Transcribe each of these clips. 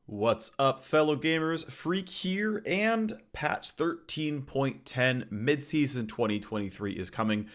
What's up, fellow gamers? Phreak here, and patch 13.10 mid-season 2023 is coming.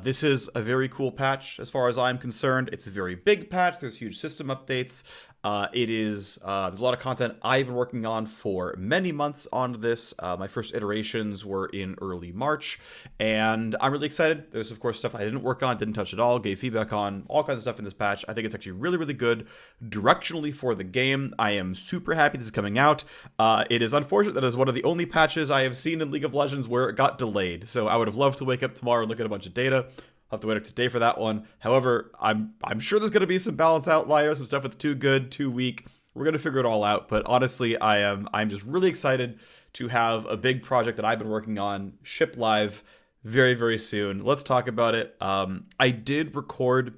This is a very cool patch as far as I'm concerned. It's a very big patch. There's huge system updates. There's a lot of content I've been working on for many months on this. My first iterations were in early March, and I'm really excited. There's, of course, stuff I didn't work on, didn't touch at all, gave feedback on, all kinds of stuff in this patch. I think it's actually really, really good directionally for the game. I am super happy this is coming out. It is unfortunate that it is one of the only patches I have seen in League of Legends where it got delayed. So I would have loved to wake up tomorrow and look at a bunch of data. I'll have to wait up today for that one. However, I'm sure there's going to be some balance outliers, some stuff that's too good, too weak. We're going to figure it all out. But honestly, I'm just really excited to have a big project that I've been working on ship live very, very soon. Let's talk about it. I did record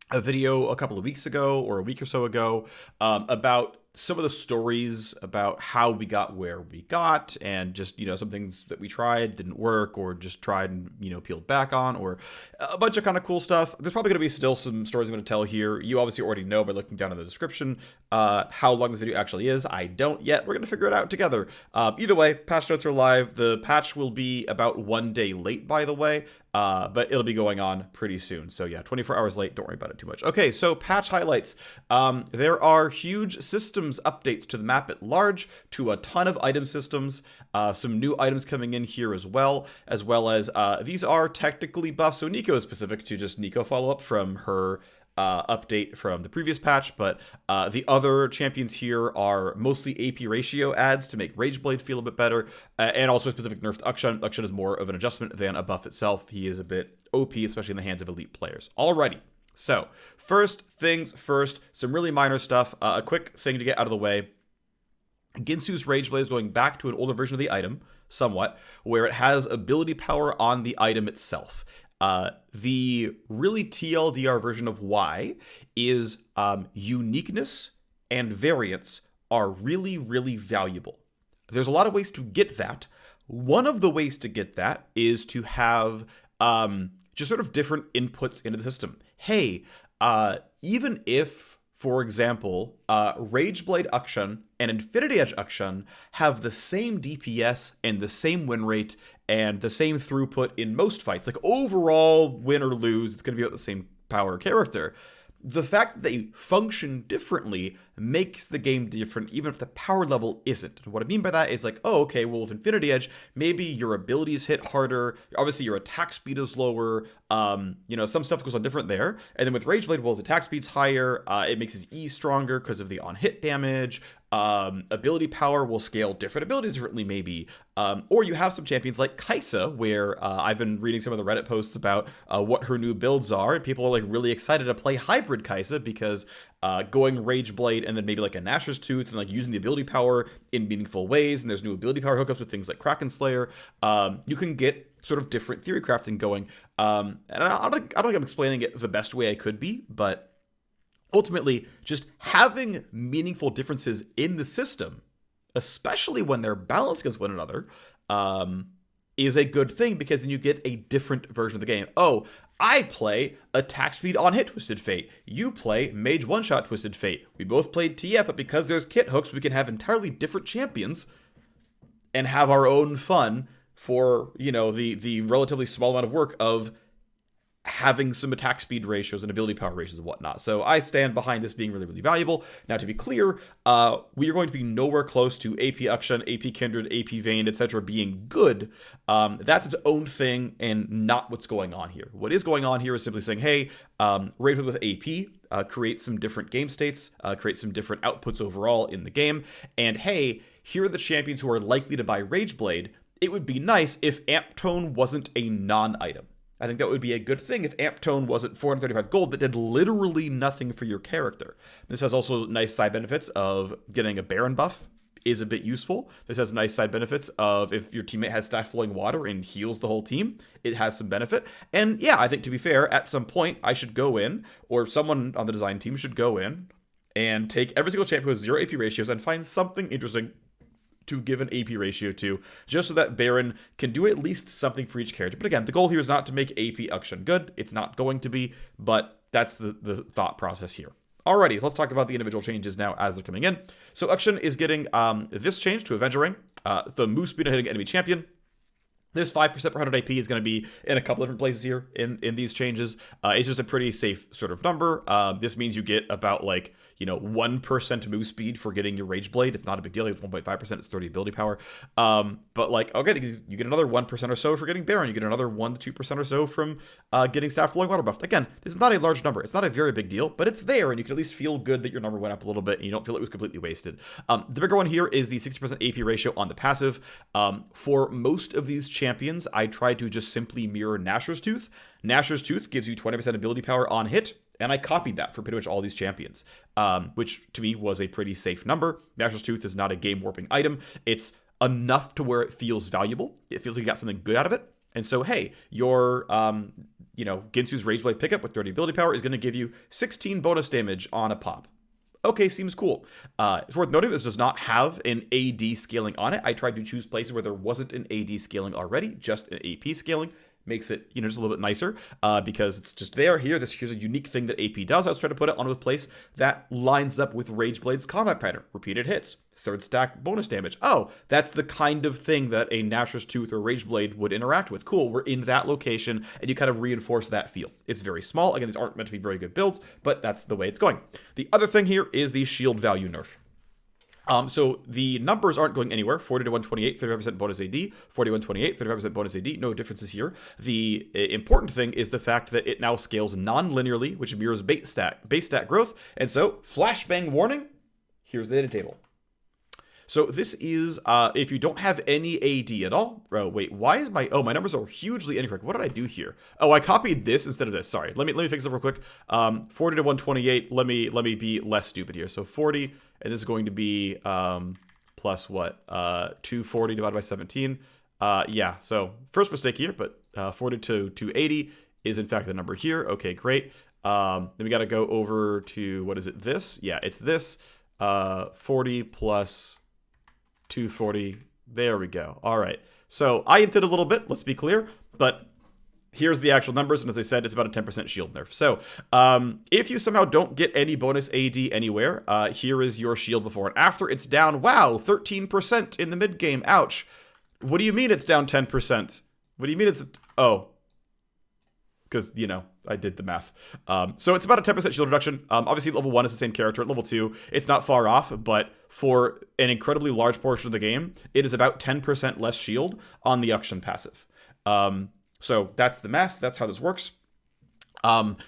a video a couple of weeks ago or a week or so ago about some of the stories about how we got where we got, and just, some things that we tried didn't work, or just tried and, peeled back on, or a bunch of kind of cool stuff. There's probably going to be still some stories I'm going to tell here. You obviously already know by looking down in the description how long this video actually is. I don't yet. We're going to figure it out together. Either way, patch notes are live. The patch will be about 1 day late, by the way. But it'll be going on pretty soon. So yeah, 24 hours late. Don't worry about it too much. Okay, so patch highlights. There are huge systems updates to the map at large, to a ton of item systems, some new items coming in here as well as these are technically buffs. So Neeko is specific to just Neeko follow-up from her update from the previous patch, but the other champions here are mostly AP ratio adds to make Rageblade feel a bit better, and also a specific nerf to Akshan. Akshan is more of an adjustment than a buff itself. He is a bit OP, especially in the hands of elite players. Alrighty, so first things first, some really minor stuff. A quick thing to get out of the way. Guinso's Rageblade is going back to an older version of the item, somewhat, where it has ability power on the item itself. The really TLDR version of Y is uniqueness and variance are really, really valuable. There's a lot of ways to get that. One of the ways to get that is to have just sort of different inputs into the system. Hey, even if, for example, Rageblade Akshan and Infinity Edge Akshan have the same DPS and the same win rate and the same throughput in most fights, like overall win or lose, it's going to be about the same power character. The fact that they function differently makes the game different, even if the power level isn't. And what I mean by that is like, oh, okay, well, with Infinity Edge, maybe your abilities hit harder. Obviously, your attack speed is lower. Some stuff goes on different there. And then with Rageblade, well, his attack speed's higher. It makes his E stronger because of the on-hit damage. Ability power will scale different abilities differently, maybe. Or you have some champions like Kaisa, where I've been reading some of the Reddit posts about what her new builds are, and people are like really excited to play hybrid Kaisa because going Rageblade and then maybe like a Nashor's Tooth and like using the ability power in meaningful ways, and there's new ability power hookups with things like Kracken Slayer, you can get sort of different theory crafting going. And I don't think I'm explaining it the best way I could be, but ultimately, just having meaningful differences in the system, especially when they're balanced against one another, is a good thing, because then you get a different version of the game. Oh, I play attack speed on hit Twisted Fate. You play mage one-shot Twisted Fate. We both played TF, but because there's kit hooks, we can have entirely different champions and have our own fun for, the relatively small amount of work of having some attack speed ratios and ability power ratios and whatnot. So I stand behind this being really, really valuable. Now, to be clear, we are going to be nowhere close to AP Akshan, AP Kindred, AP Vayne, etc. being good. That's its own thing and not what's going on here. What is going on here is simply saying, hey, Rageblade with AP, create some different game states, create some different outputs overall in the game, and hey, here are the champions who are likely to buy Rageblade. It would be nice if Amp Tone wasn't a non-item. I think that would be a good thing if Amp Tone wasn't 435 gold that did literally nothing for your character. This has also nice side benefits of getting a Baron buff is a bit useful. This has nice side benefits of if your teammate has Staff Flowing Water and heals the whole team, it has some benefit. And yeah, I think to be fair, at some point I should go in, or someone on the design team should go in and take every single champion with 0 AP ratios and find something interesting to give an AP ratio to, just so that Baron can do at least something for each character. But again, the goal here is not to make AP Akshan good. It's not going to be, but that's the thought process here. Alrighty, so let's talk about the individual changes now as they're coming in. So Akshan is getting this change to Avenger Ring, the move speed of hitting enemy champion. This 5% per 100 AP is going to be in a couple different places here in these changes. It's just a pretty safe sort of number. This means you get about 1% move speed for getting your Rageblade. It's not a big deal. It's 1.5%. It's 30 ability power. But okay, you get another 1% or so for getting Baron. You get another 1 to 2% or so from getting Staff Flowing Water buffed. Again, this is not a large number. It's not a very big deal, but it's there, and you can at least feel good that your number went up a little bit, and you don't feel it was completely wasted. The bigger one here is the 60% AP ratio on the passive. For most of these champions, I try to just simply mirror Nashor's Tooth. Nashor's Tooth gives you 20% ability power on hit, and I copied that for pretty much all these champions, which to me was a pretty safe number. Nashor's Tooth is not a game warping item. It's enough to where it feels valuable. It feels like you got something good out of it. And so, hey, your, Guinso's Rageblade pickup with 30 ability power is going to give you 16 bonus damage on a pop. Okay, seems cool. It's worth noting this does not have an AD scaling on it. I tried to choose places where there wasn't an AD scaling already, just an AP scaling. Makes it, just a little bit nicer because it's just there. Here's a unique thing that AP does. I was trying to put it onto a place that lines up with Rageblade's combat pattern. Repeated hits, third stack bonus damage. Oh, that's the kind of thing that a Nashor's Tooth or Rageblade would interact with. Cool, we're in that location, and you kind of reinforce that feel. It's very small. Again, these aren't meant to be very good builds, but that's the way it's going. The other thing here is the shield value nerf. So the numbers aren't going anywhere. 40 to 128, 35% bonus AD. 40 to 128, 35% bonus AD. No differences here. The important thing is the fact that it now scales non-linearly, which mirrors base stat growth. And so, flashbang warning, here's the data table. So this is, if you don't have any AD at all, wait, why is my numbers are hugely incorrect. What did I do here? Oh, I copied this instead of this. Sorry, let me fix it real quick. 40 to 128, let me be less stupid here. So 40, and this is going to be, plus what? 240 divided by 17. Yeah, so first mistake here, but 40 to 280 is in fact the number here. Okay, great. Then we got to go over to, what is it, this? Yeah, it's this. 40 plus 240. There we go. All right. So I hinted a little bit, let's be clear, but here's the actual numbers. And as I said, it's about a 10% shield nerf. So if you somehow don't get any bonus AD anywhere, here is your shield before and after. It's down, wow, 13% in the mid game. Ouch. What do you mean it's down 10%? What do you mean it's, oh, because, I did the math. So it's about a 10% shield reduction. Obviously, level 1 is the same character. At level 2, it's not far off, but for an incredibly large portion of the game, it is about 10% less shield on the Akshan passive. So that's the math. That's how this works.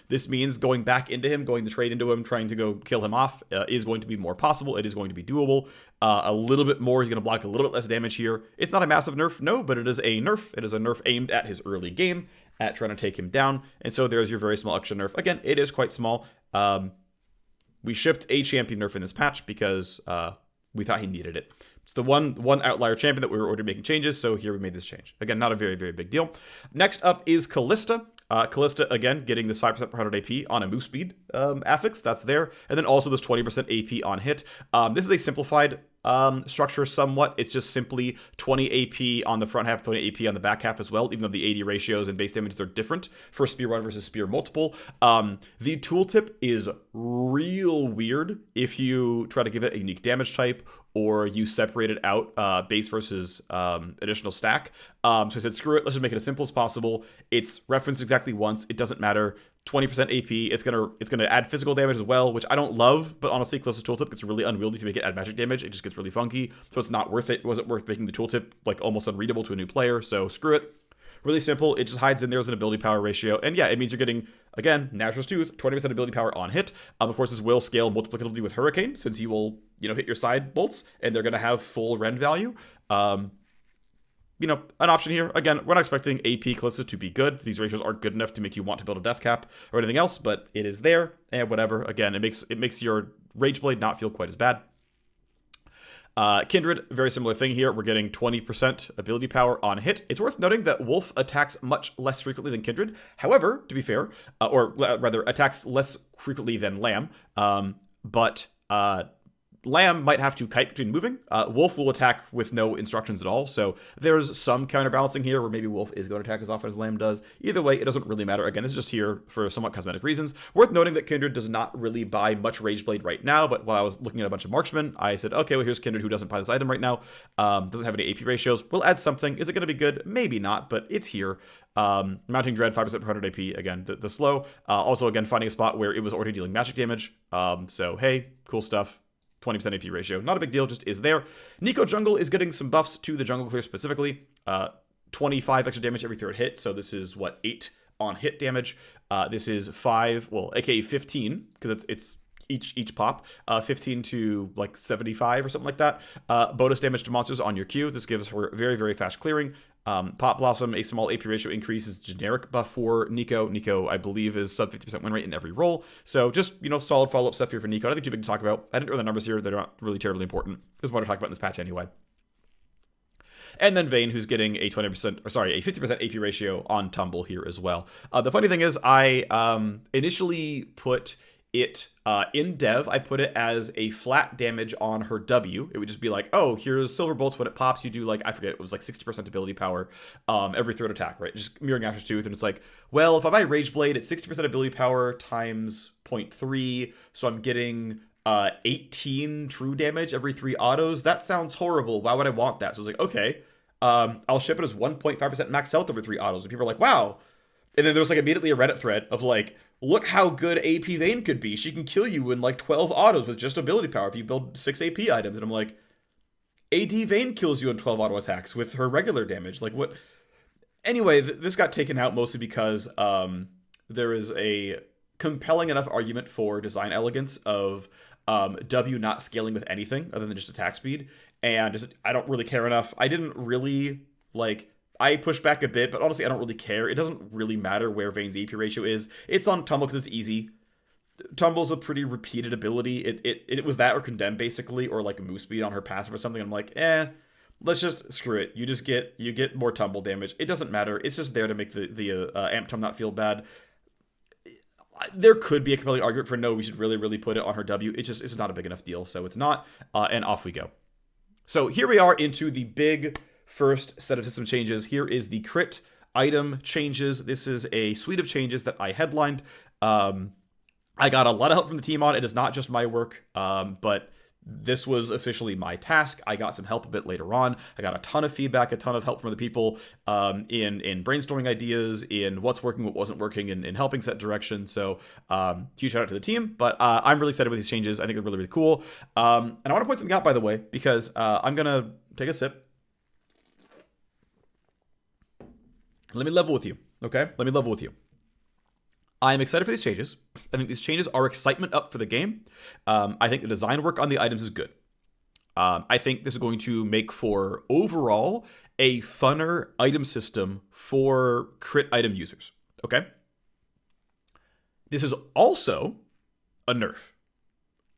This means going back into him, going to trade into him, trying to go kill him off is going to be more possible. It is going to be doable. A little bit more. He's going to block a little bit less damage here. It's not a massive nerf, no, but it is a nerf. It is a nerf aimed at his early game, at trying to take him down. And so there's your very small Akshan nerf. Again, it is quite small. We shipped a champion nerf in this patch because we thought he needed it. It's the one outlier champion that we were already making changes, so here we made this change. Again, not a very, very big deal. Next up is Kalista. Kalista, again, getting this 5% per 100 AP on a move speed affix. That's there. And then also this 20% AP on hit. This is a simplified structure somewhat. It's just simply 20 AP on the front half, 20 AP on the back half as well, even though the AD ratios and base damages are different for Spear 1 versus Spear multiple. The tooltip is real weird if you try to give it a unique damage type or you separate it out base versus additional stack. So I said, screw it, let's just make it as simple as possible. It's referenced exactly once. It doesn't matter. 20% AP. It's gonna add physical damage as well, which I don't love, but honestly, Kalista's tooltip gets really unwieldy if you make it add magic damage. It just gets really funky, so it's not worth it. It wasn't worth making the tooltip like almost unreadable to a new player, so screw it. Really simple. It just hides in there as an ability power ratio, and yeah, it means you're getting, again, Nashor's Tooth, 20% ability power on hit. Of course, this will scale multiplicatively with Hurricane, since you will, hit your side bolts, and they're gonna have full rend value. An option here. Again, we're not expecting AP Kalista to be good. These ratios aren't good enough to make you want to build a death cap or anything else, but it is there, and whatever. Again, it makes your Rageblade not feel quite as bad. Kindred, very similar thing here. We're getting 20% ability power on hit. It's worth noting that Wolf attacks much less frequently than Kindred. However, to be fair, or rather attacks less frequently than Lamb, but Lamb might have to kite between moving. Wolf will attack with no instructions at all, so there's some counterbalancing here where maybe Wolf is going to attack as often as Lamb does. Either way, it doesn't really matter. Again, this is just here for somewhat cosmetic reasons. Worth noting that Kindred does not really buy much Rageblade right now, but while I was looking at a bunch of marksmen, I said, okay, well, here's Kindred who doesn't buy this item right now. Doesn't have any AP ratios. We'll add something. Is it going to be good? Maybe not, but it's here. Mounting Dread, 5% per 100 AP. Again, the slow. Also, again, finding a spot where it was already dealing magic damage. So, hey, cool stuff. 20% AP ratio. Not a big deal, just is there. Neeko Jungle is getting some buffs to the jungle clear specifically. 25 extra damage every third hit, so this is, what, 8 on hit damage. This is 5, well, aka 15, because it's each pop. 15 to, like, 75 or something like that. Bonus damage to monsters on your Q. This gives her very, very fast clearing. Pop Blossom, a small AP ratio increase, is generic buff for Neeko. Neeko, I believe, is sub 50% win rate in every roll. So just, solid follow-up stuff here for Neeko. Nothing too big to talk about. I didn't run the numbers here. They're not really terribly important. Just want to talk about in this patch anyway. And then Vayne, who's getting a 50% AP ratio on Tumble here as well. The funny thing is, I initially put it in dev, I put it as a flat damage on her W. It would just be like, oh, here's Silver Bolts. When it pops, you do, like, I forget, it was like 60% ability power every third attack, right? Just mirroring Asher's Tooth. And it's like, well, if I buy Rageblade, it's 60% ability power times 0.3. So I'm getting 18 true damage every 3 autos. That sounds horrible. Why would I want that? So I was like, okay, I'll ship it as 1.5% max health over 3 autos. And people are like, wow. And then there's, like, immediately a Reddit thread of, like, look how good AP Vayne could be. She can kill you in, like, 12 autos with just ability power if you build 6 AP items. And I'm like, AD Vayne kills you in 12 auto attacks with her regular damage. Like, what? Anyway, this got taken out mostly because there is a compelling enough argument for design elegance of W not scaling with anything other than just attack speed. And just, I don't really care enough. I didn't really, like... I push back a bit, but honestly, I don't really care. It doesn't really matter where Vayne's AP ratio is. It's on Tumble because it's easy. Tumble's a pretty repeated ability. It was that or Condemn, basically, or like Move Speed on her passive or something. I'm like, let's just screw it. You get more Tumble damage. It doesn't matter. It's just there to make the Amp Tum not feel bad. There could be a compelling argument for no, we should really, really put it on her W. It's not a big enough deal, so it's not. And off we go. So here we are into the big... first set of system changes. Here is the crit item changes. This is a suite of changes that I headlined. I got a lot of help from the team on it. It is not just my work, but this was officially my task. I got some help a bit later on. I got a ton of feedback, a ton of help from other people in brainstorming ideas, in what's working, what wasn't working, and in helping set direction. So huge shout out to the team. But I'm really excited with these changes. I think they're really, really cool. And I want to point something out, by the way, because I'm going to take a sip. Let me level with you, okay? Let me level with you. I'm excited for these changes. I think these changes are excitement up for the game. I think the design work on the items is good. I think this is going to make for, overall, a funner item system for crit item users, okay? This is also a nerf.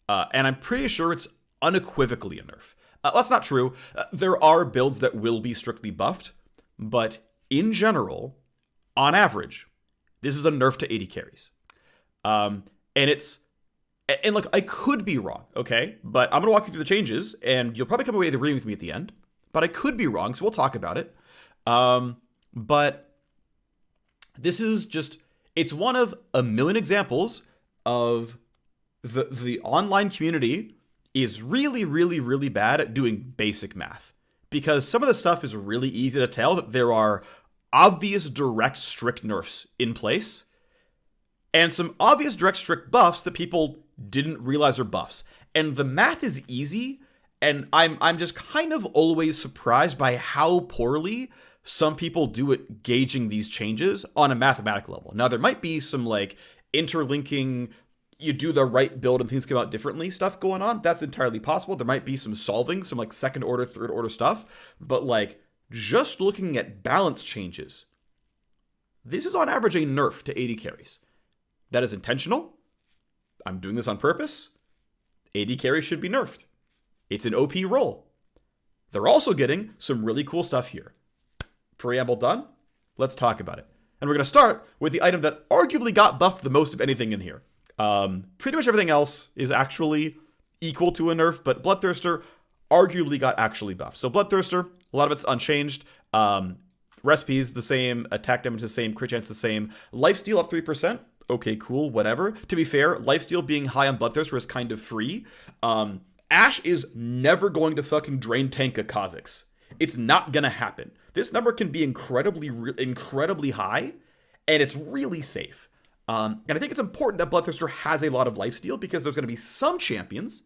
And I'm pretty sure it's unequivocally a nerf. That's not true. There are builds that will be strictly buffed, but in general, on average, this is a nerf to 80 carries. And look, I could be wrong, okay? But I'm going to walk you through the changes, and you'll probably come away agreeing with me at the end. But I could be wrong, so we'll talk about it. But this is just, it's one of a million examples of the online community is really, really, really bad at doing basic math. Because some of the stuff is really easy to tell that there are obvious, direct, strict nerfs in place, and some obvious, direct, strict buffs that people didn't realize are buffs. And the math is easy, and I'm just kind of always surprised by how poorly some people do at gauging these changes on a mathematical level. Now, there might be some, like, interlinking, you do the right build and things come out differently stuff going on. That's entirely possible. There might be some solving, some like second order, third order stuff. But like just looking at balance changes, this is on average a nerf to 80 carries. That is intentional. I'm doing this on purpose. 80 carries should be nerfed. It's an OP roll. They're also getting some really cool stuff here. Preamble done. Let's talk about it. And we're going to start with the item that arguably got buffed the most of anything in here. Pretty much everything else is actually equal to a nerf, but Bloodthirster arguably got actually buffed. So Bloodthirster, a lot of it's unchanged. Recipes the same, attack damage the same, crit chance the same. Lifesteal up 3%. Okay, cool, whatever. To be fair, lifesteal being high on Bloodthirster is kind of free. Ashe is never going to fucking drain tank a Kha'Zix. It's not gonna happen. This number can be incredibly high, and it's really safe. And I think it's important that Bloodthirster has a lot of lifesteal because there's gonna be some champions,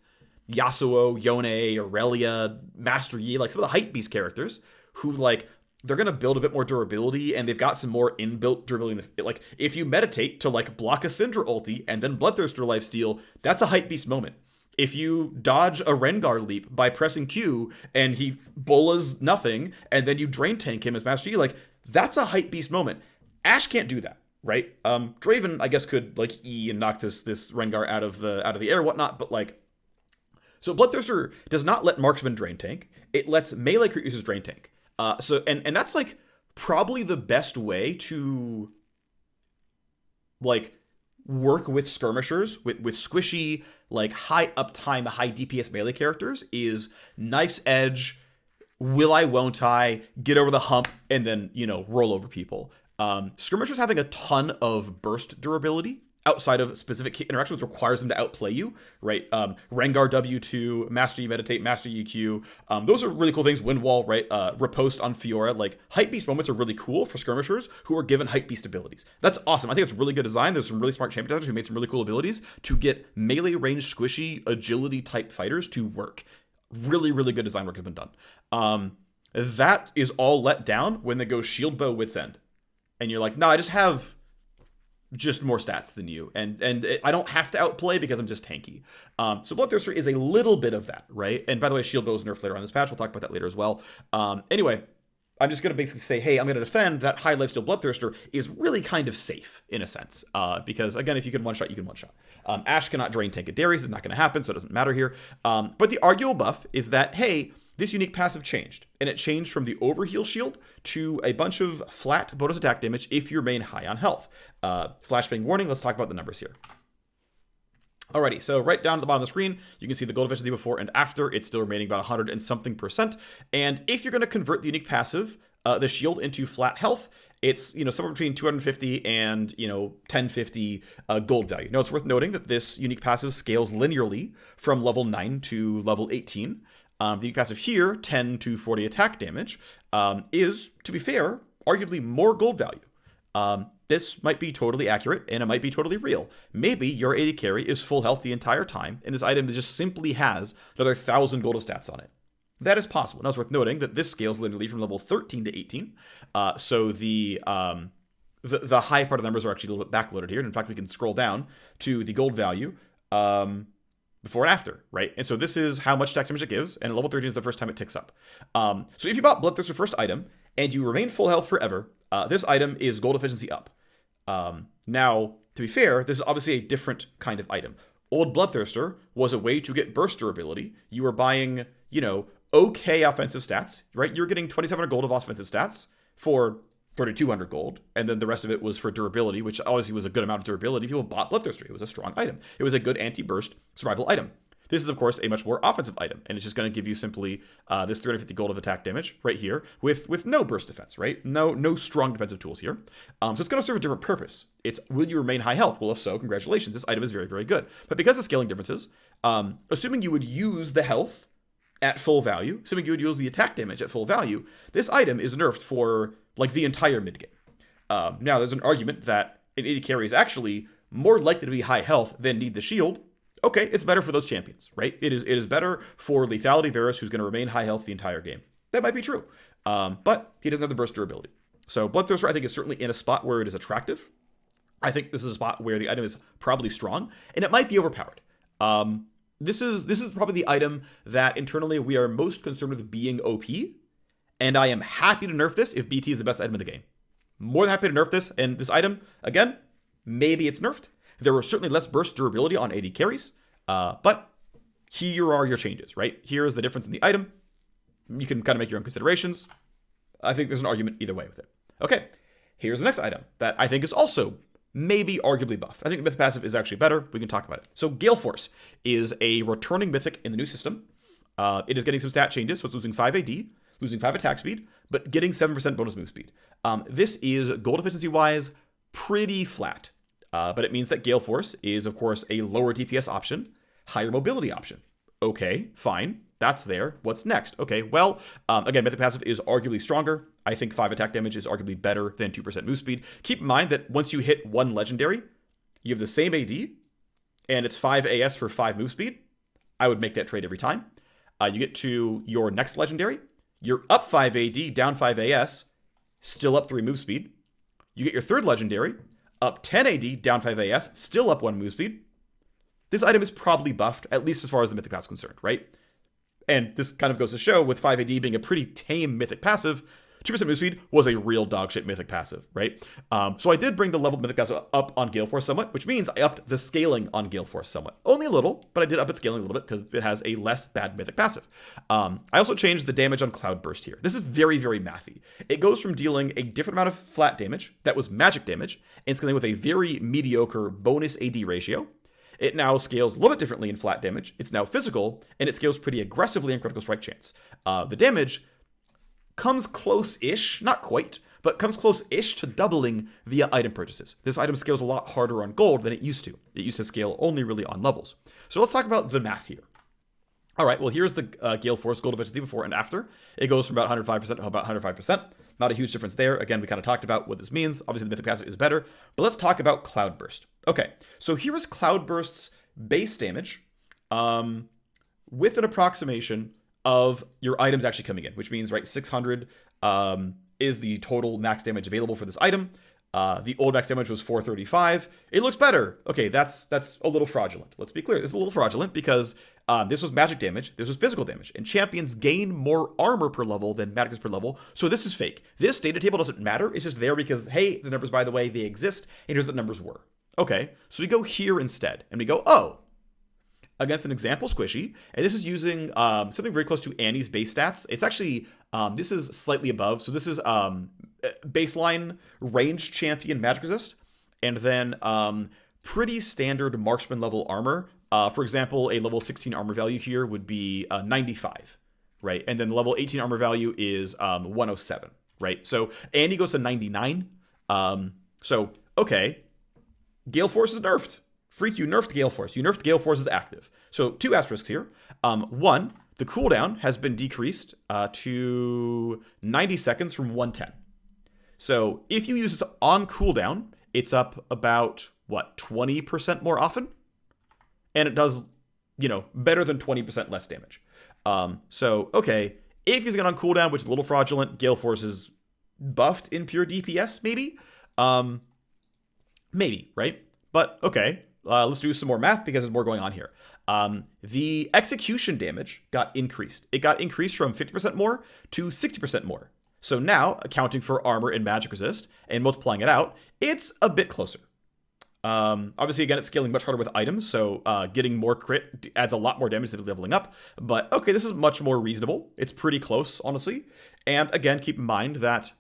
Yasuo, Yone, Aurelia, Master Yi, like some of the hype beast characters, who like they're gonna build a bit more durability, and they've got some more inbuilt durability. Like if you meditate to like block a Syndra ulti and then Bloodthirster lifesteal, that's a hype beast moment. If you dodge a Rengar leap by pressing Q and he bolas nothing, and then you drain tank him as Master Yi, like that's a hype beast moment. Ashe can't do that, right? Draven, I guess, could like E and knock this Rengar out of the air and whatnot, but like, so Bloodthirster does not let marksman drain tank. It lets melee crit users drain tank. So that's like probably the best way to like work with skirmishers with squishy, like high uptime, high DPS melee characters is Knife's Edge, will I, won't I, get over the hump, and then, you know, roll over people. Skirmishers having a ton of burst durability outside of specific interactions requires them to outplay you, right? Rengar W2, Master Yi Meditate, Master Yi Q. Those are really cool things. Wind Wall, right? Riposte on Fiora. Like, Hype Beast moments are really cool for skirmishers who are given Hype Beast abilities. That's awesome. I think it's really good design. There's some really smart champion designers who made some really cool abilities to get melee range, squishy, agility type fighters to work. Really, really good design work has been done. That is all let down when they go Shieldbow Wits End. And you're like, no, I just have just more stats than you, and I don't have to outplay because I'm just tanky. So Bloodthirster is a little bit of that, right? And by the way, Shieldbow is nerfed later on this patch. We'll talk about that later as well. Anyway, I'm just going to basically say, hey, I'm going to defend that high lifesteal Bloodthirster is really kind of safe in a sense, because again, if you can one-shot, you can one-shot. Ashe cannot drain tank a Darius. It's not going to happen, so it doesn't matter here. But the arguable buff is that, hey, this unique passive changed, and it changed from the overheal shield to a bunch of flat bonus attack damage if you're main high on health. Flashbang warning, let's talk about the numbers here. Alrighty, so right down at the bottom of the screen, you can see the gold efficiency before and after. It's still remaining about 100 and something %. And if you're going to convert the unique passive, the shield, into flat health, it's, you know, somewhere between 250 and, you know, 1050 gold value. Now, it's worth noting that this unique passive scales linearly from level 9 to level 18. The unique passive here, 10 to 40 attack damage, is, to be fair, arguably more gold value. This might be totally accurate, and it might be totally real. Maybe your AD carry is full health the entire time, and this item just simply has another 1,000 gold of stats on it. That is possible. Now, it's worth noting that this scales linearly from level 13 to 18, so the high part of the numbers are actually a little bit backloaded here, and in fact, we can scroll down to the gold value, before and after, right? And so this is how much attack damage it gives, and level 13 is the first time it ticks up. So if you bought Bloodthirster first item, and you remain full health forever, this item is gold efficiency up. Now, to be fair, this is obviously a different kind of item. Old Bloodthirster was a way to get burst durability. You were buying, you know, okay offensive stats, right? You were getting 2,700 gold of offensive stats for 3,200 gold, and then the rest of it was for durability, which obviously was a good amount of durability. People bought Bloodthirster. It was a strong item. It was a good anti-burst survival item. This is, of course, a much more offensive item, and it's just going to give you simply this 350 gold of attack damage right here with no burst defense, right? No strong defensive tools here. So it's going to serve a different purpose. It's, will you remain high health? Well, if so, congratulations. This item is very, very good. But because of scaling differences, assuming you would use the health at full value, assuming you would use the attack damage at full value, this item is nerfed for like the entire mid game. Now, there's an argument that an AD carry is actually more likely to be high health than need the shield. Okay, it's better for those champions, right? It is better for Lethality Varus, who's going to remain high health the entire game. That might be true, but he doesn't have the burst durability. So Bloodthirster, I think, is certainly in a spot where it is attractive. I think this is a spot where the item is probably strong, and it might be overpowered. This is probably the item that internally we are most concerned with being OP, and I am happy to nerf this if BT is the best item in the game. More than happy to nerf this, and this item, again, maybe it's nerfed. There were certainly less burst durability on AD carries, but here are your changes, right? Here is the difference in the item. You can kind of make your own considerations. I think there's an argument either way with it. Okay, here's the next item that I think is also maybe arguably buffed. I think the mythic passive is actually better. We can talk about it. So Galeforce is a returning mythic in the new system. It is getting some stat changes, so it's losing 5 AD, losing 5 attack speed, but getting 7% bonus move speed. This is, gold efficiency-wise, pretty flat. But it means that Galeforce is, of course, a lower DPS option, higher mobility option. Okay, fine. That's there. What's next? Okay, well, again, mythic passive is arguably stronger. I think 5 attack damage is arguably better than 2% move speed. Keep in mind that once you hit one legendary, you have the same AD, and it's 5 AS for 5 move speed. I would make that trade every time. You get to your next legendary, you're up 5 AD, down 5 AS, still up 3 move speed. You get your third legendary, up 10 AD, down 5 AS, still up 1 move speed. This item is probably buffed, at least as far as the mythic passive is concerned, right? And this kind of goes to show, with 5 AD being a pretty tame mythic passive, 2% move speed was a real dogshit mythic passive, right? So I did bring the leveled mythic passive up on Galeforce somewhat, which means I upped the scaling on Galeforce somewhat. Only a little, but I did up its scaling a little bit because it has a less bad mythic passive. I also changed the damage on Cloudburst here. This is very, very mathy. It goes from dealing a different amount of flat damage, that was magic damage, and scaling with a very mediocre bonus AD ratio. It now scales a little bit differently in flat damage. It's now physical, and it scales pretty aggressively in critical strike chance. The damage comes close-ish, not quite, but comes close-ish to doubling via item purchases. This item scales a lot harder on gold than it used to. It used to scale only really on levels. So let's talk about the math here. All right, well, here's the Galeforce gold efficiency before and after. It goes from about 105% to about 105%. Not a huge difference there. Again, we kind of talked about what this means. Obviously, the mythic passive is better, but let's talk about Cloudburst. Okay, so here is Cloudburst's base damage with an approximation of your items actually coming in, which means, right, 600 is the total max damage available for this item. The old max damage was 435. It looks better. Okay, that's a little fraudulent. Let's be clear. This is a little fraudulent because this was magic damage. This was physical damage. And champions gain more armor per level than magicus per level. So this is fake. This data table doesn't matter. It's just there because, hey, the numbers, by the way, they exist. And here's what the numbers were. Okay, so we go here instead. And we go, oh, against an example squishy, and this is using something very close to Annie's base stats. It's actually, this is slightly above, so this is baseline range champion magic resist, and then pretty standard marksman level armor. For example, a level 16 armor value here would be 95, right? And then the level 18 armor value is 107, right? So Annie goes to 99. So, okay, Galeforce is nerfed. Phreak, you nerfed Galeforce. You nerfed Galeforce's active. So 2 asterisks here. One, the cooldown has been decreased to 90 seconds from 110. So if you use this on cooldown, it's up about, 20% more often? And it does, better than 20% less damage. So, okay, if using it on cooldown, which is a little fraudulent, Galeforce is buffed in pure DPS, maybe? Maybe, right? But, okay. Let's do some more math because there's more going on here. The execution damage got increased. It got increased from 50% more to 60% more. So now, accounting for armor and magic resist and multiplying it out, it's a bit closer. Obviously, again, it's scaling much harder with items, so getting more crit adds a lot more damage than leveling up. But, okay, this is much more reasonable. It's pretty close, honestly. And, again, keep in mind that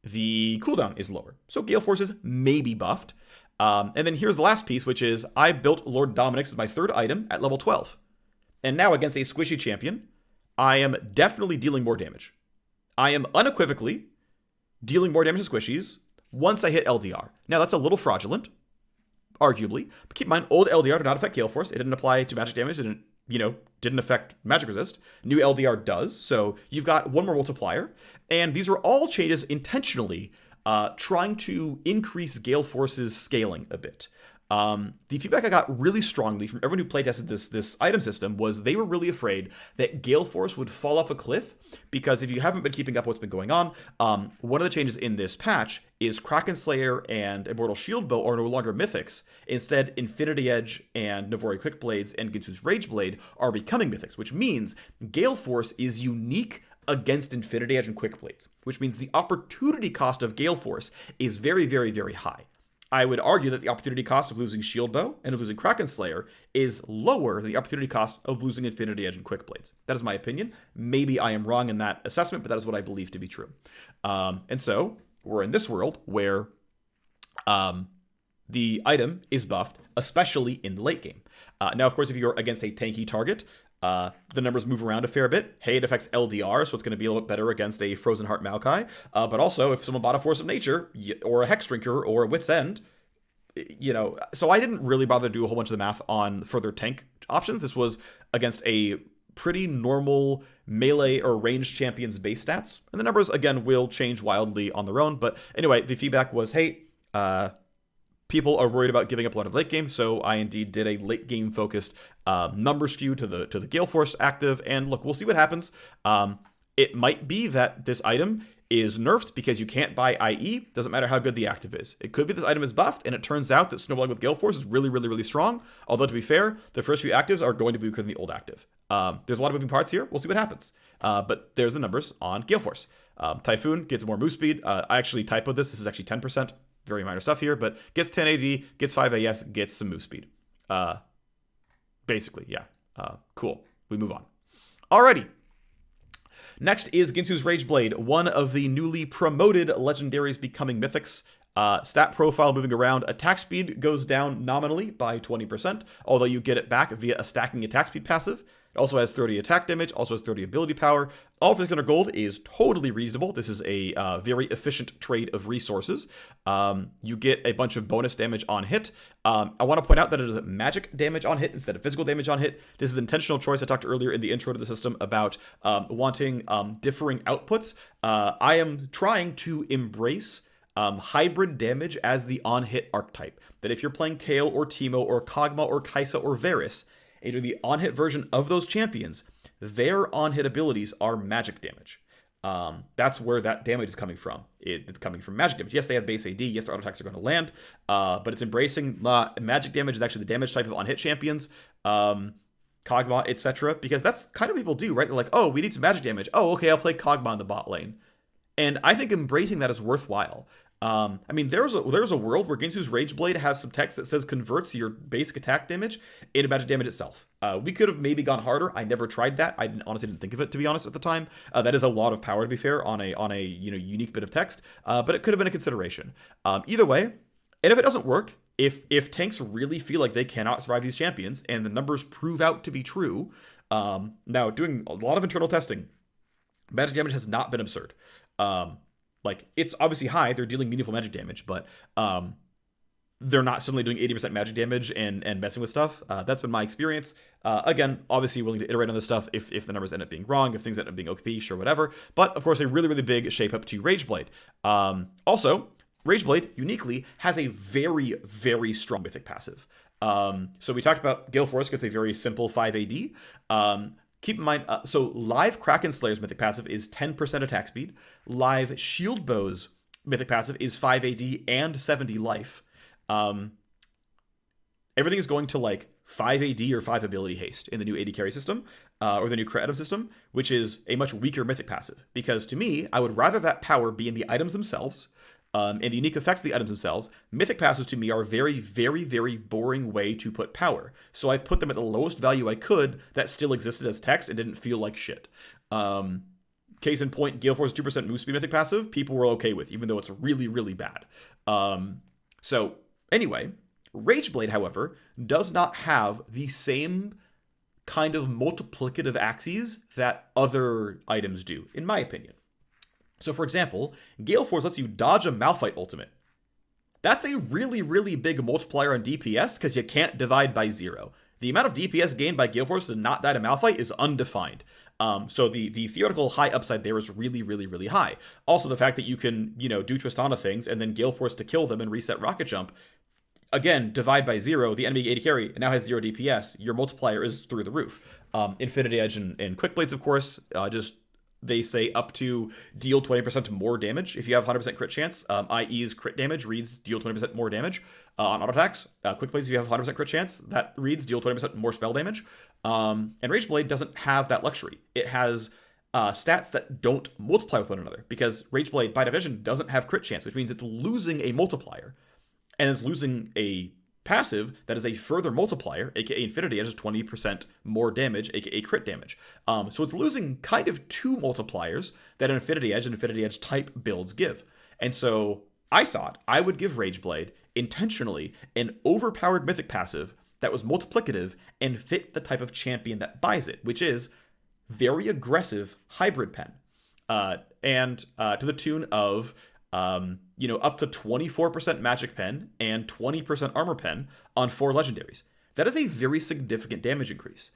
the cooldown is lower. So Galeforce is maybe buffed. And then here's the last piece, which is I built Lord Dominik's as my third item at level 12. And now against a squishy champion, I am definitely dealing more damage. I am unequivocally dealing more damage to squishies once I hit LDR. Now that's a little fraudulent, arguably. But keep in mind, old LDR did not affect Galeforce. It didn't apply to magic damage. It didn't affect magic resist. New LDR does. So you've got one more multiplier. And these are all changes intentionally trying to increase Galeforce's scaling a bit. The feedback I got really strongly from everyone who playtested this item system was they were really afraid that Galeforce would fall off a cliff because if you haven't been keeping up what's been going on, one of the changes in this patch is Kracken Slayer and Immortal Shieldbow are no longer mythics. Instead, Infinity Edge and Navori Quickblades and Guinso's Rageblade are becoming mythics, which means Galeforce is unique against Infinity Edge and Quickblades, which means the opportunity cost of Galeforce is very, very, very high. I would argue that the opportunity cost of losing Shieldbow and of losing Kracken Slayer is lower than the opportunity cost of losing Infinity Edge and Quickblades. That is my opinion. Maybe I am wrong in that assessment, but that is what I believe to be true. And so we're in this world where The item is buffed, especially in the late game. Now, of course, if you're against a tanky target, the numbers move around a fair bit. Hey, it affects LDR, so it's going to be a little bit better against a Frozen Heart Maokai. But also, if someone bought a Force of Nature, or a Hex Drinker, or a Wit's End, so I didn't really bother to do a whole bunch of the math on further tank options. This was against a pretty normal melee or ranged champion's base stats. And the numbers, again, will change wildly on their own. But anyway, the feedback was, hey, people are worried about giving up a lot of late game, so I indeed did a late game focused number skew to the Galeforce active, and look, we'll see what happens. It might be that this item is nerfed because you can't buy IE, doesn't matter how good the active is. It could be this item is buffed, and it turns out that snowballing with Galeforce is really, really, really strong, although to be fair, the first few actives are going to be weaker than the old active. There's a lot of moving parts here, we'll see what happens. But there's the numbers on Galeforce. Typhoon gets more move speed. I actually typoed this is actually 10%. Very minor stuff here, but gets 10 AD, gets 5 AS, gets some move speed. Basically, yeah. Cool. We move on. Alrighty. Next is Guinso's Rageblade, one of the newly promoted legendaries becoming mythics. Stat profile moving around. Attack speed goes down nominally by 20%, although you get it back via a stacking attack speed passive. It also has 30 attack damage, also has 30 ability power. All for 600 gold is totally reasonable. This is a very efficient trade of resources. You get a bunch of bonus damage on hit. I want to point out that it is magic damage on hit instead of physical damage on hit. This is an intentional choice. I talked earlier in the intro to the system about wanting differing outputs. I am trying to embrace hybrid damage as the on-hit archetype. That if you're playing Kayle or Teemo or Kog'Maw or Kai'Sa or Varus, and you're the on-hit version of those champions, their on-hit abilities are magic damage. That's where that damage is coming from. It's coming from magic damage. Yes, they have base AD. Yes, their auto attacks are going to land. But it's embracing magic damage is actually the damage type of on-hit champions. Kog'Maw, etc. Because that's kind of what people do, right? They're like, oh, we need some magic damage. Oh, okay, I'll play Kog'Maw in the bot lane. And I think embracing that is worthwhile. I mean, there's a world where Guinso's Rageblade has some text that says converts your basic attack damage into magic damage itself. We could have maybe gone harder. I never tried that. I honestly didn't think of it, to be honest, at the time. That is a lot of power, to be fair, on a unique bit of text. But it could have been a consideration. Either way, and if it doesn't work, if tanks really feel like they cannot survive these champions, and the numbers prove out to be true, now doing a lot of internal testing, magic damage has not been absurd. Like, it's obviously high, they're dealing meaningful magic damage, but they're not suddenly doing 80% magic damage and messing with stuff. That's been my experience. Again, obviously willing to iterate on this stuff if the numbers end up being wrong, if things end up being OP, sure, whatever. But, of course, a really, really big shape-up to Rageblade. Also, Rageblade, uniquely, has a very, very strong mythic passive. So we talked about Galeforce gets a very simple 5 AD. Keep in mind, so live Kracken Slayer's mythic passive is 10% attack speed. Live Shieldbow's mythic passive is 5 AD and 70 life. Everything is going to like 5 AD or 5 ability haste in the new AD carry system, or the new crit item system, which is a much weaker mythic passive. Because to me, I would rather that power be in the items themselves, and the unique effects of the items themselves. Mythic passives to me are a very, very, very boring way to put power. So I put them at the lowest value I could that still existed as text and didn't feel like shit. Case in point, Galeforce's 2% move speed mythic passive, people were okay with, even though it's really, really bad. So anyway, Rageblade, however, does not have the same kind of multiplicative axes that other items do, in my opinion. So, for example, Galeforce lets you dodge a Malphite ultimate. That's a really, really big multiplier on DPS because you can't divide by 0. The amount of DPS gained by Galeforce to not die to Malphite is undefined. So the theoretical high upside there is really, really, really high. Also, the fact that you can, do Tristana things and then Galeforce to kill them and reset Rocket Jump. Again, divide by 0, the enemy AD carry now has 0 DPS. Your multiplier is through the roof. Infinity Edge and Quickblades, of course, they say up to deal 20% more damage if you have 100% crit chance. IE's crit damage reads deal 20% more damage on auto attacks. Quickblades, if you have 100% crit chance, that reads deal 20% more spell damage. And Rageblade doesn't have that luxury. It has stats that don't multiply with one another because Rageblade, by definition, doesn't have crit chance, which means it's losing a multiplier. And it's losing a passive that is a further multiplier, aka Infinity Edge, is 20% more damage, aka crit damage. So it's losing kind of two multipliers that Infinity Edge and Infinity Edge type builds give. And so I thought I would give Rageblade intentionally an overpowered mythic passive that was multiplicative and fit the type of champion that buys it, which is very aggressive hybrid pen. And to the tune of, up to 24% magic pen and 20% armor pen on 4 legendaries. That is a very significant damage increase.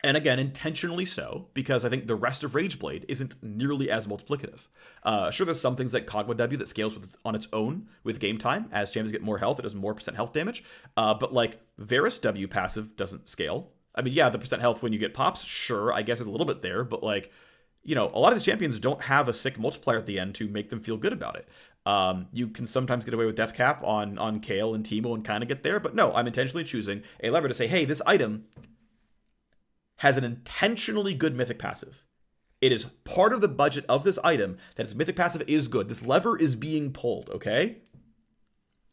And again, intentionally so, because I think the rest of Rageblade isn't nearly as multiplicative. Sure, there's some things like Kog'Maw W that scales on its own with game time. As champions get more health, it does more percent health damage. But like, Varus W passive doesn't scale. I mean, yeah, the percent health when you get pops, sure, I guess there's a little bit there. But like, a lot of these champions don't have a sick multiplier at the end to make them feel good about it. You can sometimes get away with Death Cap on Kayle and Teemo and kind of get there. But no, I'm intentionally choosing a lever to say, hey, this item has an intentionally good mythic passive. It is part of the budget of this item that its mythic passive is good. This lever is being pulled, okay?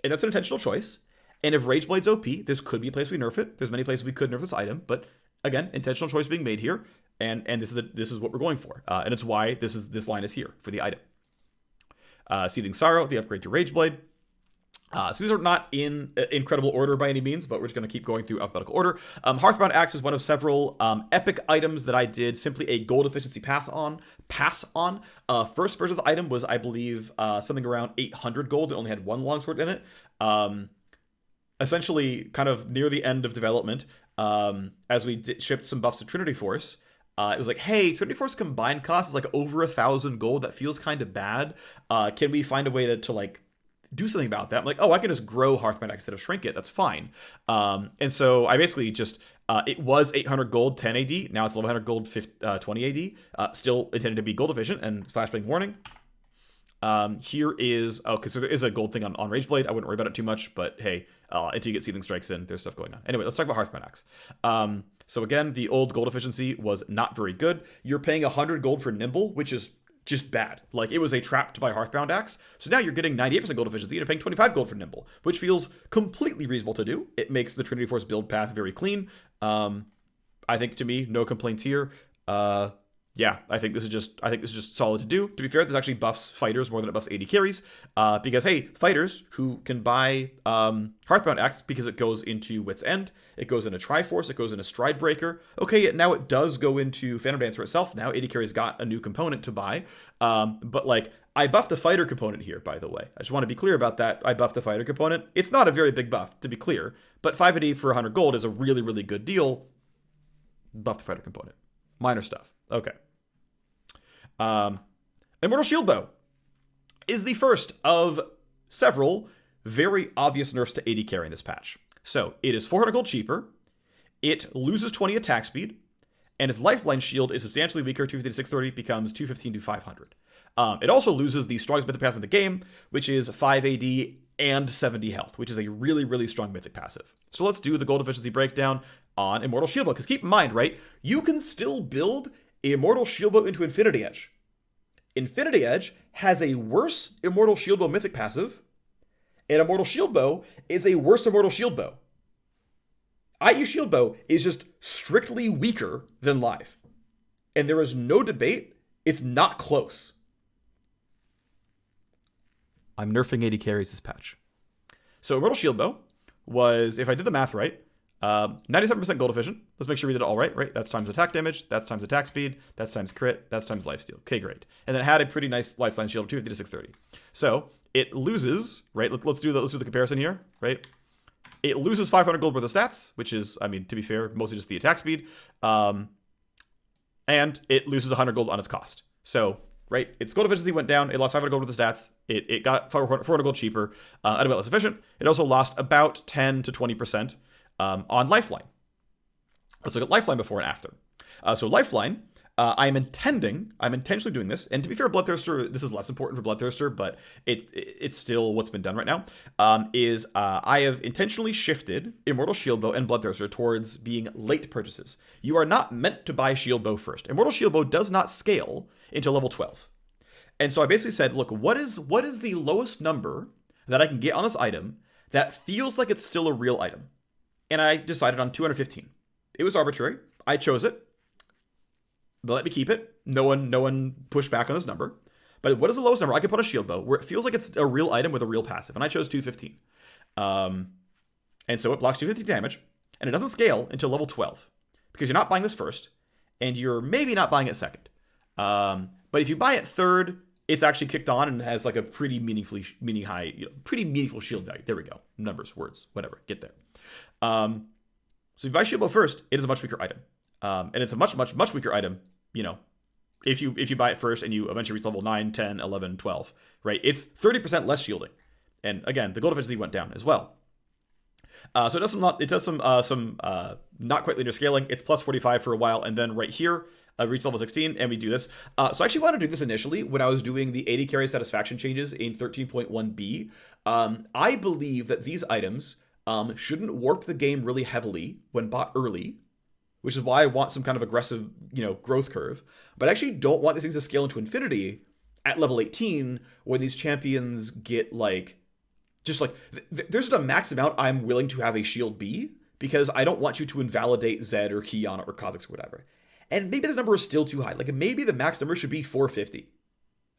And that's an intentional choice. And if Rageblade's OP, this could be a place we nerf it. There's many places we could nerf this item, but again, intentional choice being made here, and this is what we're going for. And it's why this line is here for the item. Seething Sorrow, the upgrade to Rageblade. So these are not in incredible order by any means, but we're just going to keep going through alphabetical order. Heartbound Axe is one of several epic items that I did simply a gold efficiency pass on. First version of the item was, I believe, something around 800 gold. It only had 1 longsword in it. Essentially, kind of near the end of development, as we shipped some buffs to Trinity Force, it was like, hey, Trinity Force combined cost is like over 1,000 gold. That feels kind of bad. Can we find a way to like do something about that? I'm like, oh, I can just grow Heartbound Axe instead of shrink it. That's fine. And so I basically just, it was 800 gold, 10 AD. Now it's 1100 gold, 20 AD. Still intended to be gold efficient and flashbang warning. Here is, because there is a gold thing on Rageblade. I wouldn't worry about it too much, but hey, until you get Seething Strikes in, there's stuff going on. Anyway, let's talk about Heartbound Axe. So again, the old gold efficiency was not very good. You're paying 100 gold for Nimble, which is just bad. Like, it was a trap to buy Heartbound Axe. So now you're getting 98% gold efficiency and you're paying 25 gold for Nimble, which feels completely reasonable to do. It makes the Trinity Force build path very clean. I think, to me, no complaints here. Yeah, I think this is just solid to do. To be fair, this actually buffs fighters more than it buffs AD carries. Because, hey, fighters who can buy Heartbound Axe because it goes into Wit's End, it goes into Triforce, it goes into Stride Breaker. Okay, now it does go into Phantom Dancer itself. Now AD carries got a new component to buy. But, like, I buffed the fighter component here, by the way. I just want to be clear about that. I buffed the fighter component. It's not a very big buff, to be clear. But 5 AD for 100 gold is a really, really good deal. Buff the fighter component. Minor stuff. Okay. Immortal Shieldbow is the first of several very obvious nerfs to AD carry in this patch. So it is 400 gold cheaper, it loses 20 attack speed, and its lifeline shield is substantially weaker. 250 to 630 becomes 215 to 500. It also loses the strongest mythic passive in the game, which is 5 AD and 70 health, which is a really, really strong mythic passive. So let's do the gold efficiency breakdown on Immortal Shieldbow, because keep in mind, right, you can still build Immortal Shieldbow into Infinity Edge. Infinity Edge has a worse Immortal Shieldbow mythic passive, and Immortal Shieldbow is a worse Immortal Shieldbow. IU Shieldbow is just strictly weaker than Live. And there is no debate, it's not close. I'm nerfing AD carries this patch. So Immortal Shieldbow was, if I did the math right, 97% gold efficient. Let's make sure we did it all right, right? That's times attack damage, that's times attack speed, that's times crit, that's times lifesteal. Okay, great. And then it had a pretty nice lifeline shield of 250 to 630. So it loses, right? Let's do the comparison here, right? It loses 500 gold worth of stats, which is, I mean, to be fair, mostly just the attack speed. And it loses 100 gold on its cost. So, right, its gold efficiency went down. It lost 500 gold worth of stats. It got 400 gold cheaper, and a bit less efficient. It also lost about 10 to 20%. On Lifeline. Let's look at Lifeline before and after. So Lifeline, I'm intentionally doing this, and to be fair, Bloodthirster, this is less important for Bloodthirster, but it's still what's been done right now, I have intentionally shifted Immortal Shieldbow and Bloodthirster towards being late purchases. You are not meant to buy Shieldbow first. Immortal Shieldbow does not scale until level 12. And so I basically said, look, what is the lowest number that I can get on this item that feels like it's still a real item? And I decided on 215. It was arbitrary. I chose it. They let me keep it. No one pushed back on this number. But what is the lowest number? I could put a Shieldbow where it feels like it's a real item with a real passive, and I chose 215. And so it blocks 250 damage, and it doesn't scale until level 12 because you're not buying this first, and you're maybe not buying it second. But if you buy it third, it's actually kicked on and has like a pretty meaningful shield value. There we go. Numbers, words, whatever. Get there. So if you buy Shieldbow first, it is a much weaker item. And it's a much weaker item, if you buy it first and you eventually reach level 9, 10, 11, 12, right? It's 30% less shielding. And again, the gold efficiency went down as well. So it does some not quite linear scaling. It's plus 45 for a while, and then right here, reach level 16, and we do this. So I actually wanted to do this initially when I was doing the 80 carry satisfaction changes in 13.1b. I believe that these items shouldn't warp the game really heavily when bought early, which is why I want some kind of aggressive, growth curve. But I actually don't want these things to scale into infinity at level 18 when these champions get there's a max amount I'm willing to have a shield be, because I don't want you to invalidate Zed or Kiana or Kha'Zix or whatever. And maybe this number is still too high. Like maybe the max number should be 450.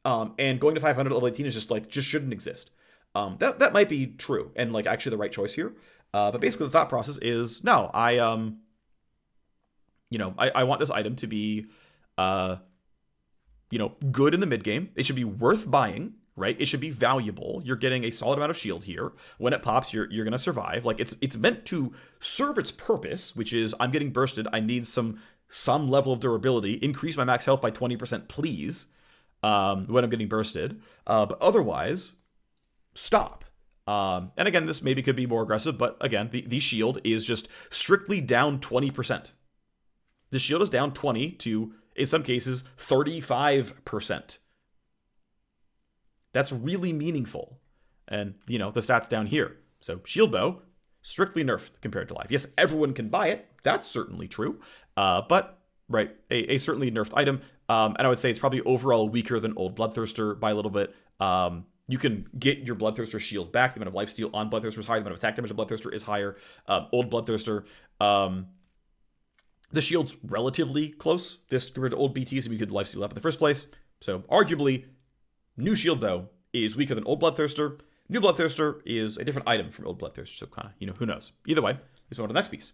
And going to 500 at level 18 is just shouldn't exist. That might be true and actually the right choice here. But basically the thought process is no, I want this item to be good in the mid game. It should be worth buying. Right? It should be valuable. You're getting a solid amount of shield here. When it pops, you're going to survive. It's meant to serve its purpose, which is I'm getting bursted. I need some level of durability. Increase my max health by 20%, please, when I'm getting bursted. But otherwise, stop. And again, this maybe could be more aggressive, but again, the shield is just strictly down 20%. The shield is down 20 to, in some cases, 35%. That's really meaningful. And, the stats down here. So Shieldbow, strictly nerfed compared to live. Yes, everyone can buy it. That's certainly true. But, right, a certainly nerfed item. And I would say it's probably overall weaker than Old Bloodthirster by a little bit. You can get your Bloodthirster shield back. The amount of lifesteal on Bloodthirster is higher. The amount of attack damage of Bloodthirster is higher. Old Bloodthirster, the shield's relatively close. This compared to old BT, so you could lifesteal up in the first place. So arguably, new Shieldbow is weaker than Old Bloodthirster. New Bloodthirster is a different item from Old Bloodthirster, so kind of, who knows. Either way, let's move on to the next piece.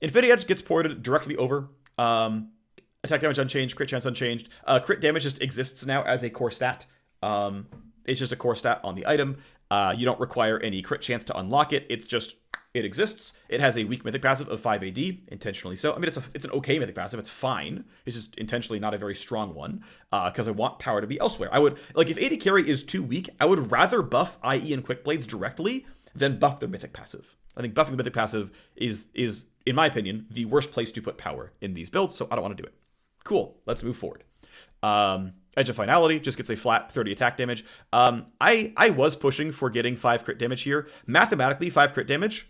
Infinity Edge gets ported directly over. Attack damage unchanged, crit chance unchanged. Crit damage just exists now as a core stat. It's just a core stat on the item. You don't require any crit chance to unlock it. It exists. It has a weak mythic passive of 5 AD, intentionally so. I mean, it's an okay mythic passive. It's fine. It's just intentionally not a very strong one, because I want power to be elsewhere. I would, if AD carry is too weak, I would rather buff IE and Quickblades directly than buff their mythic passive. I think buffing the mythic passive is, in my opinion, the worst place to put power in these builds, so I don't want to do it. Cool. Let's move forward. Edge of Finality just gets a flat 30 attack damage. I was pushing for getting 5 crit damage here. Mathematically, 5 crit damage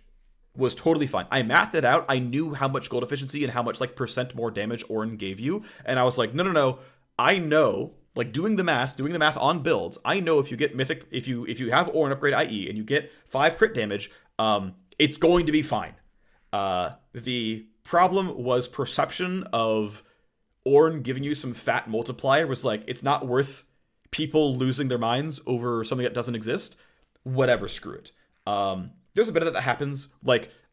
was totally fine. I mathed it out. I knew how much gold efficiency and how much percent more damage ornn gave you. And I was like, no. I know, doing the math on builds, I know if you get mythic, if you have ornn upgrade IE and you get 5 crit damage, it's going to be fine. The problem was perception of ornn giving you some fat multiplier was it's not worth people losing their minds over something that doesn't exist. Whatever, screw it. There's a bit of that happens.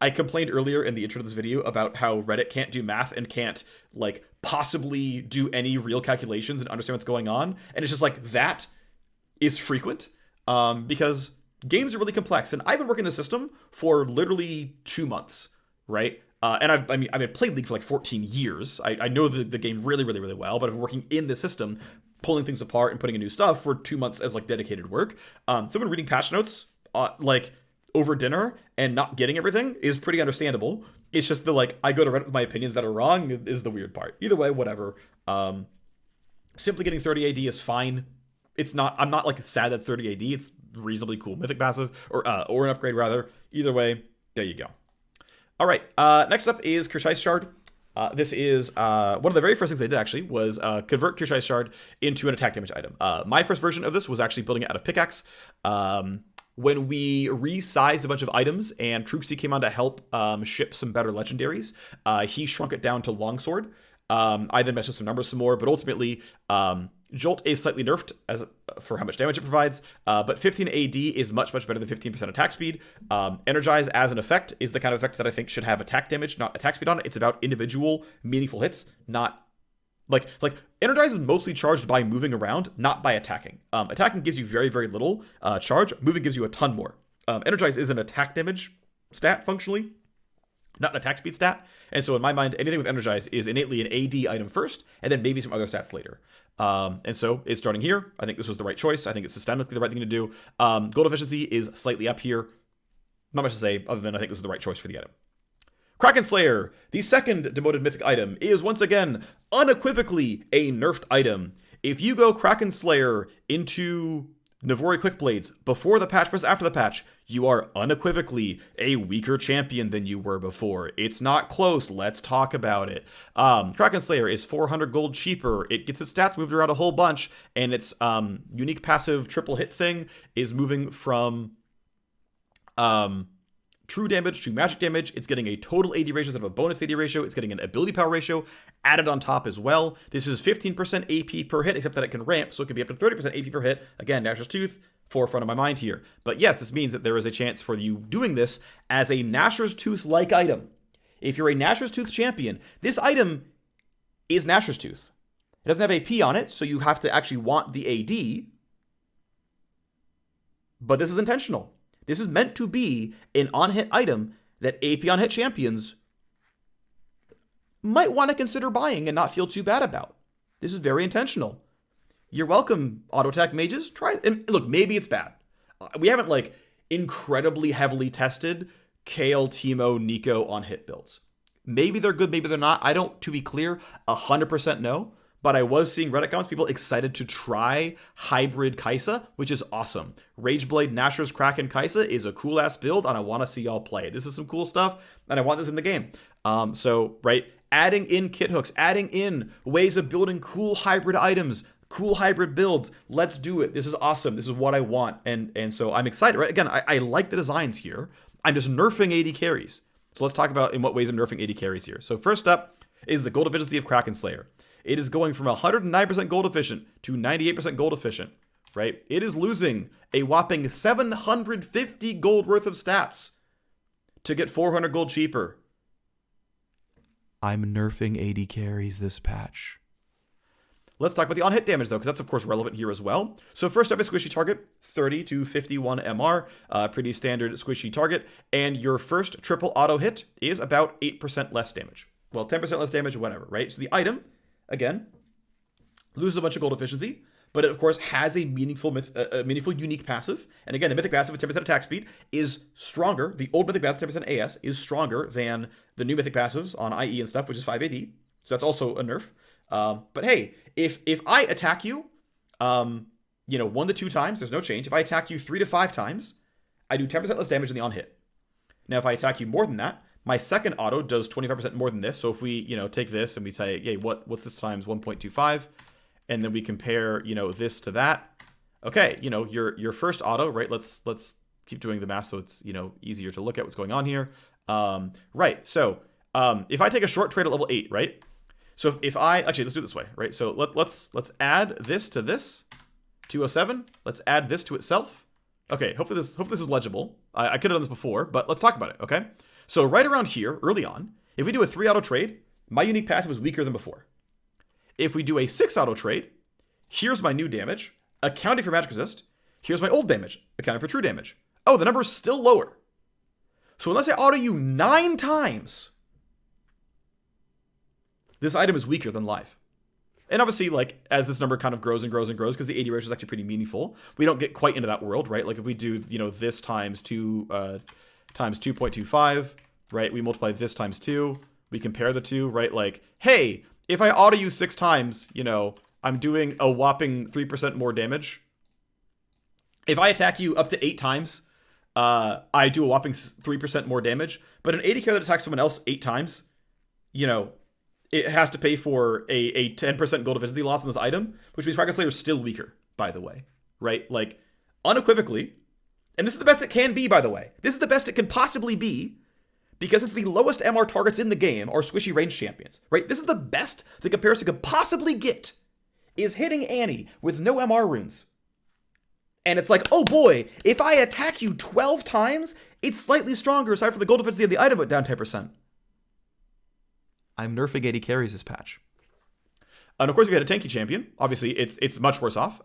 I complained earlier in the intro to this video about how Reddit can't do math and can't, possibly do any real calculations and understand what's going on. And it's just that is frequent, because games are really complex. And I've been working the system for literally 2 months, right? And I've played League for 14 years. I know the game really, really, really well, but I've been working in the system, pulling things apart and putting in new stuff for 2 months as dedicated work. Someone reading patch notes, over dinner and not getting everything is pretty understandable. It's just I go to Reddit with my opinions that are wrong is the weird part. Either way, whatever. Simply getting 30 AD is fine. I'm not sad that 30 AD. It's reasonably cool mythic passive or an upgrade rather. Either way, there you go. All right. Next up is Kircheis Shard. This is one of the very first things I did actually was convert Kircheis Shard into an attack damage item. My first version of this was actually building it out of pickaxe. When we resized a bunch of items and Truxie came on to help ship some better legendaries, he shrunk it down to longsword. I then messed with some numbers some more, but ultimately Jolt is slightly nerfed for how much damage it provides, but 15 AD is much, much better than 15% attack speed. Energize as an effect is the kind of effect that I think should have attack damage, not attack speed on it. It's about individual, meaningful hits, not... Like Energize is mostly charged by moving around, not by attacking. Attacking gives you very, very little charge. Moving gives you a ton more. Energize is an attack damage stat, functionally, not an attack speed stat. And so in my mind, anything with Energize is innately an AD item first, and then maybe some other stats later. And so it's starting here. I think this was the right choice. I think it's systemically the right thing to do. Gold efficiency is slightly up here. Not much to say other than I think this is the right choice for the item. Kracken Slayer, the second demoted mythic item, is once again unequivocally a nerfed item. If you go Kracken Slayer into Navori Quickblades before the patch versus after the patch, you are unequivocally a weaker champion than you were before. It's not close. Let's talk about it. Kracken Slayer is 400 gold cheaper. It gets its stats moved around a whole bunch, and its unique passive triple hit thing is moving from true damage to magic damage. It's getting a total AD ratio instead of a bonus AD ratio. It's getting an ability power ratio added on top as well. This is 15% AP per hit, except that it can ramp, so it can be up to 30% AP per hit. Again, Nashor's Tooth, forefront of my mind here. But yes, this means that there is a chance for you doing this as a Nashor's Tooth-like item. If you're a Nashor's Tooth champion, this item is Nashor's Tooth. It doesn't have AP on it, so you have to actually want the AD. But this is intentional. This is meant to be an on-hit item that AP on-hit champions might want to consider buying and not feel too bad about. This is very intentional. You're welcome, auto attack mages. Try it. And look, maybe it's bad. We haven't incredibly heavily tested Kayle, Teemo, Neeko on-hit builds. Maybe they're good, maybe they're not. I don't, to be clear, 100% know. But I was seeing Reddit comments, people excited to try hybrid Kaisa, which is awesome. Rageblade, Nashor's Kracken Kaisa is a cool-ass build, and I want to see y'all play it. This is some cool stuff, and I want this in the game. Right, adding in kit hooks, adding in ways of building cool hybrid items, cool hybrid builds. Let's do it. This is awesome. This is what I want, and so I'm excited. Right, again, I like the designs here. I'm just nerfing AD carries. So let's talk about in what ways I'm nerfing AD carries here. So first up is the gold efficiency of Kracken Slayer. It is going from 109% gold efficient to 98% gold efficient, right? It is losing a whopping 750 gold worth of stats to get 400 gold cheaper. I'm nerfing AD carries this patch. Let's talk about the on-hit damage, though, because that's, of course, relevant here as well. So first up is squishy target, 30 to 51 MR, pretty standard squishy target, and your first triple auto hit is about 8% less damage. Well, 10% less damage, whatever, right? So the item, again, loses a bunch of gold efficiency, but it, of course, has a meaningful unique passive. And again, the mythic passive with 10% attack speed is stronger. The old mythic passive, 10% AS, is stronger than the new mythic passives on IE and stuff, which is 5 AD. So that's also a nerf. But hey, if I attack you, 1 to 2 times, there's no change. If I attack you 3 to 5 times, I do 10% less damage in the on-hit. Now, if I attack you more than that, my second auto does 25% more than this. So if we, take this and we say, hey, what's this times 1.25? And then we compare, this to that. Okay, your first auto, right? Let's keep doing the math so it's, easier to look at what's going on here. Right, so if I take a short trade at level 8, right? So if I, actually, let's do it this way, right? So let's add this to this, 207. Let's add this to itself. Okay, hopefully this is legible. I could have done this before, but let's talk about it, okay? So right around here, early on, if we do a 3 auto trade, my unique passive is weaker than before. If we do a 6 auto trade, here's my new damage, accounting for magic resist. Here's my old damage, accounting for true damage. Oh, the number is still lower. So unless I auto you 9 times, this item is weaker than live. And obviously, as this number kind of grows and grows and grows, because the AD ratio is actually pretty meaningful, we don't get quite into that world, right? Like if we do, this times 2, times 2.25, right? We multiply this times 2. We compare the two, right? Like, hey, if I auto you 6 times, I'm doing a whopping 3% more damage. If I attack you up to 8 times, I do a whopping 3% more damage. But an AD carry that attacks someone else 8 times, it has to pay for a 10% gold efficiency loss on this item, which means Kracken Slayer is still weaker, by the way, right? Like, unequivocally, and this is the best it can be, by the way. This is the best it can possibly be, because it's the lowest MR targets in the game are squishy range champions, right? This is the best the comparison could possibly get is hitting Annie with no MR runes. And it's like, oh boy, if I attack you 12 times, it's slightly stronger aside from the gold efficiency of the item, but down 10%. I'm nerfing AD carries this patch. And of course, if you had a tanky champion, obviously it's much worse off.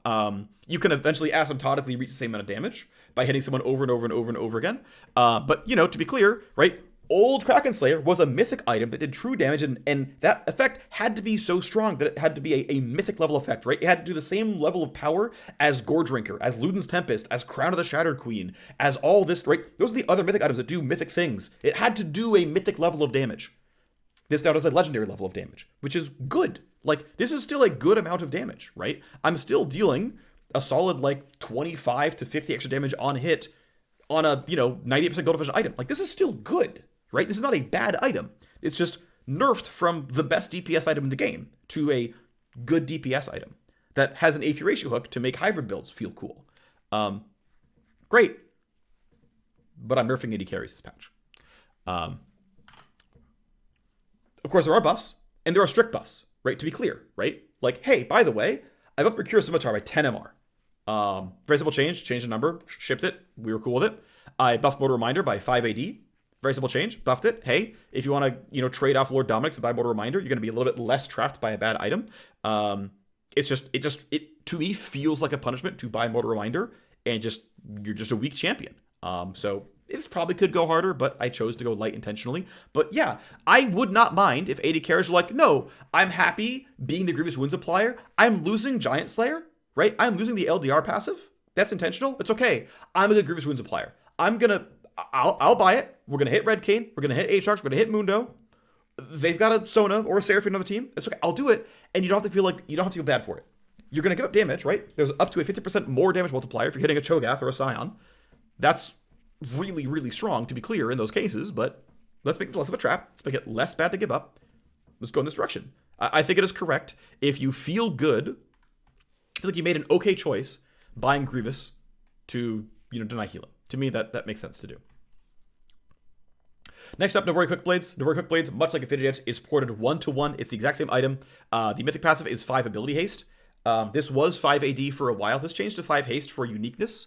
You can eventually asymptotically reach the same amount of damage by hitting someone over and over and over and over again. But, you know, to be clear, right, old Kraken Slayer was a mythic item that did true damage, and that effect had to be so strong that it had to be a mythic level effect, right? It had to do the same level of power as Gore Drinker, as Luden's Tempest, as Crown of the Shattered Queen, as all this, right? Those are the other mythic items that do mythic things. It had to do a mythic level of damage. This now does a legendary level of damage, which is good. Like, this is still a good amount of damage, right? I'm still dealing a solid, like, 25 to 50 extra damage on hit on a, you know, 98% gold efficient item. Like, this is still good, right? This is not a bad item. It's just nerfed from the best DPS item in the game to a good DPS item that has an AP ratio hook to make hybrid builds feel cool. Great. But I'm nerfing AD carries this patch. Of course, there are buffs, and there are strict buffs, right? To be clear, right? Like, hey, by the way, I buffed Mercurial Scimitar by 10 MR. Very simple change, changed the number, shipped it, we were cool with it. I buffed Mortal Reminder by 5 AD. Very simple change, buffed it. Hey, if you want to, you know, trade off Lord Dominic's and buy Mortal Reminder, you're going to be a little bit less trapped by a bad item. It to me feels like a punishment to buy Mortal Reminder, and you're just a weak champion. So this probably could go harder, but I chose to go light intentionally. But yeah, I would not mind if AD carries were like, no, I'm happy being the Grievous Wound Supplier. I'm losing Giant Slayer, right? I'm losing the LDR passive. That's intentional. It's okay. I'm a good Grievous Wound Supplier. I'll buy it. We're going to hit Red Cane. We're going to hit Aatrox. We're going to hit Mundo. They've got a Sona or a Seraphine on the team. It's okay. I'll do it. And you don't have to feel bad for it. You're going to give up damage, right? There's up to a 50% more damage multiplier if you're hitting a Cho'Gath or a Scion. That's really, really strong, to be clear, in those cases, but let's make it less of a trap. Let's make it less bad to give up. Let's go in this direction. I think it is correct if you feel good, feel like you made an okay choice buying Grievous to, you know, deny healing. To me, that makes sense to do. Next up, Navori Quickblades. Navori Quickblades, much like Infinity Edge, is ported 1-to-1. It's the exact same item. The Mythic passive is 5 Ability Haste. This was 5 AD for a while. This changed to 5 Haste for uniqueness.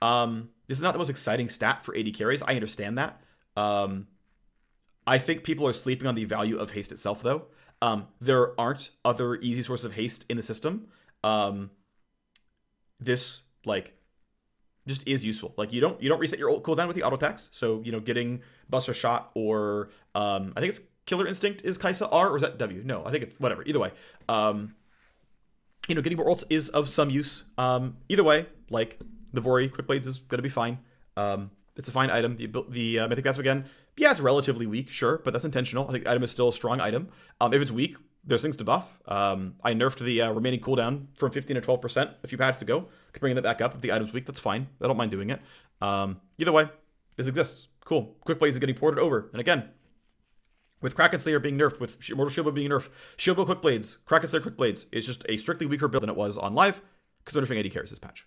This is not the most exciting stat for AD carries. I understand that. I think people are sleeping on the value of haste itself, though. There aren't other easy sources of haste in the system. This, like, just is useful. Like, you don't reset your ult cooldown with the auto attacks. So, you know, getting Buster Shot or I think it's Killer Instinct is Kaisa R, or is that W? No, I think it's whatever. Either way. You know, getting more ults is of some use. Either way, like, Navori Quickblades is going to be fine. It's a fine item. The Mythic passive again, yeah, it's relatively weak, sure, but that's intentional. I think the item is still a strong item. If it's weak, there's things to buff. I nerfed the remaining cooldown from 15 to 12% a few patches ago. Bringing that back up. If the item's weak, that's fine. I don't mind doing it. Either way, this exists. Cool. Quickblades is getting ported over. And again, with Kraken Slayer being nerfed, with Immortal Shieldbow being nerfed, Shieldbow Quickblades, Kraken Slayer Quickblades is just a strictly weaker build than it was on live, because they're nerfing AD carries this patch.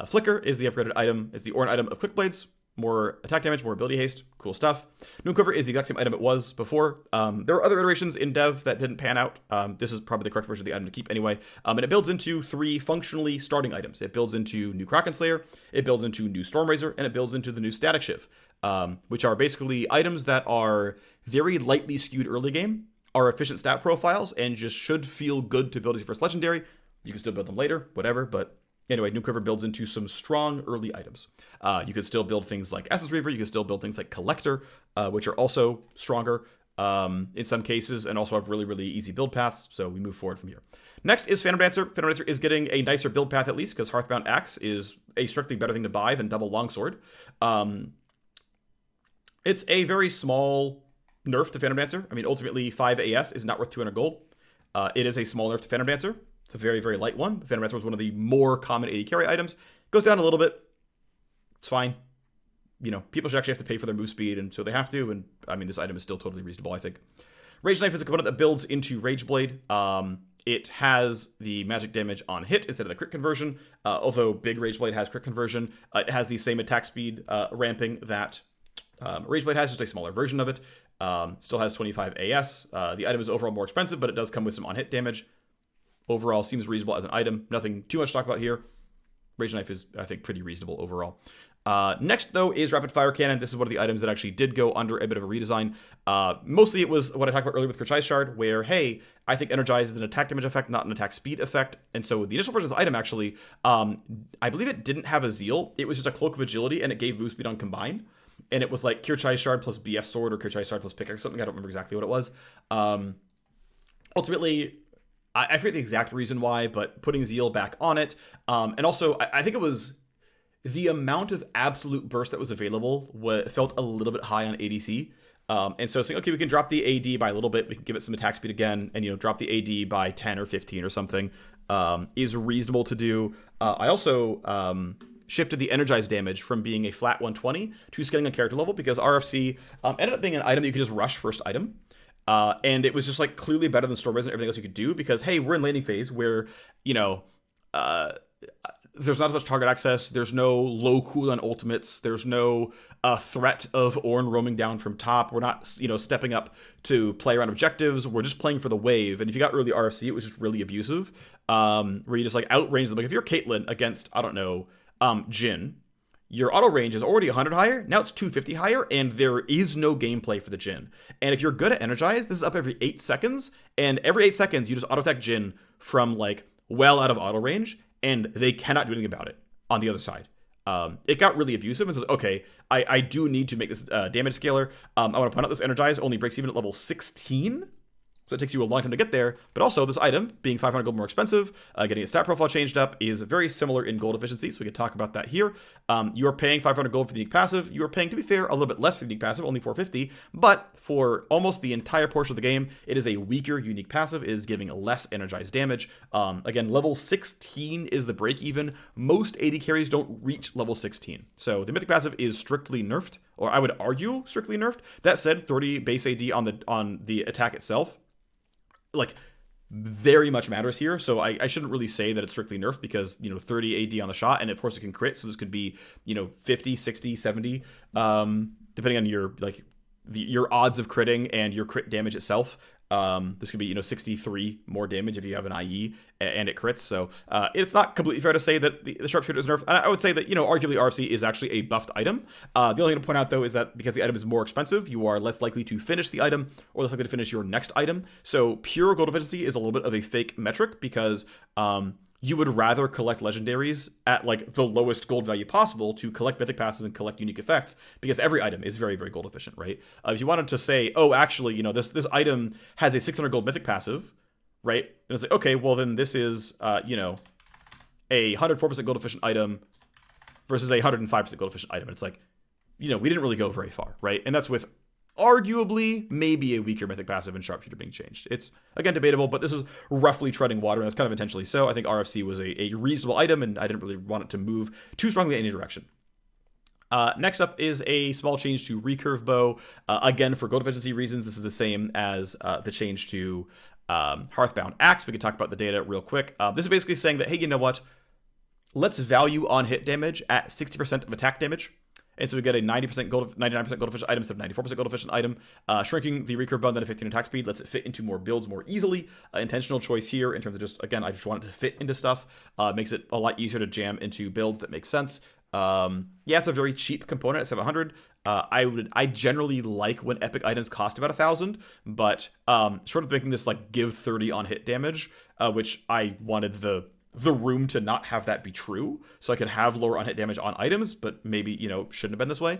Flicker is the upgraded item. It's the ornn item of Quickblades. More attack damage, more ability haste. Cool stuff. Noonquiver is the exact same item it was before. There were other iterations in dev that didn't pan out. This is probably the correct version of the item to keep anyway. And it builds into 3 functionally starting items. It builds into new Kraken Slayer, it builds into new Stormrazor, and it builds into the new Statikk Shiv, which are basically items that are very lightly skewed early game, are efficient stat profiles, and just should feel good to build as your first legendary. You can still build them later, whatever, but anyway, Noonquiver builds into some strong early items. You could still build things like Essence Reaver. You could still build things like Collector, which are also stronger in some cases and also have really, really easy build paths. So we move forward from here. Next is Phantom Dancer. Phantom Dancer is getting a nicer build path at least because Heartbound Axe is a strictly better thing to buy than Double Longsword. It's a very small nerf to Phantom Dancer. I mean, ultimately, 5 AS is not worth 200 gold. It is a small nerf to Phantom Dancer. It's a very, very light one. Phantom Dancer was one of the more common AD carry items. Goes down a little bit. It's fine. You know, people should actually have to pay for their move speed, and so they have to. And I mean, this item is still totally reasonable, I think. Rageknife is a component that builds into Rageblade. It has the magic damage on hit instead of the crit conversion. Although Big Rageblade has crit conversion, it has the same attack speed ramping that Rageblade has, just a smaller version of it. Still has 25 AS. The item is overall more expensive, but it does come with some on hit damage. overall seems reasonable as an item. Nothing too much to talk about here. Rageknife is, I think, pretty reasonable overall. Next, though, is Rapidfire Cannon. This is one of the items that actually did go under a bit of a redesign. Mostly it was what I talked about earlier with Kircheis Shard, where, hey, I think Energize is an attack damage effect, not an attack speed effect. And so the initial version of the item, actually, I believe it didn't have a Zeal. It was just a Cloak of Agility, and it gave move speed on Combine. And it was like Kircheis Shard plus BF Sword or Kircheis Shard plus Pickaxe, something. I don't remember exactly what it was. Ultimately, I forget the exact reason why, but putting Zeal back on it. And also, I think it was the amount of absolute burst that was available felt a little bit high on ADC. And so saying, okay, we can drop the AD by a little bit. We can give it some attack speed again and, drop the AD by 10 or 15 or something is reasonable to do. I also shifted the energized damage from being a flat 120 to scaling a character level because RFC ended up being an item that you could just rush first item. And it was just like clearly better than Stormrazor and everything else you could do because, hey, we're in landing phase where, there's not as much target access. There's no low cooldown ultimates. There's no threat of ornn roaming down from top. We're not, stepping up to play around objectives. We're just playing for the wave. And if you got early RFC, it was just really abusive, where you just like outrange them. Like if you're Caitlyn against, I don't know, Jhin, your auto range is already 100 higher. Now it's 250 higher, and there is no gameplay for the Jhin. And if you're good at Energize, this is up every 8 seconds. And every 8 seconds, you just auto attack Jhin from like well out of auto range, and they cannot do anything about it on the other side. It got really abusive and says, okay, I do need to make this damage scaler. I want to point out this Energize only breaks even at level 16. So it takes you a long time to get there. But also this item, being 500 gold more expensive, getting its stat profile changed up is very similar in gold efficiency. So we can talk about that here. You are paying 500 gold for the unique passive. You are paying, to be fair, a little bit less for the unique passive, only 450. But for almost the entire portion of the game, it is a weaker unique passive. It is giving less energized damage. Again, level 16 is the break even. Most AD carries don't reach level 16. So the mythic passive is strictly nerfed, or I would argue strictly nerfed. That said, 30 base AD on the attack itself, like, very much matters here. So I shouldn't really say that it's strictly nerfed because, 30 AD on the shot, and of course it can crit. So this could be, 50, 60, 70, depending on your, your odds of critting and your crit damage itself. This could be, 63 more damage if you have an IE and it crits. So it's not completely fair to say that the sharpshooter is nerfed. I would say that, arguably RFC is actually a buffed item. The only thing to point out, though, is that because the item is more expensive, you are less likely to finish the item or less likely to finish your next item. So pure gold efficiency is a little bit of a fake metric because you would rather collect legendaries at the lowest gold value possible to collect mythic passive and collect unique effects because every item is very, very gold efficient, right? If you wanted to say, oh, actually, this item has a 600 gold mythic passive, right? And it's like, okay, well then this is, a 104% gold efficient item versus a 105% gold efficient item. And it's like, we didn't really go very far, right? And that's with arguably maybe a weaker mythic passive and sharpshooter being changed. It's, again, debatable, but this is roughly treading water, and that's kind of intentionally so. I think RFC was a reasonable item, and I didn't really want it to move too strongly in any direction. Next up is a small change to Recurve Bow. Again, for gold efficiency reasons, this is the same as the change to Heartbound Axe. We can talk about the data real quick. This is basically saying that, hey, you know what? Let's value on hit damage at 60% of attack damage. And so we get a 99% gold efficient item instead of 94% gold efficient item. Shrinking the Recurve Bow down to 15 attack speed lets it fit into more builds more easily. Intentional choice here in terms of just, again, I just want it to fit into stuff. Makes it a lot easier to jam into builds that make sense. Yeah, it's a very cheap component at 700. I generally like when epic items cost about 1,000, but short of making this give 30 on hit damage, which I wanted the room to not have that be true, so I could have lower on hit damage on items, but maybe shouldn't have been this way.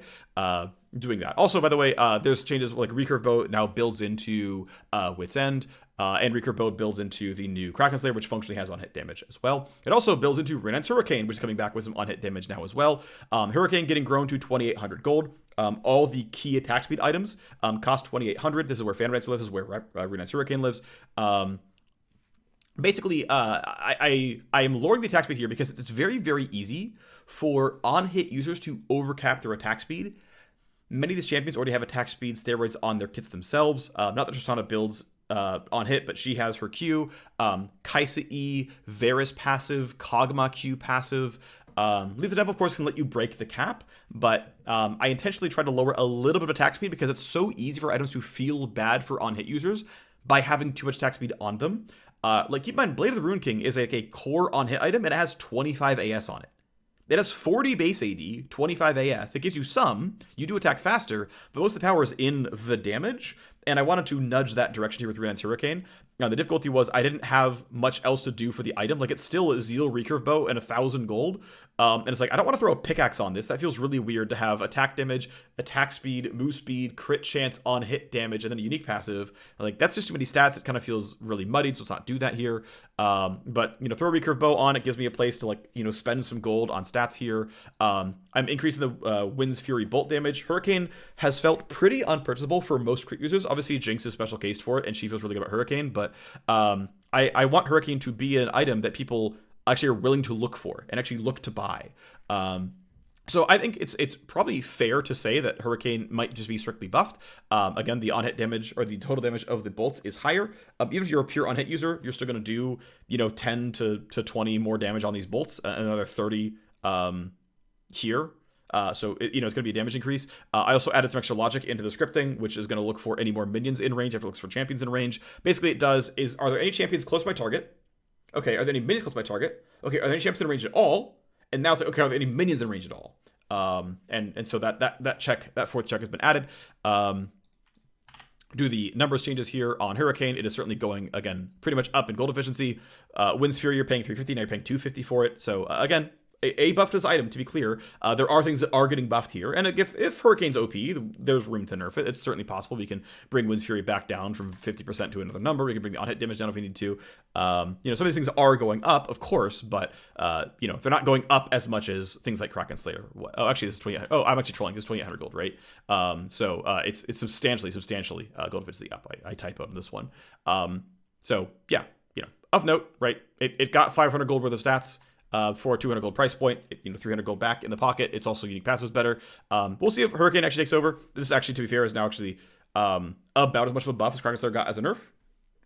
Doing that. Also, by the way, there's changes like Recurve Bow now builds into Wit's End, and Recurve Bow builds into the new Kracken Slayer, which functionally has on hit damage as well. It also builds into Runaan's Hurricane, which is coming back with some on hit damage now as well. Hurricane getting grown to 2,800 gold. All the key attack speed items cost 2,800. This is where Fan Rancer lives. This is where Runaan's Hurricane lives. Basically, I am lowering the attack speed here because it's very, very easy for on-hit users to overcap their attack speed. Many of these champions already have attack speed steroids on their kits themselves. Not that Tristana builds on hit, but she has her Q. Kaisa E, Varus passive, Kog'Maw Q passive. Lethal Tempo, of course, can let you break the cap, but I intentionally tried to lower a little bit of attack speed because it's so easy for items to feel bad for on-hit users by having too much attack speed on them. Like, keep in mind, Blade of the Ruined King is like a core on hit item, and it has 25 AS on it. It has 40 base AD, 25 AS. It gives you some. You do attack faster, but most of the power is in the damage. And I wanted to nudge that direction here with Runaan's Hurricane. Now, the difficulty was I didn't have much else to do for the item. Like, it's still a Zeal Recurve Bow and 1,000 gold. And it's like, I don't want to throw a pickaxe on this. That feels really weird to have attack damage, attack speed, move speed, crit chance on hit damage, and then a unique passive. Like, that's just too many stats. It kind of feels really muddied, so let's not do that here. But, you know, throw a Recurve Bow on. It gives me a place to, like, you know, spend some gold on stats here. I'm increasing the Wind's Fury bolt damage. Hurricane has felt pretty unpurchasable for most crit users. Obviously, Jinx is special cased for it, and she feels really good about Hurricane, but I want Hurricane to be an item that people actually are willing to look for and actually look to buy. So I think it's probably fair to say that Hurricane might just be strictly buffed. Again, the on-hit damage or the total damage of the bolts is higher. Even if you're a pure on-hit user, you're still going to do, you know, 10 to 20 more damage on these bolts, another 30 here. So, you know, it's going to be a damage increase. I also added some extra logic into the scripting, which is going to look for any more minions in range after it looks for champions in range. Basically, it does is, are there any champions close to my target? Okay, are there any minions close to my target? Okay, are there any champions in range at all? And now it's like, okay, are there any minions in range at all? And so that check, that fourth check has been added. Do the numbers changes here on Hurricane. It is certainly going, again, pretty much up in gold efficiency. Wind's Fury, you're paying 350, now you're paying 250 for it. So, again, a buffed this item, to be clear. There are things that are getting buffed here, and if Hurricane's OP, there's room to nerf it. It's certainly possible. We can bring Wind's Fury back down from 50% to another number. We can bring the on-hit damage down if we need to. You know, some of these things are going up, of course, but you know, they're not going up as much as things like Kracken Slayer. Oh, actually, this is 20. Oh, I'm actually trolling. This is 2,800 gold, right? So it's substantially gold efficiency up. I typoed on this one. So yeah, you know, of note, right? It got 500 gold worth of stats. For a 200 gold price point, you know, 300 gold back in the pocket. It's also unique passives better. We'll see if Hurricane actually takes over. This actually, to be fair, is now actually about as much of a buff as Kraken Slayer got as a nerf.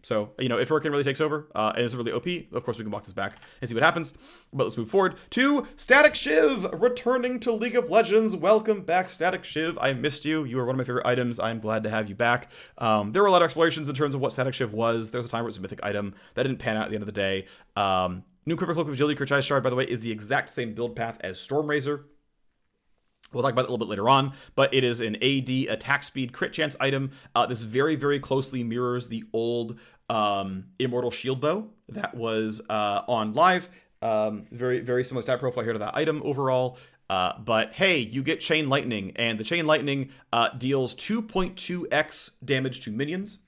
So, you know, if Hurricane really takes over and is really OP, of course we can walk this back and see what happens. But let's move forward to Statikk Shiv, returning to League of Legends. Welcome back, Statikk Shiv. I missed you. You were one of my favorite items. I'm glad to have you back. There were a lot of explorations in terms of what Statikk Shiv was. There was a time where it was a mythic item that didn't pan out at the end of the day. Noonquiver, Cloak of Agility, Kircheis Shard, by the way, is the exact same build path as Stormrazor. We'll talk about it a little bit later on, but it is an AD attack speed crit chance item. This very, very closely mirrors the old Immortal Shieldbow that was on live. Very, very similar stat profile here to that item overall. But hey, you get Chain Lightning, and the Chain Lightning deals 2.2x damage to minions.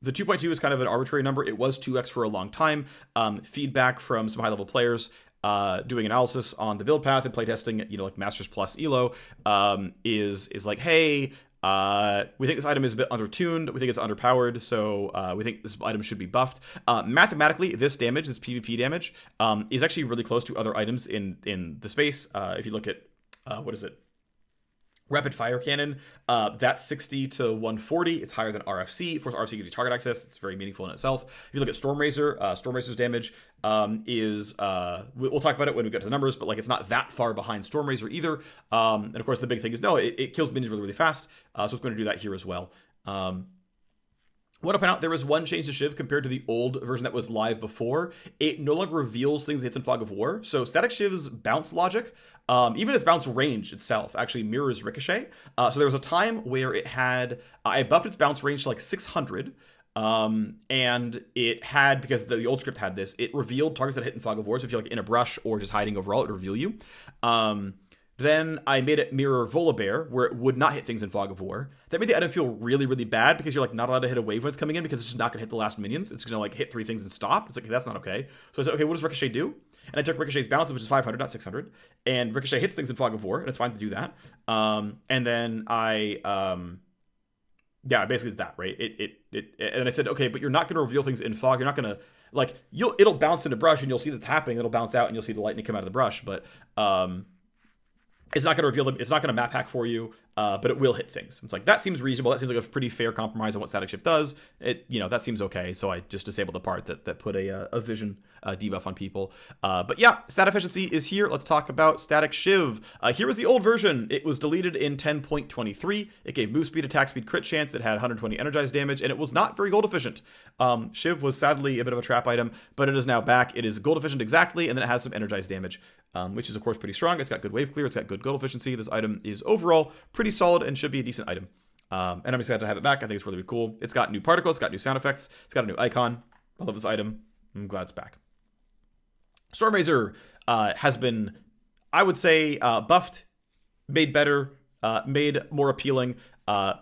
The 2.2 is kind of an arbitrary number. It was 2x for a long time. Feedback from some high-level players doing analysis on the build path and playtesting, you know, like Masters Plus Elo, is like, hey, we think this item is a bit undertuned. We think it's underpowered, so we think this item should be buffed. Mathematically, this damage, this PvP damage, is actually really close to other items in the space. If you look at, what is it? Rapidfire cannon, that's 60 to 140. It's higher than RFC. Of course, RFC gives you target access. It's very meaningful in itself. If you look at Stormrazor, Stormrazor's damage is, we'll talk about it when we get to the numbers, but like it's not that far behind Stormrazor either. And of course, the big thing is, no, it kills minions really, really fast. So it's going to do that here as well. What up and out, there was one change to Shiv compared to the old version that was live before. It no longer reveals things that hits in Fog of War. So Statikk Shiv's bounce logic, even its bounce range itself, actually mirrors Ricochet. So there was a time where it had, I buffed its bounce range to like 600. And it had, because the old script had this, it revealed targets that hit in Fog of War. So if you're like in a brush or just hiding overall, it would reveal you. Then I made it mirror Volibear, where it would not hit things in Fog of War. That made the item feel really, really bad, because you're like not allowed to hit a wave when it's coming in, because it's just not going to hit the last minions. It's going to like hit 3 things and stop. It's like, that's not okay. So I said, okay, what does Ricochet do? And I took Ricochet's bounce, which is 500, not 600. And Ricochet hits things in Fog of War, and it's fine to do that. And then yeah, basically it's that, right? And I said, okay, but you're not going to reveal things in Fog. You're not going to, like, it'll bounce into brush, and you'll see that's happening. It'll bounce out, and you'll see the lightning come out of the brush. But, it's not going to reveal them. It's not going to map hack for you. but it will hit things. It's like, that seems reasonable. That seems like a pretty fair compromise on what Statikk Shiv does. That seems okay. So I just disabled the part that put a vision debuff on people. But yeah, stat efficiency is here. Let's talk about Statikk Shiv. Here was the old version. It was deleted in 10.23. It gave move speed, attack speed, crit chance. It had 120 energized damage, and it was not very gold efficient. Shiv was sadly a bit of a trap item, but it is now back. It is gold efficient exactly, and then it has some energized damage, which is of course pretty strong. It's got good wave clear. It's got good gold efficiency. This item is overall pretty solid and should be a decent item. And I'm excited to have it back. I think it's really cool. It's got new particles. It's got new sound effects. It's got a new icon. I love this item. I'm glad it's back. Stormrazor has been, I would say, buffed, made better, made more appealing.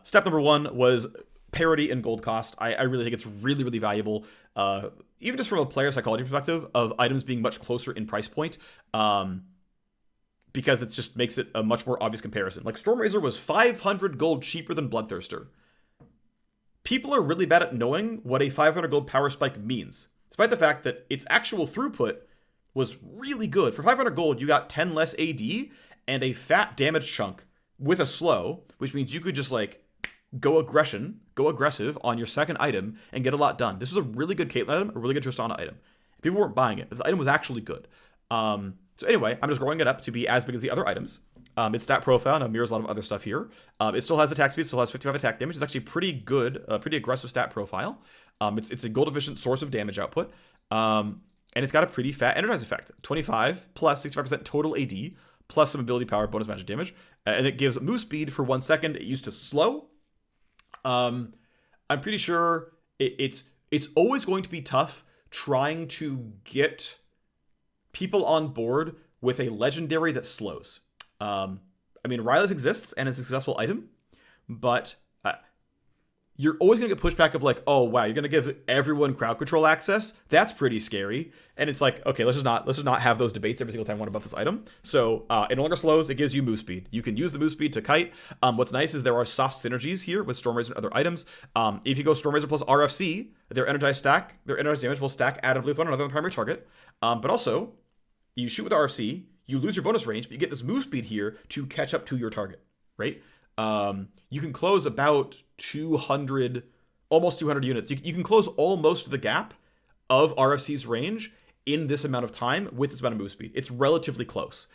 Step number 1 was parity and gold cost. I really think it's really, really valuable, even just from a player psychology perspective, of items being much closer in price point, because it just makes it a much more obvious comparison. Like, Stormrazor was 500 gold cheaper than Bloodthirster. People are really bad at knowing what a 500 gold power spike means, despite the fact that its actual throughput was really good. For 500 gold, you got 10 less AD and a fat damage chunk with a slow, which means you could just, like, go aggressive on your second item and get a lot done. This was a really good Caitlyn item, a really good Tristana item. People weren't buying it, but this item was actually good. So anyway, I'm just growing it up to be as big as the other items. Its stat profile now mirrors a lot of other stuff here. It still has attack speed, still has 55 attack damage. It's actually pretty good, pretty aggressive stat profile. It's a gold efficient source of damage output. And it's got a pretty fat energize effect. 25 plus 65% total AD, plus some ability power, bonus magic damage. And it gives move speed for 1 second. It used to slow. I'm pretty sure it's always going to be tough trying to get people on board with a legendary that slows. I mean, Rylai's exists and is a successful item, but you're always going to get pushback of like, oh wow, you're going to give everyone crowd control access? That's pretty scary. And it's like, okay, let's just not have those debates every single time I want to buff this item. So it no longer slows, it gives you move speed. You can use the move speed to kite. What's nice is there are soft synergies here with Stormrazor and other items. If you go Stormrazor plus RFC, their energized damage will stack additively with one another on the primary target. But also, you shoot with RFC, you lose your bonus range, but you get this move speed here to catch up to your target, right? You can close about 200, almost 200 units. You can close almost the gap of RFC's range in this amount of time with this amount of move speed. It's relatively close.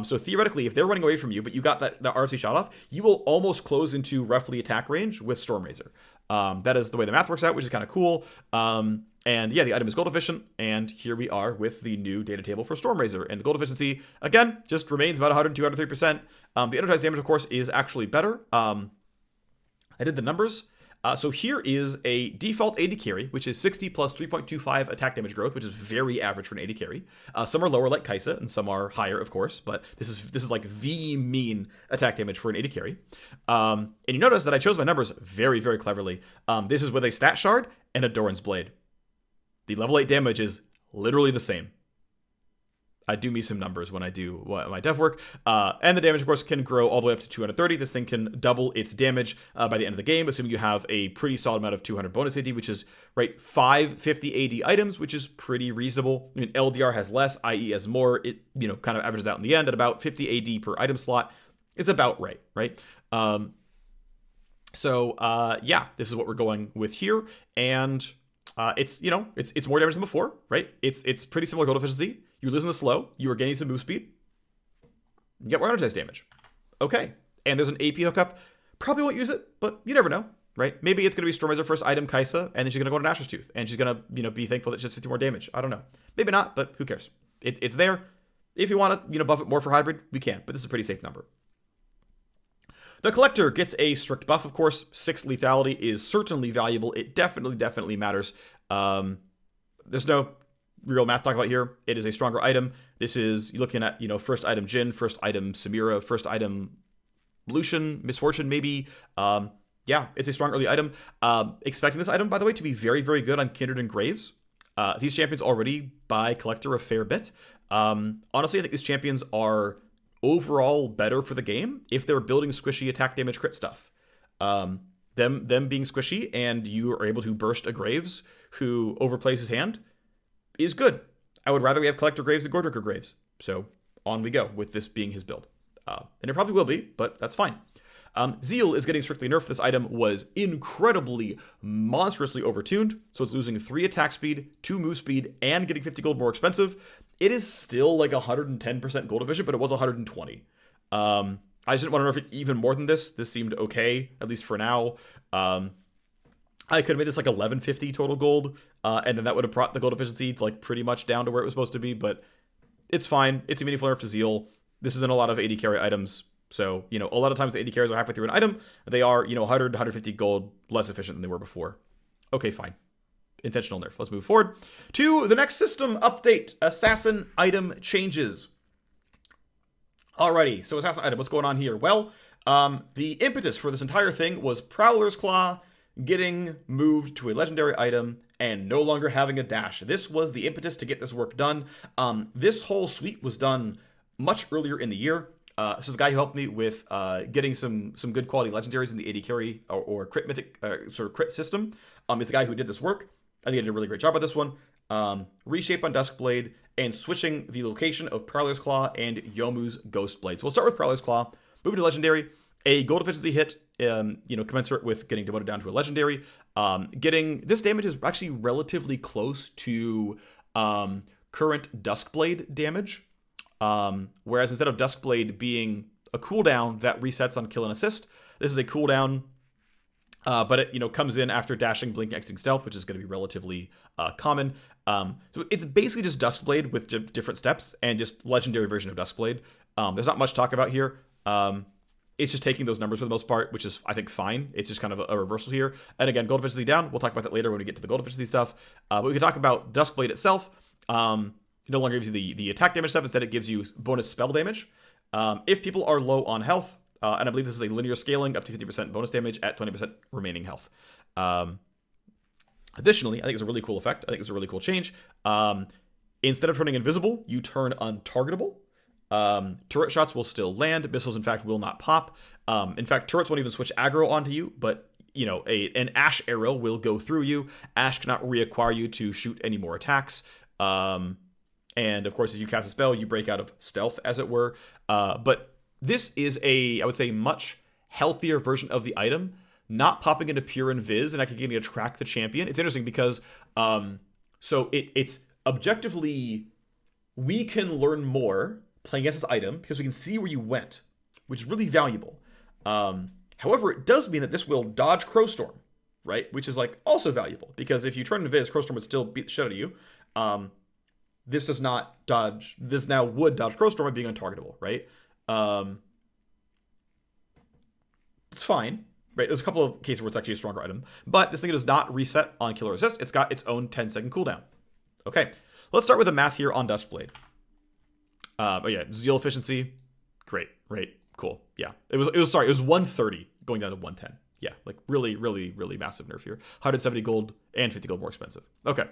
So theoretically, if they're running away from you, but you got that RFC shot off, you will almost close into roughly attack range with Stormrazor. That is the way the math works out, which is kind of cool. And yeah, the item is gold efficient, and here we are with the new data table for Stormrazor. And the gold efficiency, again, just remains about 100, 203%. The energized damage, of course, is actually better. I did the numbers. So here is a default AD carry, which is 60 plus 3.25 attack damage growth, which is very average for an AD carry. Some are lower like Kaisa, and some are higher, of course, but this is like the mean attack damage for an AD carry. And you notice that I chose my numbers very, very cleverly. This is with a Stat Shard and a Doran's Blade. The level 8 damage is literally the same. I do me some numbers when I do my dev work. And the damage, of course, can grow all the way up to 230. This thing can double its damage by the end of the game, assuming you have a pretty solid amount of 200 bonus AD, which is, right, 550 AD items, which is pretty reasonable. I mean, LDR has less, IE has more. It, kind of averages out in the end at about 50 AD per item slot. It's about right? Yeah, this is what we're going with here. And it's more damage than before, right? It's pretty similar gold efficiency. You're losing the slow. You are gaining some move speed. You get more energized damage. Okay. And there's an AP hookup. Probably won't use it, but you never know, right? Maybe it's going to be Stormrazor first item Kaisa, and then she's going to go to Nashor's Tooth, and she's going to, be thankful that she has 50 more damage. I don't know. Maybe not, but who cares? It's there. If you want to, buff it more for hybrid, we can, but this is a pretty safe number. The Collector gets a strict buff, of course. 6 lethality is certainly valuable. It definitely matters. There's no real math to talk about here. It is a stronger item. This is, you're looking at, first item Jhin, first item Samira, first item Lucian, Misfortune maybe. Yeah, it's a strong early item. Expecting this item, by the way, to be very, very good on Kindred and Graves. These champions already buy Collector a fair bit. Honestly, I think these champions are overall better for the game if they're building squishy attack damage crit stuff. Them being squishy and you are able to burst a Graves who overplays his hand is good. I would rather we have Collector Graves than Gordricker Graves. So on we go with this being his build. And it probably will be, but that's fine. Zeal is getting strictly nerfed. This item was incredibly, monstrously overtuned, so it's losing 3 attack speed, 2 move speed, and getting 50 gold more expensive. It is still like 110% gold efficient, but it was 120. I just didn't want to nerf it even more than this. This seemed okay, at least for now. I could have made this like 1150 total gold, and then that would have brought the gold efficiency like pretty much down to where it was supposed to be, but it's fine. It's a meaningful nerf to Zeal. This is in a lot of AD carry items, so, you know, a lot of times the AD carries are halfway through an item. They are, you know, 100, 150 gold less efficient than they were before. Okay, fine. Intentional nerf. Let's move forward to the next system update. Assassin item changes. Alrighty, so Assassin item, what's going on here? Well, the impetus for this entire thing was Prowler's Claw getting moved to a legendary item and no longer having a dash. This was the impetus to get this work done. This whole suite was done much earlier in the year. So the guy who helped me with getting some good quality legendaries in the AD carry or crit mythic sort of crit system is the guy who did this work. I think he did a really great job with this one. Reshape on Duskblade and switching the location of Prowler's Claw and Yomu's Ghostblade. So we'll start with Prowler's Claw. Moving to legendary, a gold efficiency hit, you know, commensurate with getting demoted down to a legendary. Getting this damage is actually relatively close to current Duskblade damage. Whereas instead of Duskblade being a cooldown that resets on kill and assist, this is a cooldown, but it, you know, comes in after dashing, blinking, exiting stealth, which is going to be relatively common. So it's basically just Duskblade with different steps and just legendary version of Duskblade. There's not much to talk about here. It's just taking those numbers for the most part, which is, I think, fine. It's just kind of a reversal here. And again, gold efficiency down. We'll talk about that later when we get to the gold efficiency stuff. But we can talk about Duskblade itself. It no longer gives you the attack damage stuff. Instead, it gives you bonus spell damage. If people are low on health, and I believe this is a linear scaling, up to 50% bonus damage at 20% remaining health. Additionally, I think it's a really cool effect. I think it's a really cool change. Instead of turning invisible, you turn untargetable. Turret shots will still land. Missiles, in fact, will not pop. In fact, turrets won't even switch aggro onto you, but, you know, an Ash arrow will go through you. Ash cannot reacquire you to shoot any more attacks. And, of course, if you cast a spell, you break out of stealth, as it were. But this is I would say, much healthier version of the item, not popping into pure invis and actually getting to track the champion. It's interesting because, so it's objectively, we can learn more playing against this item because we can see where you went, which is really valuable. However, it does mean that this will dodge Crowstorm, right? Which is like also valuable because if you turn invis, Crowstorm would still beat the shit out of you. This does not dodge. This now would dodge Crowstorm by being untargetable, right? It's fine, right? There's a couple of cases where it's actually a stronger item, but this thing does not reset on kill or resist. It's got its own 10-second cooldown. Okay, let's start with the math here on Duskblade. But yeah, Zeal efficiency, great, right? Cool. Yeah, it was 130 going down to 110. Yeah, like really, really, really massive nerf here. 170 gold and 50 gold more expensive. Okay.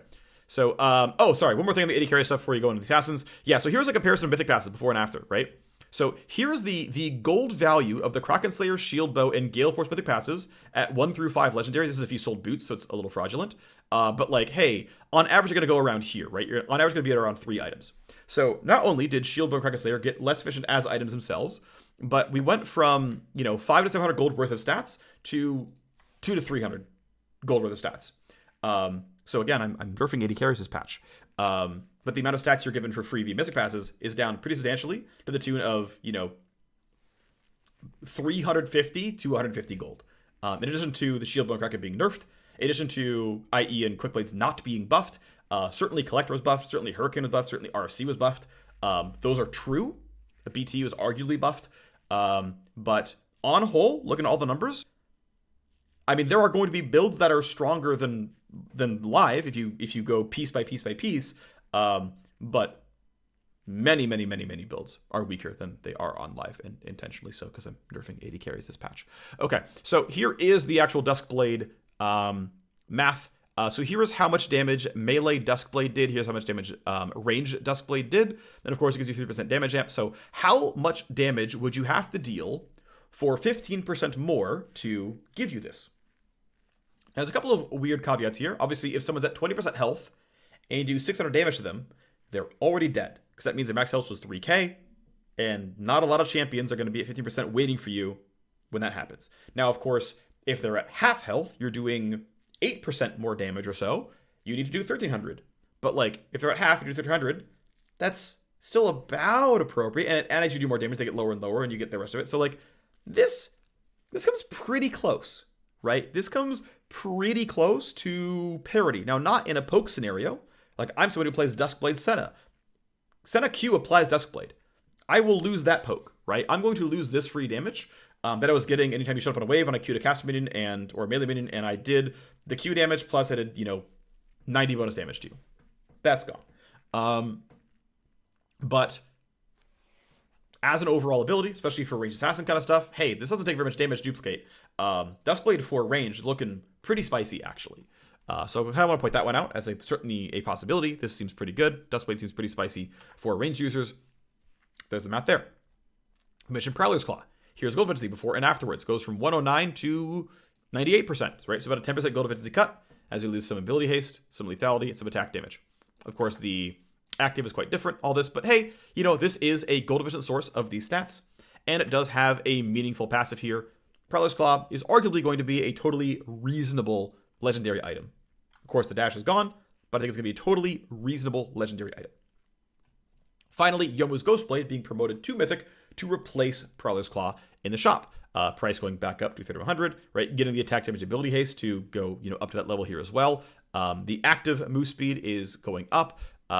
So, oh, sorry, one more thing on the AD carry stuff before you go into the assassins. Yeah, so here's a comparison of mythic passes before and after, right? So here's the gold value of the Kracken Slayer, Shieldbow, and Galeforce mythic passives at 1 through 5 legendary. This is if you sold boots, so it's a little fraudulent. But like, hey, on average, you're going to go around here, right? You're on average going to be at around 3 items. So not only did Shieldbow and Kracken Slayer get less efficient as items themselves, but we went from, you know, 5 to 700 gold worth of stats to 2 to 300 gold worth of stats. So again, I'm nerfing AD carries this patch. But the amount of stats you're given for free via Mystic Passes is down pretty substantially to the tune of, you know, 350 to 150 gold. In addition to the Shieldbow and Kraken being nerfed, in addition to IE and Quickblades not being buffed, certainly Collector was buffed, certainly Hurricane was buffed, certainly RFC was buffed. Those are true. The BT was arguably buffed. But on whole, looking at all the numbers, I mean, there are going to be builds that are stronger than live if you go piece by piece by piece. But many builds are weaker than they are on live, and intentionally so because I'm nerfing AD carries this patch. Okay, so here is the actual Duskblade math. So here is how much damage melee Duskblade did. Here's how much damage range Duskblade did. And of course, it gives you 3% damage amp. So how much damage would you have to deal for 15% more to give you this? Now, there's a couple of weird caveats here. Obviously, if someone's at 20% health and you do 600 damage to them, they're already dead. Because that means their max health was 3k. And not a lot of champions are going to be at 15% waiting for you when that happens. Now, of course, if they're at half health, you're doing 8% more damage or so. You need to do 1300. But like, if they're at half, you do 1300. That's still about appropriate. And as you do more damage, they get lower and lower, and you get the rest of it. So like, this comes pretty close, right? This comes pretty close to parity. Now, not in a poke scenario. Like, I'm someone who plays Duskblade Senna. Senna Q applies Duskblade. I will lose that poke, right? I'm going to lose this free damage that I was getting anytime you showed up on a wave on a Q to cast minion or melee minion, and I did the Q damage plus I did, 90 bonus damage to you. That's gone. But as an overall ability, especially for ranged assassin kind of stuff, hey, this doesn't take very much damage to duplicate. Duskblade for range is looking pretty spicy, actually. So I kind of want to point that one out as certainly a possibility. This seems pretty good. Duskblade seems pretty spicy for ranged users. There's the map there. I mentioned Prowler's Claw. Here's gold efficiency before and afterwards. Goes from 109 to 98%, right? So about a 10% gold efficiency cut as you lose some ability haste, some lethality, and some attack damage. Of course, the active is quite different, all this, but hey, this is a gold efficient source of these stats, and it does have a meaningful passive here. Prowler's Claw is arguably going to be a totally reasonable legendary item. Of course, the dash is gone, but I think it's going to be a totally reasonable legendary item. Finally, Youmuu's Ghostblade being promoted to Mythic to replace Prowler's Claw in the shop. Price going back up to 3100, right? Getting the attack damage ability haste to go, up to that level here as well. The active move speed is going up.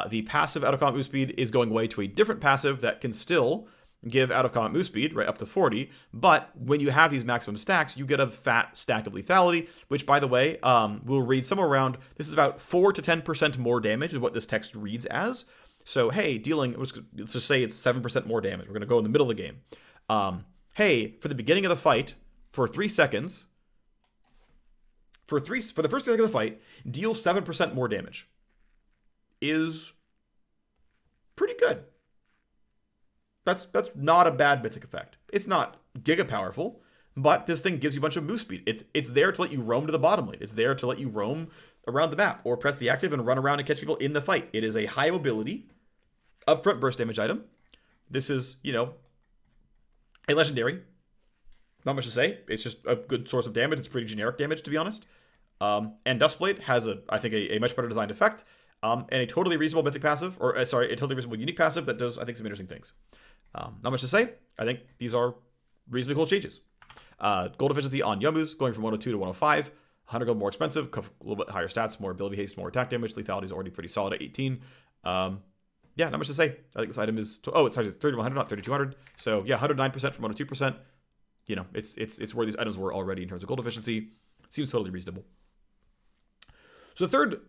The passive out of combat move speed is going away to a different passive that can still give out of combat move speed, right, up to 40. But when you have these maximum stacks, you get a fat stack of lethality, which, by the way, we'll read somewhere around, this is about 4 to 10% more damage is what this text reads as. So, hey, let's just say it's 7% more damage. We're going to go in the middle of the game. Hey, for the beginning of the fight, for 3 seconds, for the first 3 seconds of the fight, deal 7% more damage. Is pretty good. That's not a bad mythic effect. It's not giga powerful, but this thing gives you a bunch of move speed. It's there to let you roam to the bottom lane. It's there to let you roam around the map or press the active and run around and catch people in the fight. It is a high mobility, upfront burst damage item. This is, a legendary. Not much to say. It's just a good source of damage. It's pretty generic damage, to be honest. And Duskblade has, I think, a much better designed effect. And a totally reasonable mythic passive, a totally reasonable unique passive that does, I think, some interesting things. Not much to say. I think these are reasonably cool changes. Gold efficiency on Youmuu's going from 102 to 105. 100 gold more expensive, a little bit higher stats, more ability haste, more attack damage. Lethality is already pretty solid at 18. Yeah, not much to say. I think this item is... it's 3100, not 3200. So yeah, 109% from 102%. It's where these items were already in terms of gold efficiency. Seems totally reasonable. So the third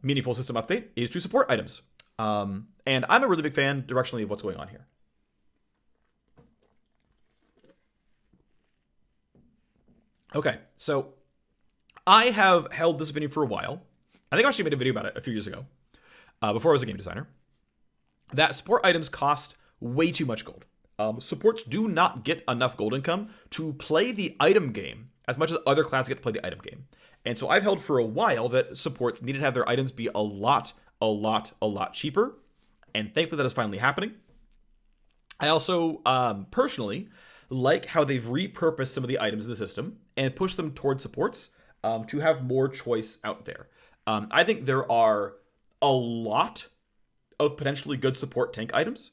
meaningful system update is to support items. And I'm a really big fan directionally of what's going on here. Okay, so I have held this opinion for a while. I think I actually made a video about it a few years ago, before I was a game designer, that support items cost way too much gold. Supports do not get enough gold income to play the item game as much as other classes get to play the item game. And so I've held for a while that supports needed to have their items be a lot cheaper. And thankfully that is finally happening. I also, personally, like how they've repurposed some of the items in the system and pushed them towards supports to have more choice out there. I think there are a lot of potentially good support tank items.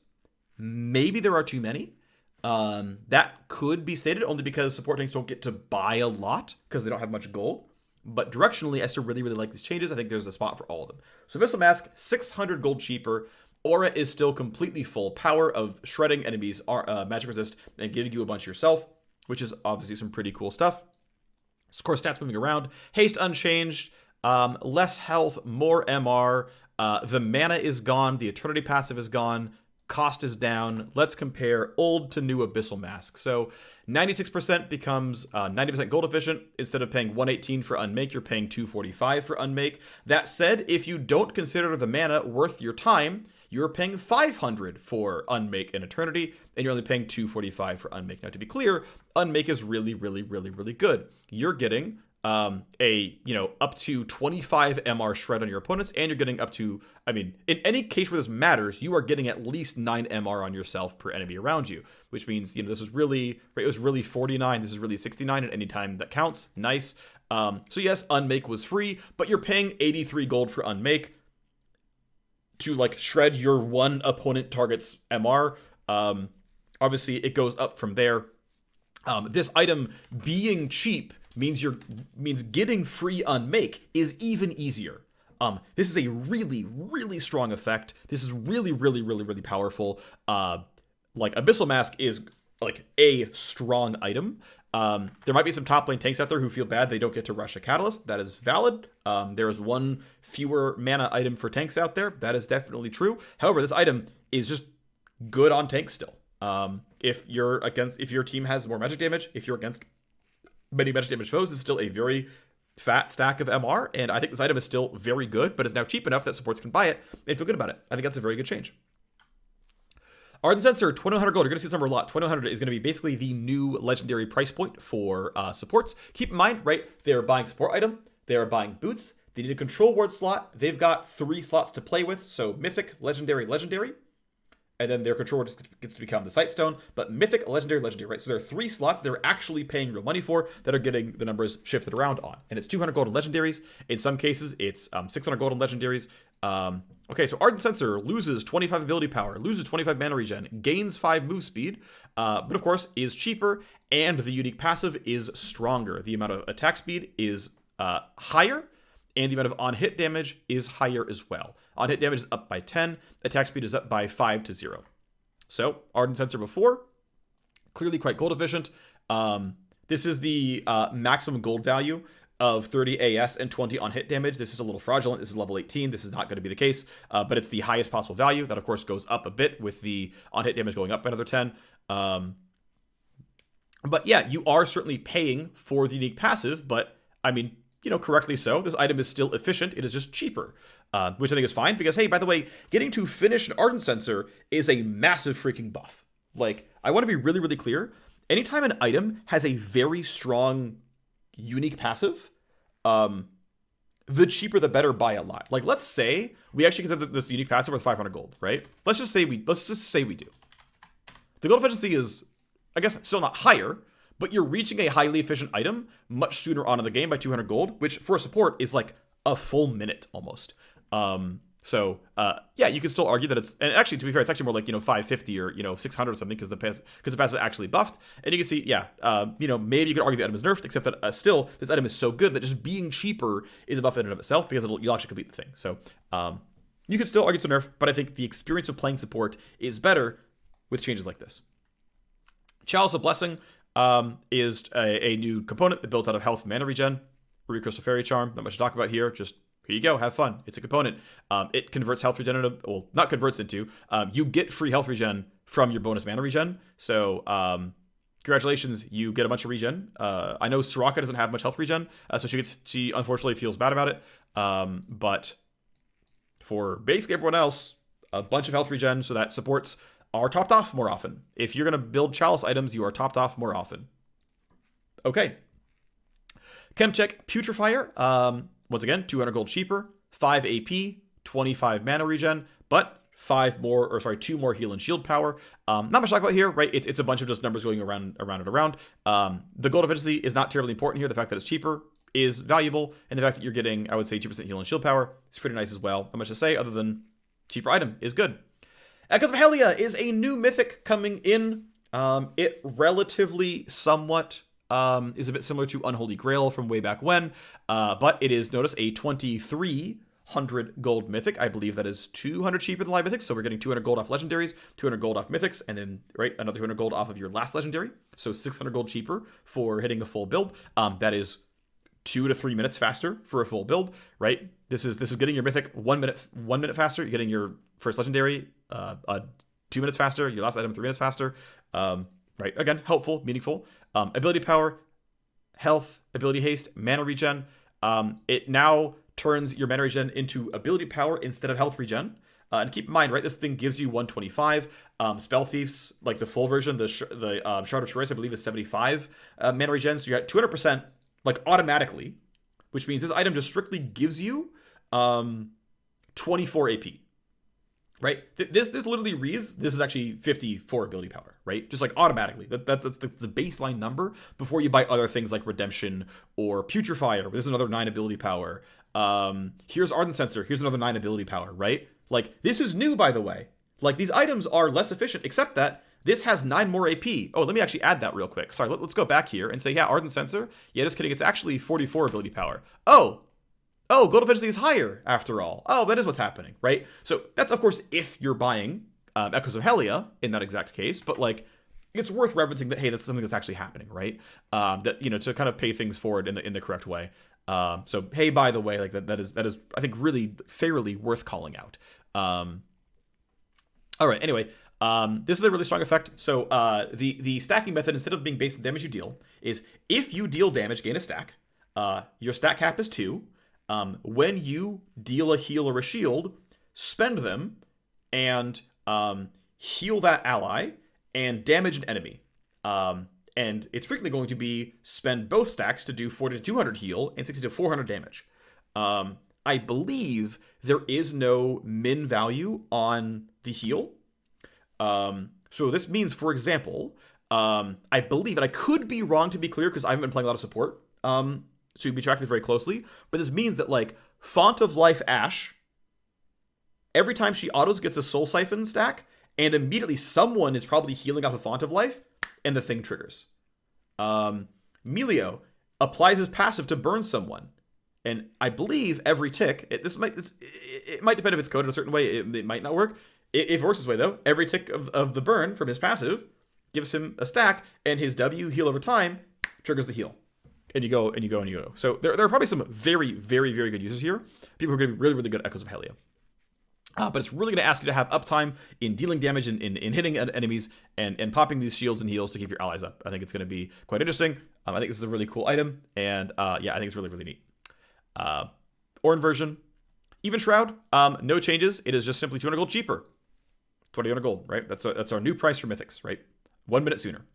Maybe there are too many. That could be stated only because support tanks don't get to buy a lot because they don't have much gold. But directionally, I still really like these changes. I think there's a spot for all of them. So Abyssal Mask, 600 gold cheaper. Aura is still completely full power of shredding enemies, magic resist, and giving you a bunch yourself, which is obviously some pretty cool stuff. Of course, stats moving around. Haste unchanged, less health, more MR. The mana is gone. The Eternity passive is gone. Cost is down. Let's compare old to new Abyssal Mask. So 96% becomes 90% gold efficient. Instead of paying 118 for Unmake, you're paying 245 for Unmake. That said, if you don't consider the mana worth your time, you're paying 500 for Unmake and Eternity, and you're only paying 245 for Unmake. Now, to be clear, Unmake is really good. You're getting up to 25 MR shred on your opponents, and you're getting up to, I mean, in any case where this matters, you are getting at least 9 MR on yourself per enemy around you, which means, this was really, right, it was really 49, this is really 69 at any time that counts. Nice. So yes, Unmake was free, but you're paying 83 gold for Unmake to like shred your one opponent target's MR. Obviously it goes up from there. This item being cheap means getting free Unmake is even easier. This is a really, really strong effect. This is really, really, really, really powerful. Like Abyssal Mask is like a strong item. There might be some top lane tanks out there who feel bad they don't get to rush a Catalyst. That is valid. There is one fewer mana item for tanks out there. That is definitely true. However, this item is just good on tanks still. If your team has more magic damage, if you're against many magic damage foes, is still a very fat stack of MR, and I think this item is still very good, but is now cheap enough that supports can buy it and feel good about it. I think that's a very good change. Ardent Censer, 2100 gold. You're going to see this number a lot. 2100 is going to be basically the new legendary price point for supports. Keep in mind, right, they're buying support item, they are buying boots, they need a control ward slot, they've got 3 slots to play with, so Mythic, Legendary, Legendary, and then their control ward gets to become the Sightstone, but Mythic, Legendary, Legendary, right? So there are 3 slots they're actually paying real money for that are getting the numbers shifted around on. And it's 200 gold in legendaries. In some cases, it's 600 gold in legendaries. Okay, so Ardent Censer loses 25 ability power, loses 25 mana regen, gains 5 move speed, but of course is cheaper, and the unique passive is stronger. The amount of attack speed is higher, and the amount of on-hit damage is higher as well. On-hit damage is up by 10, attack speed is up by 5 to 0. So, Ardent Censer before, clearly quite gold efficient. This is the maximum gold value of 30 AS and 20 on-hit damage. This is a little fraudulent. This is level 18. This is not going to be the case, but it's the highest possible value. That, of course, goes up a bit with the on-hit damage going up by another 10. But yeah, you are certainly paying for the unique passive, but, I mean, correctly so. This item is still efficient. It is just cheaper, which I think is fine because, hey, by the way, getting to finish an Ardent Censer is a massive freaking buff. Like, I want to be really, really clear. Anytime an item has a very strong unique passive, the cheaper the better by a lot. Like, let's say we actually consider this unique passive worth 500 gold, right? Let's just say we do. The gold efficiency is, I guess, still not higher, but you're reaching a highly efficient item much sooner on in the game by 200 gold, which for support is like a full minute almost. Yeah, you can still argue that it's, and actually, to be fair, it's actually more like, 550 or, 600 or something because the passive is actually buffed. And you can see, yeah, maybe you could argue the item is nerfed, except that still, this item is so good that just being cheaper is a buff in and of itself because you'll actually complete the thing. So, you could still argue it's a nerf, but I think the experience of playing support is better with changes like this. Chalice of Blessing is a new component that builds out of health mana regen. Ruby Crystal Fairy Charm, not much to talk about here, just here you go, have fun. It's a component. It converts health regen into, well, not converts into, you get free health regen from your bonus mana regen. So, congratulations, you get a bunch of regen. I know Soraka doesn't have much health regen, so she unfortunately feels bad about it. But for basically everyone else, a bunch of health regen, so that supports are topped off more often. If you're going to build Chalice items, you are topped off more often. Okay. Chemcheck Putrifier. Once again, 200 gold cheaper, 5 AP, 25 mana regen, but 2 more heal and shield power. Not much to talk about here, right? It's a bunch of just numbers going around and around. The gold efficiency is not terribly important here. The fact that it's cheaper is valuable, and the fact that you're getting, I would say, 2% heal and shield power is pretty nice as well. Not much to say other than cheaper item is good. Echoes of Helia is a new mythic coming in. It relatively somewhat is a bit similar to Unholy Grail from way back when, but it is, notice, a 2300 gold mythic. I believe that is 200 cheaper than live mythics, so we're getting 200 gold off legendaries, 200 gold off mythics, and then, right, another 200 gold off of your last legendary, so 600 gold cheaper for hitting a full build. That is 2 to 3 minutes faster for a full build, right? This is getting your mythic 1 minute faster. You're getting your first legendary 2 minutes faster, your last item 3 minutes faster. Right, again, helpful, meaningful. Ability power, health, ability haste, mana regen. It now turns your mana regen into ability power instead of health regen. And keep in mind, right, this thing gives you 125. Spell Thieves, like the full version, the Shard of Choice, I believe, is 75 mana regen. So you're at 200% like automatically, which means this item just strictly gives you 24 AP. Right? This literally reads, this is actually 54 ability power, right? Just like automatically. That's the baseline number before you buy other things like Redemption or Putrefier. This is another 9 ability power. Here's Ardent Censer. Here's another 9 ability power, right? Like, this is new, by the way. Like, these items are less efficient, except that this has 9 more AP. Oh, let me actually add that real quick. Sorry, let's go back here and say, yeah, Ardent Censer. Yeah, just kidding. It's actually 44 ability power. Oh, gold efficiency is higher after all. Oh, that is what's happening, right? So that's, of course, if you're buying Echoes of Helia in that exact case, but like, it's worth referencing that, hey, that's something that's actually happening, right? That, you know, to kind of pay things forward in the correct way. So, hey, by the way, like that is, I think, really fairly worth calling out. All right, anyway, this is a really strong effect. So the stacking method, instead of being based on damage you deal, is if you deal damage, gain a stack. Your stat cap is 2. When you deal a heal or a shield, spend them and heal that ally and damage an enemy. And it's frequently going to be spend both stacks to do 40 to 200 heal and 60 to 400 damage. I believe there is no min value on the heal. So this means, for example, I believe, and I could be wrong to be clear because I haven't been playing a lot of support, so you'd be tracking this very closely. But this means that, like, Font of Life Ashe, every time she autos gets a Soul Siphon stack, and immediately someone is probably healing off a Font of Life, and the thing triggers. Melio applies his passive to burn someone. And I believe every tick, it might depend if it's coded a certain way, it might not work. If it works this way, though, every tick of the burn from his passive gives him a stack, and his W, heal over time, triggers the heal. And you go. So there are probably some very, very, very good users here. People who are going to be really, really good at Echoes of Helia. But it's really going to ask you to have uptime in dealing damage and in hitting enemies and popping these shields and heals to keep your allies up. I think it's going to be quite interesting. I think this is a really cool item. And yeah, I think it's really, really neat. Ornn version. Even Shroud, no changes. It is just simply 200 gold cheaper. 200 gold, right? That's our new price for Mythics, right? 1 minute sooner.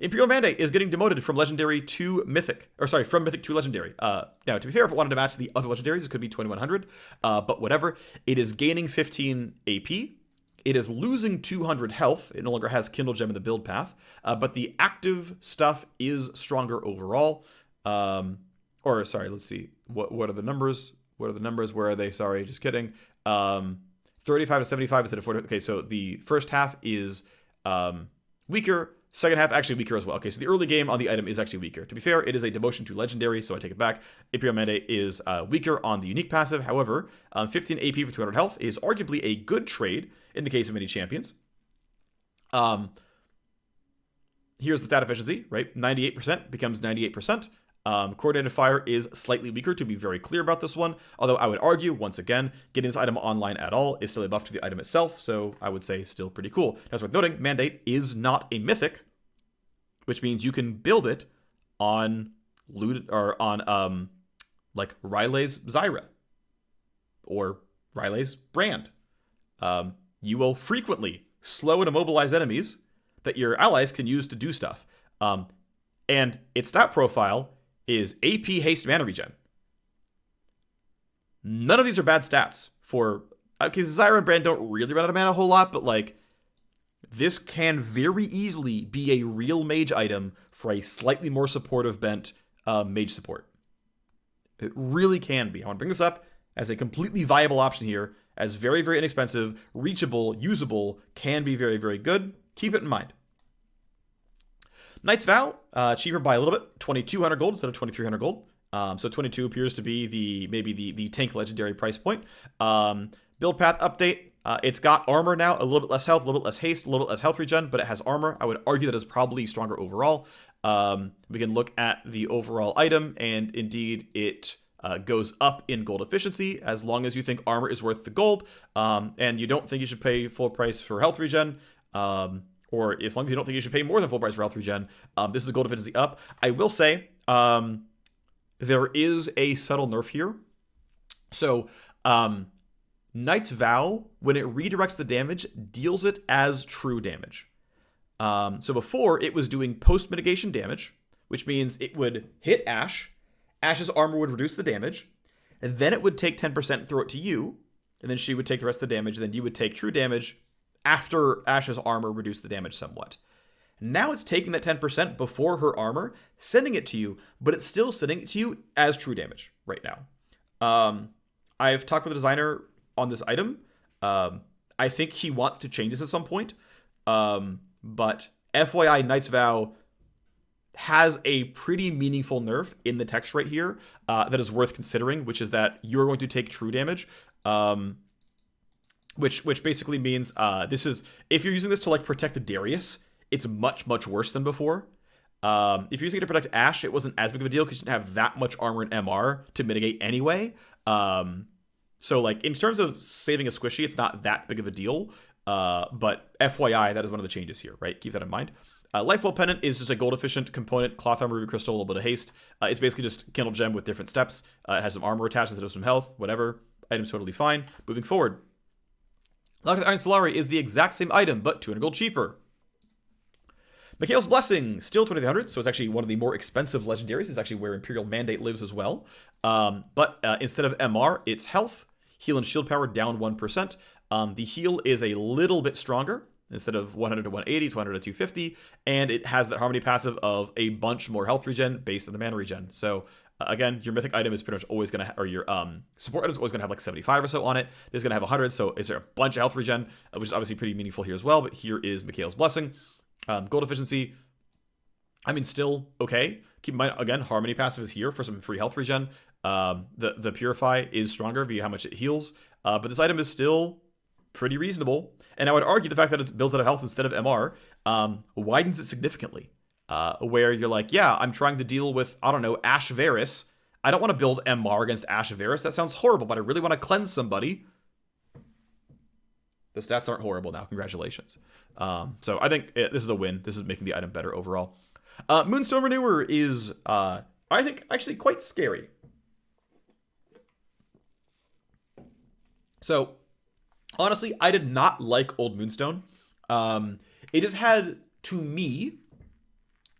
Imperial Mandate is getting demoted from Legendary to Mythic. Or sorry, from Mythic to Legendary. Now, to be fair, if it wanted to match the other Legendaries, it could be 2100. But whatever. It is gaining 15 AP. It is losing 200 health. It no longer has Kindle Gem in the build path. But the active stuff is stronger overall. Or, sorry, let's see. What are the numbers? What are the numbers? Where are they? Sorry, just kidding. 35 to 75 instead of 40. Okay, so the first half is weaker. Second half, actually weaker as well. Okay, so the early game on the item is actually weaker. To be fair, it is a demotion to Legendary, so I take it back. Imperial Mandate is weaker on the unique passive. However, 15 AP for 200 health is arguably a good trade in the case of many champions. Here's the stat efficiency, right? 98% becomes 98%. Coordinated Fire is slightly weaker, to be very clear about this one. Although I would argue, once again, getting this item online at all is still a buff to the item itself, so I would say still pretty cool. Now, it's worth noting, Mandate is not a mythic, which means you can build it on like Riley's Zyra or Riley's Brand. You will frequently slow and immobilize enemies that your allies can use to do stuff. And its stat profile is AP haste mana regen. None of these are bad stats for, because Zyra and Brand don't really run out of mana a whole lot, but like, this can very easily be a real mage item for a slightly more supportive bent mage support. It really can be. I want to bring this up as a completely viable option here, as very, very inexpensive, reachable, usable, can be very, very good. Keep it in mind. Knight's Vow, cheaper by a little bit, 2,200 gold instead of 2,300 gold. So 22 appears to be maybe the tank legendary price point. Build path update. It's got armor now, a little bit less health, a little bit less haste, a little bit less health regen, but it has armor. I would argue that it's probably stronger overall. We can look at the overall item, and indeed it goes up in gold efficiency as long as you think armor is worth the gold, and you don't think you should pay full price for health regen. Or as long as you don't think you should pay more than full price for health regen, this is a gold efficiency up. I will say, there is a subtle nerf here. So, Knight's Vow, when it redirects the damage, deals it as true damage. So before, it was doing post-mitigation damage, which means it would hit Ashe, Ash's armor would reduce the damage, and then it would take 10% and throw it to you, and then she would take the rest of the damage, and then you would take true damage after Ash's armor reduced the damage somewhat. Now it's taking that 10% before her armor, sending it to you, but it's still sending it to you as true damage right now. I've talked with the designer on this item. I think he wants to change this at some point. But FYI, Knight's Vow has a pretty meaningful nerf in the text right here that is worth considering, which is that you're going to take true damage. Which basically means this is, if you're using this to like protect the Darius, it's much, much worse than before. If you're using it to protect Ashe, it wasn't as big of a deal because you didn't have that much armor and MR to mitigate anyway. So like in terms of saving a squishy, it's not that big of a deal. But FYI, that is one of the changes here, right? Keep that in mind. Lifewell Pendant is just a gold efficient component, cloth armor, ruby crystal, a little bit of haste. It's basically just Kindle Gem with different steps. It has some armor attached instead of some health, whatever. Item's totally fine. Moving forward. Lock of the Iron Solari is the exact same item, but 200 gold cheaper. Mikhail's Blessing, still 2300, so it's actually one of the more expensive legendaries. It's actually where Imperial Mandate lives as well. But instead of MR, it's health. Heal and shield power down 1%. The heal is a little bit stronger. Instead of 100 to 180, it's 100 to 250. And it has that Harmony passive of a bunch more health regen based on the mana regen. So again, your mythic item is pretty much always going to, or your support item is always going to have like 75 or so on it. This is going to have 100, so is there a bunch of health regen, which is obviously pretty meaningful here as well. But here is Mikhail's Blessing. Gold efficiency, I mean, still okay. Keep in mind, again, Harmony passive is here for some free health regen. The Purify is stronger via how much it heals. But this item is still pretty reasonable. And I would argue the fact that it builds out of health instead of MR widens it significantly. Where you're like, yeah, I'm trying to deal with, I don't know, Ashe Varus. I don't want to build MR against Ashe Varus. That sounds horrible, but I really want to cleanse somebody. The stats aren't horrible now. Congratulations. So I think this is a win. This is making the item better overall. Moonstone Renewer is, I think, actually quite scary. So, honestly, I did not like Old Moonstone. It just had, to me,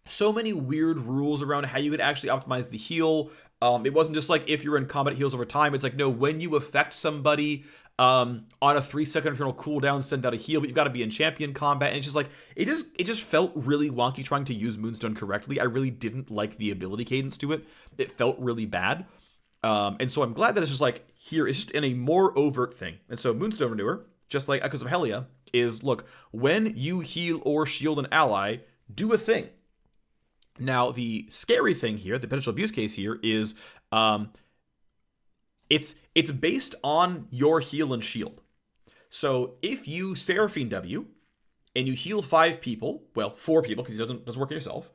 so many weird rules around how you could actually optimize the heal. It wasn't just like if you're in combat, it heals over time. It's like, no, when you affect somebody on a 3-second internal cooldown, send out a heal, but you've got to be in champion combat. And it's just like, it just felt really wonky trying to use Moonstone correctly. I really didn't like the ability cadence to it. It felt really bad. And so I'm glad that it's just like, here, it's just in a more overt thing. And so Moonstone Renewer, just like Echoes of Helia, is, look, when you heal or shield an ally, do a thing. Now, the scary thing here, the potential abuse case here, is it's based on your heal and shield. So if you Seraphine W and you heal 5 people, well, 4 people, because it doesn't work on yourself,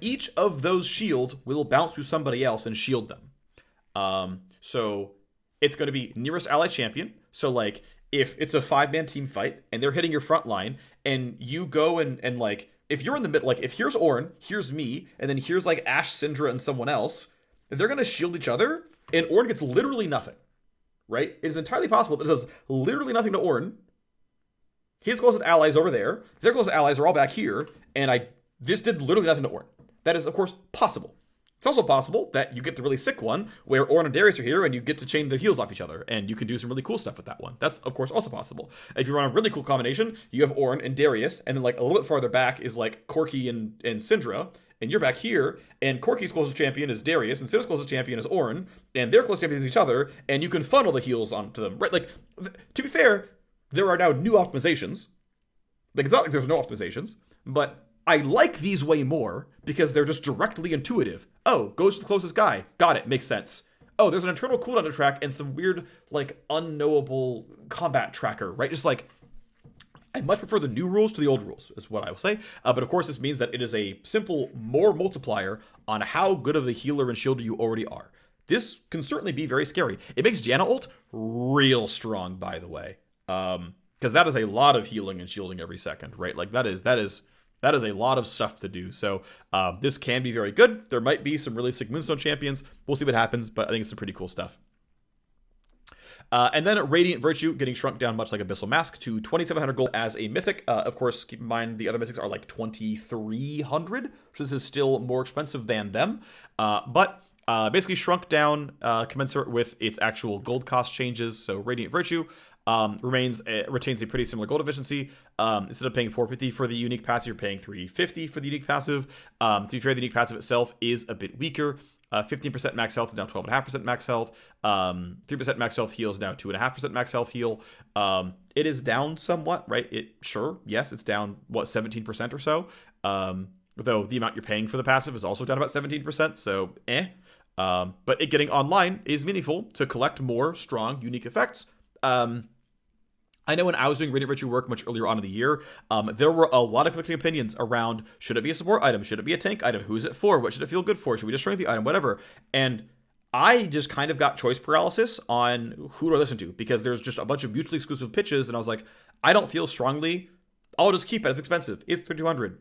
each of those shields will bounce through somebody else and shield them. So it's going to be nearest ally champion. So like if it's a 5-man team fight and they're hitting your front line and you go and like, if you're in the middle, like if here's ornn, here's me, and then here's like Ashe, Syndra, and someone else, they're going to shield each other and ornn gets literally nothing, right? It is entirely possible that it does literally nothing to ornn. His closest allies over there, their closest allies are all back here, and this did literally nothing to ornn. That is, of course, possible. It's also possible that you get the really sick one where ornn and Darius are here and you get to chain the heals off each other and you can do some really cool stuff with that one. That's, of course, also possible. If you run a really cool combination, you have ornn and Darius, and then like a little bit farther back is like Corki and Syndra, and you're back here, and Corki's closest champion is Darius, and Syndra's closest champion is ornn, and their closest champions is each other, and you can funnel the heals onto them, right? Like, to be fair, there are now new optimizations. Like, it's not like there's no optimizations, but I like these way more because they're just directly intuitive. Oh, goes to the closest guy. Got it. Makes sense. Oh, there's an internal cooldown to track and some weird, like, unknowable combat tracker, right? Just like, I much prefer the new rules to the old rules, is what I will say. But of course, this means that it is a simple more multiplier on how good of a healer and shielder you already are. This can certainly be very scary. It makes Janna ult real strong, by the way. Because that is a lot of healing and shielding every second, right? Like, that is a lot of stuff to do. So this can be very good. There might be some really sick Moonstone champions. We'll see what happens, but I think it's some pretty cool stuff. And then Radiant Virtue getting shrunk down much like Abyssal Mask to 2,700 gold as a mythic. Of course, keep in mind the other mythics are like 2,300, so this is still more expensive than them. But basically shrunk down commensurate with its actual gold cost changes. So Radiant Virtue retains a pretty similar gold efficiency. Instead of paying 450 for the unique passive, you're paying 350 for the unique passive. To be fair, the unique passive itself is a bit weaker. 15% max health is now 12.5% max health. 3% max health heal is now 2.5% max health heal. It is down somewhat, right? Yes, it's down, 17% or so. Though the amount you're paying for the passive is also down about 17%, so but it getting online is meaningful to collect more strong, unique effects. I know when I was doing Radiant Virtue work much earlier on in the year, there were a lot of conflicting opinions around, should it be a support item? Should it be a tank item? Who is it for? What should it feel good for? Should we just shrink the item? Whatever. And I just kind of got choice paralysis on who to listen to, because there's just a bunch of mutually exclusive pitches, and I was like, I don't feel strongly. I'll just keep it. It's expensive. It's $3,200.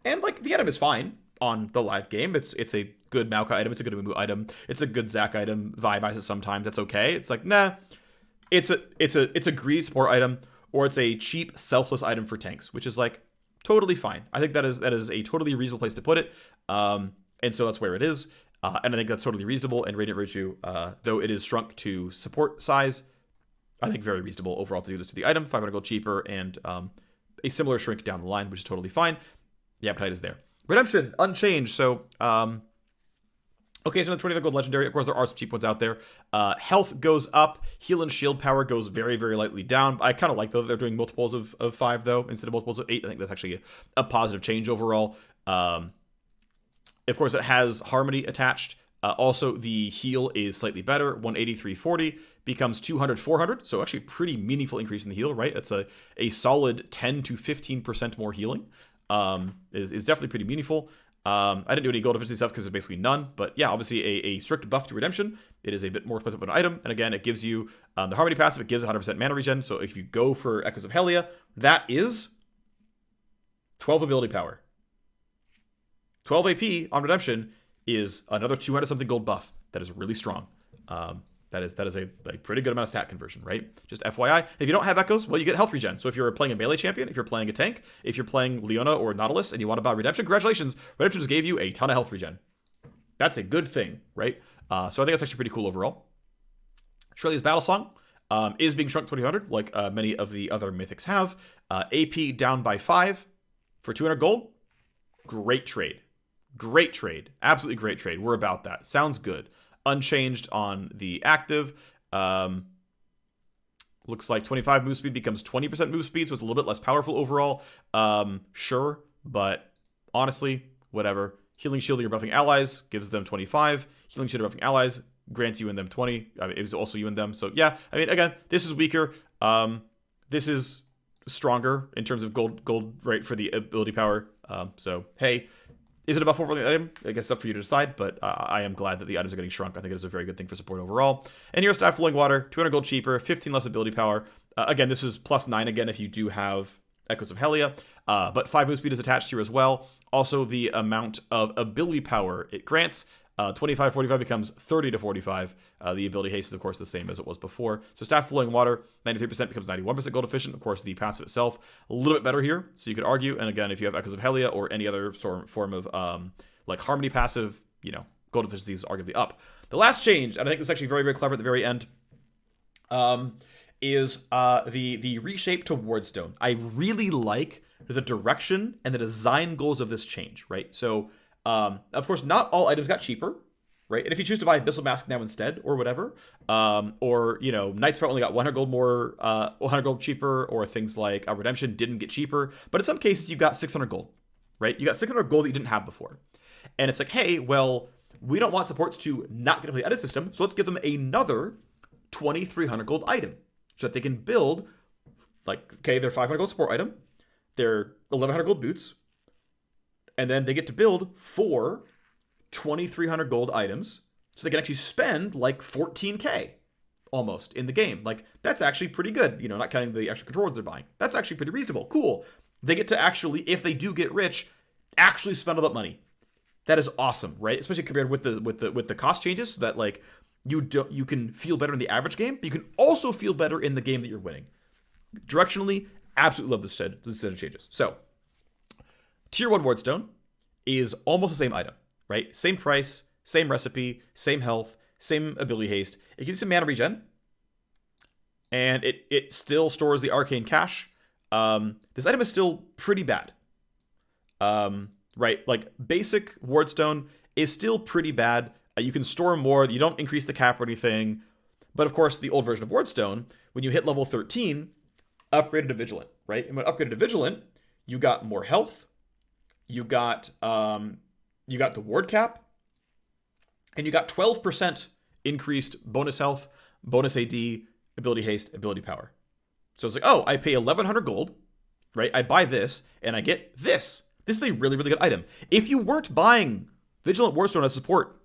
And, like, the item is fine on the live game. It's a good Maokai item. It's a good Umu item. It's a good Zac item. Vi buys it sometimes. That's okay. It's like, nah. It's a greedy support item, or it's a cheap, selfless item for tanks, which is, like, totally fine. I think that is a totally reasonable place to put it. And so that's where it is. And I think that's totally reasonable. And Radiant Virtue, though it is shrunk to support size, I think very reasonable overall to do this to the item. 500 gold cheaper, and a similar shrink down the line, which is totally fine. The appetite is there. Redemption, unchanged. So, okay, so the 20 gold legendary. Of course, there are some cheap ones out there. Health goes up. Heal and shield power goes very, very lightly down. I kind of like, though, that they're doing multiples of 5, though, instead of multiples of 8. I think that's actually a positive change overall. Of course, it has Harmony attached. Also, the heal is slightly better. 180, 340 becomes 200, 400. So actually a pretty meaningful increase in the heal, right? That's a solid 10 to 15% more healing. Is definitely pretty meaningful. I didn't do any gold efficiency stuff because there's basically none. But yeah, obviously a strict buff to redemption. It is a bit more expensive of an item. And again, it gives you the Harmony passive. It gives 100% mana regen. So if you go for Echoes of Helia, that is 12 ability power. 12 AP on redemption is another 200 something gold buff. That is really strong. That is a pretty good amount of stat conversion, right? Just FYI. If you don't have Echoes, well, you get health regen. So if you're playing a melee champion, if you're playing a tank, if you're playing Leona or Nautilus and you want to buy Redemption, congratulations. Redemption just gave you a ton of health regen. That's a good thing, right? So I think that's actually pretty cool overall. Shirley's Battle Song is being shrunk to 200, like many of the other mythics have. AP down by 5 for 200 gold. Great trade. Great trade. Absolutely great trade. We're about that. Sounds good. Unchanged on the active. Looks like 25 move speed becomes 20% move speed, so it's a little bit less powerful overall. Sure, but honestly, whatever. Healing Shield you're buffing allies gives them 25. Healing Shield you're buffing allies grants you and them 20. It was also you and them. So yeah, I mean, again, this is weaker. This is stronger in terms of gold rate for the ability power. So hey, is it a buff over the item? I guess it's up for you to decide, but I am glad that the items are getting shrunk. I think it is a very good thing for support overall. And here's Staff Flowing Water, 200 gold cheaper, 15 less ability power. Again, this is +9 again if you do have Echoes of Helia, but 5 move speed is attached here as well. Also, the amount of ability power it grants, 25, 45 becomes 30 to 45. The ability haste is, of course, the same as it was before. So Staff Flowing Water, 93% becomes 91% gold efficient. Of course, the passive itself, a little bit better here. So you could argue, and again, if you have Echoes of Helia or any other form of like Harmony passive, gold efficiency is arguably up. The last change, and I think this is actually very, very clever at the very end, is the reshape to Wardstone. I really like the direction and the design goals of this change, right? So, of course, not all items got cheaper, right? And if you choose to buy Abyssal Mask now instead, or whatever, or, Knight's Fair only got 100 gold more, 100 gold cheaper, or things like Redemption didn't get cheaper. But in some cases, you got 600 gold, right? You got 600 gold that you didn't have before. And it's like, hey, well, we don't want supports to not get a complete edit system, so let's give them another 2,300 gold item so that they can build, like, okay, their 500 gold support item, their 1,100 gold boots, and then they get to build 4 2,300 gold items, so they can actually spend like 14k almost in the game. Like, that's actually pretty good, not counting the extra controllers they're buying. That's actually pretty reasonable. Cool. They get to actually, if they do get rich, actually spend all that money. That is awesome, right? Especially compared with the cost changes, so that like you can feel better in the average game, but you can also feel better in the game that you're winning. Directionally, absolutely love this set of changes. So, Tier 1 Wardstone is almost the same item, right? Same price, same recipe, same health, same ability haste. It gives you some mana regen, and it still stores the arcane cache. This item is still pretty bad. Right? Like, basic Wardstone is still pretty bad. You can store more. You don't increase the cap or anything. But of course, the old version of Wardstone, when you hit level 13, upgraded to Vigilant, right? And when upgraded to Vigilant, you got more health. You got the ward cap, and you got 12% increased bonus health, bonus AD, ability haste, ability power. So it's like, oh, I pay 1,100 gold, right? I buy this, and I get this. This is a really, really good item. If you weren't buying Vigilant Wardstone as support,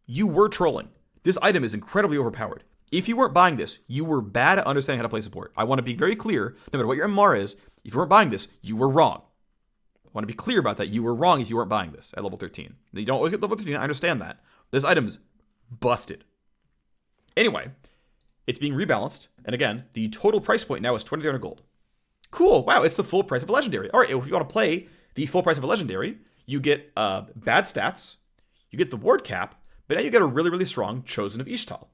you were trolling. This item is incredibly overpowered. If you weren't buying this, you were bad at understanding how to play support. I want to be very clear, no matter what your MMR is, if you weren't buying this, you were wrong. I want to be clear about that. You were wrong if you weren't buying this at level 13. You don't always get level 13, I understand that. This item's busted. Anyway, it's being rebalanced, and again, the total price point now is 2,300 gold. Cool, wow, it's the full price of a legendary. All right, if you want to play the full price of a legendary, you get bad stats, you get the ward cap, but now you get a really, really strong Chosen of Ishtal.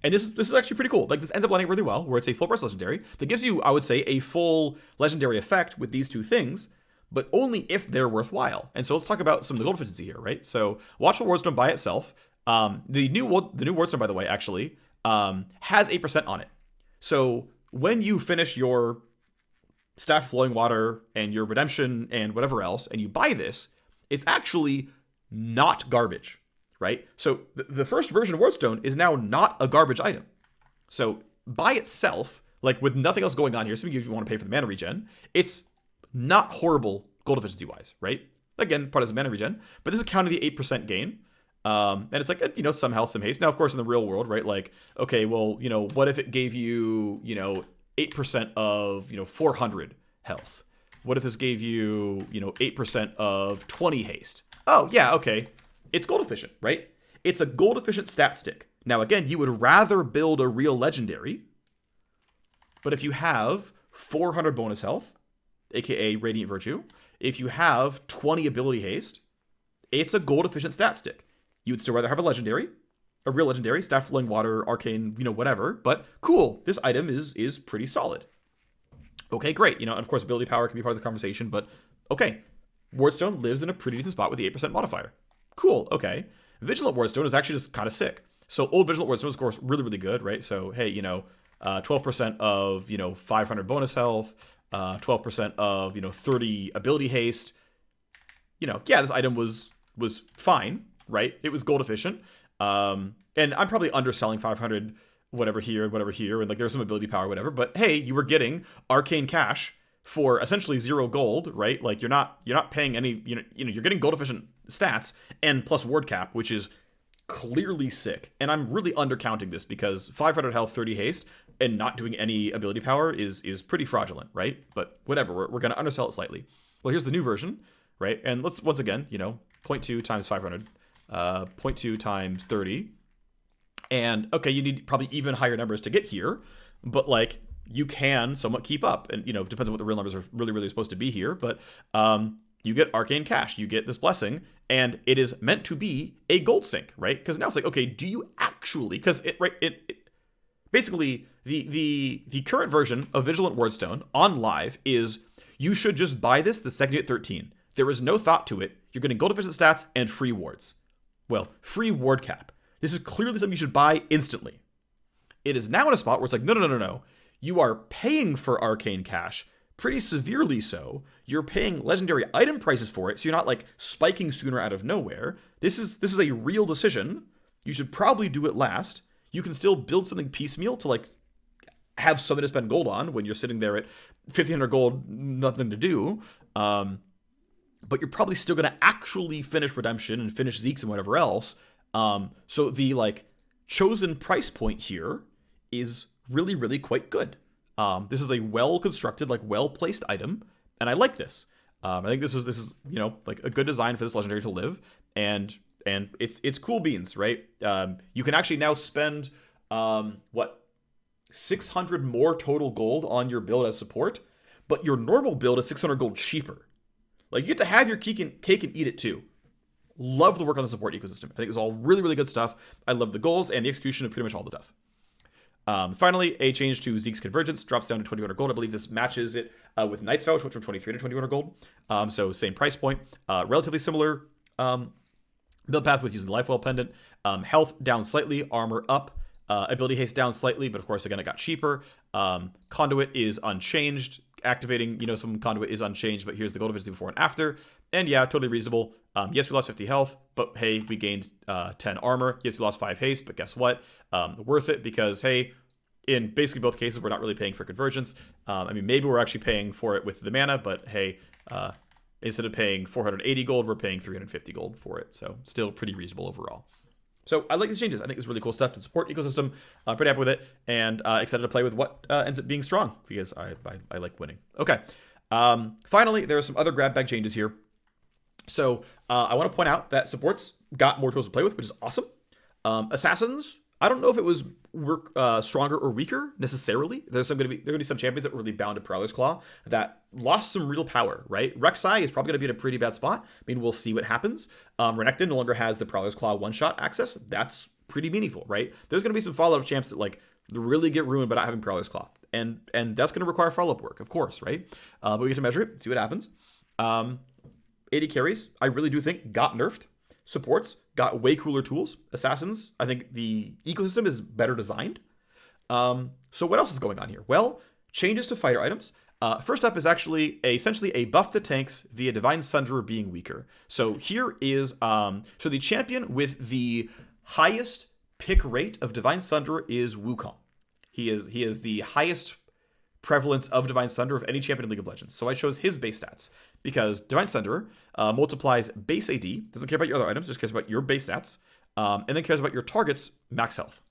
And this is actually pretty cool. Like, this ends up landing really well, where it's a full price legendary that gives you, I would say, a full legendary effect with these two things, but only if they're worthwhile. And so let's talk about some of the gold efficiency here, right? So Watchful Wardstone by itself, the new Wardstone, by the way, actually has 8% on it. So when you finish your Staff Flowing Water and your Redemption and whatever else, and you buy this, it's actually not garbage. Right? So the first version of Wardstone is now not a garbage item. So by itself, like with nothing else going on here, so if you want to pay for the mana regen, it's not horrible gold efficiency wise, right? Again, part of the mana regen, but this is counting the 8% gain. And it's like, some health, some haste. Now, of course, in the real world, right? Like, okay, well, what if it gave you, 8% of, 400 health? What if this gave you, 8% of 20 haste? Oh, yeah, okay. It's gold efficient, right? It's a gold efficient stat stick. Now, again, you would rather build a real legendary, but if you have 400 bonus health, aka Radiant Virtue, if you have 20 ability haste, it's a gold efficient stat stick. You would still rather have a legendary, a real legendary, Staff Flowing Water, Arcane, whatever, but cool, this item is pretty solid. Okay, great. And of course, ability power can be part of the conversation, but okay, Wardstone lives in a pretty decent spot with the 8% modifier. Cool, okay. Vigilant Wardstone is actually just kind of sick. So old Vigilant Wardstone is, of course, really, really good, right? So, hey, 12% of, 500 bonus health, 12% of, 30 ability haste. Yeah, this item was fine, right? It was gold efficient. And I'm probably underselling 500 whatever here, and like there's some ability power, whatever. But hey, you were getting arcane cash for essentially 0 gold, right? Like you're not paying any, you're getting gold efficient stats and plus ward cap, which is clearly sick. And I'm really undercounting this because 500 health, 30 haste, and not doing any ability power is pretty fraudulent, right? But whatever, we're going to undersell it slightly. Well, here's the new version, right? And let's, once again, 0.2 times 500, 0.2 times 30. And okay, you need probably even higher numbers to get here, but like you can somewhat keep up. And, depends on what the real numbers are really, really supposed to be here. But you get Arcane Cash, you get this blessing, and it is meant to be a gold sink, right? Because now it's like, okay, do you actually, because it basically the current version of Vigilant Wardstone on live is you should just buy this the second you hit 13. There is no thought to it. You're getting gold efficient stats and free wards. Well, free ward cap. This is clearly something you should buy instantly. It is now in a spot where it's like, no. You are paying for Arcane Cash, pretty severely so. You're paying legendary item prices for it, so you're not like spiking sooner out of nowhere. This is a real decision. You should probably do it last. You can still build something piecemeal to like have something to spend gold on when you're sitting there at 1,500 gold, nothing to do. But you're probably still going to actually finish Redemption and finish Zeeks and whatever else. So the like chosen price point here is really, really quite good. This is a well-constructed, like well-placed item, and I like this. I think this is like a good design for this legendary to live, and it's cool beans, right? You can actually now spend 600 more total gold on your build as support, but your normal build is 600 gold cheaper. Like you get to have your cake and eat it too. Love the work on the support ecosystem. I think it's all really, really good stuff. I love the goals and the execution of pretty much all the stuff. Finally, a change to Zeke's Convergence drops down to 2100 gold. I believe this matches it with Knight's Vow, which went from 23 to 2100 gold. So same price point. Relatively similar build path with using the Lifewell Pendant. Health down slightly, armor up. Ability haste down slightly, but of course, again, it got cheaper. Conduit is unchanged. Activating, some Conduit is unchanged, but here's the gold efficiency before and after. And yeah, totally reasonable. Yes, we lost 50 health, but hey, we gained 10 armor. Yes, we lost 5 haste, but guess what? Worth it because, hey, in basically both cases, we're not really paying for convergence. Maybe we're actually paying for it with the mana, but hey, instead of paying 480 gold, we're paying 350 gold for it. So still pretty reasonable overall. So I like these changes. I think it's really cool stuff to support ecosystem. I'm pretty happy with it and excited to play with what ends up being strong because I like winning. Okay. Finally, there are some other grab bag changes here. So I want to point out that supports got more tools to play with, which is awesome. Assassins, I don't know if it was stronger or weaker necessarily. There's going to be some champions that were really bound to Prowler's Claw that lost some real power, right? Rek'Sai is probably going to be in a pretty bad spot. We'll see what happens. Renekton no longer has the Prowler's Claw one-shot access. That's pretty meaningful, right? There's going to be some follow-up champs that really get ruined by not having Prowler's Claw. And that's going to require follow-up work, of course, right? But we get to measure it, see what happens. AD carries, I really do think, got nerfed. Supports got way cooler tools. Assassins, I think the ecosystem is better designed. So what else is going on here? Well, changes to fighter items. First up is actually essentially a buff to tanks via Divine Sunderer being weaker. So here is so the champion with the highest pick rate of Divine Sunderer is Wukong. He is the highest prevalence of Divine Sunderer of any champion in League of Legends. So I chose his base stats because Divine Sunderer multiplies base AD, doesn't care about your other items, just cares about your base stats, and then cares about your target's max health.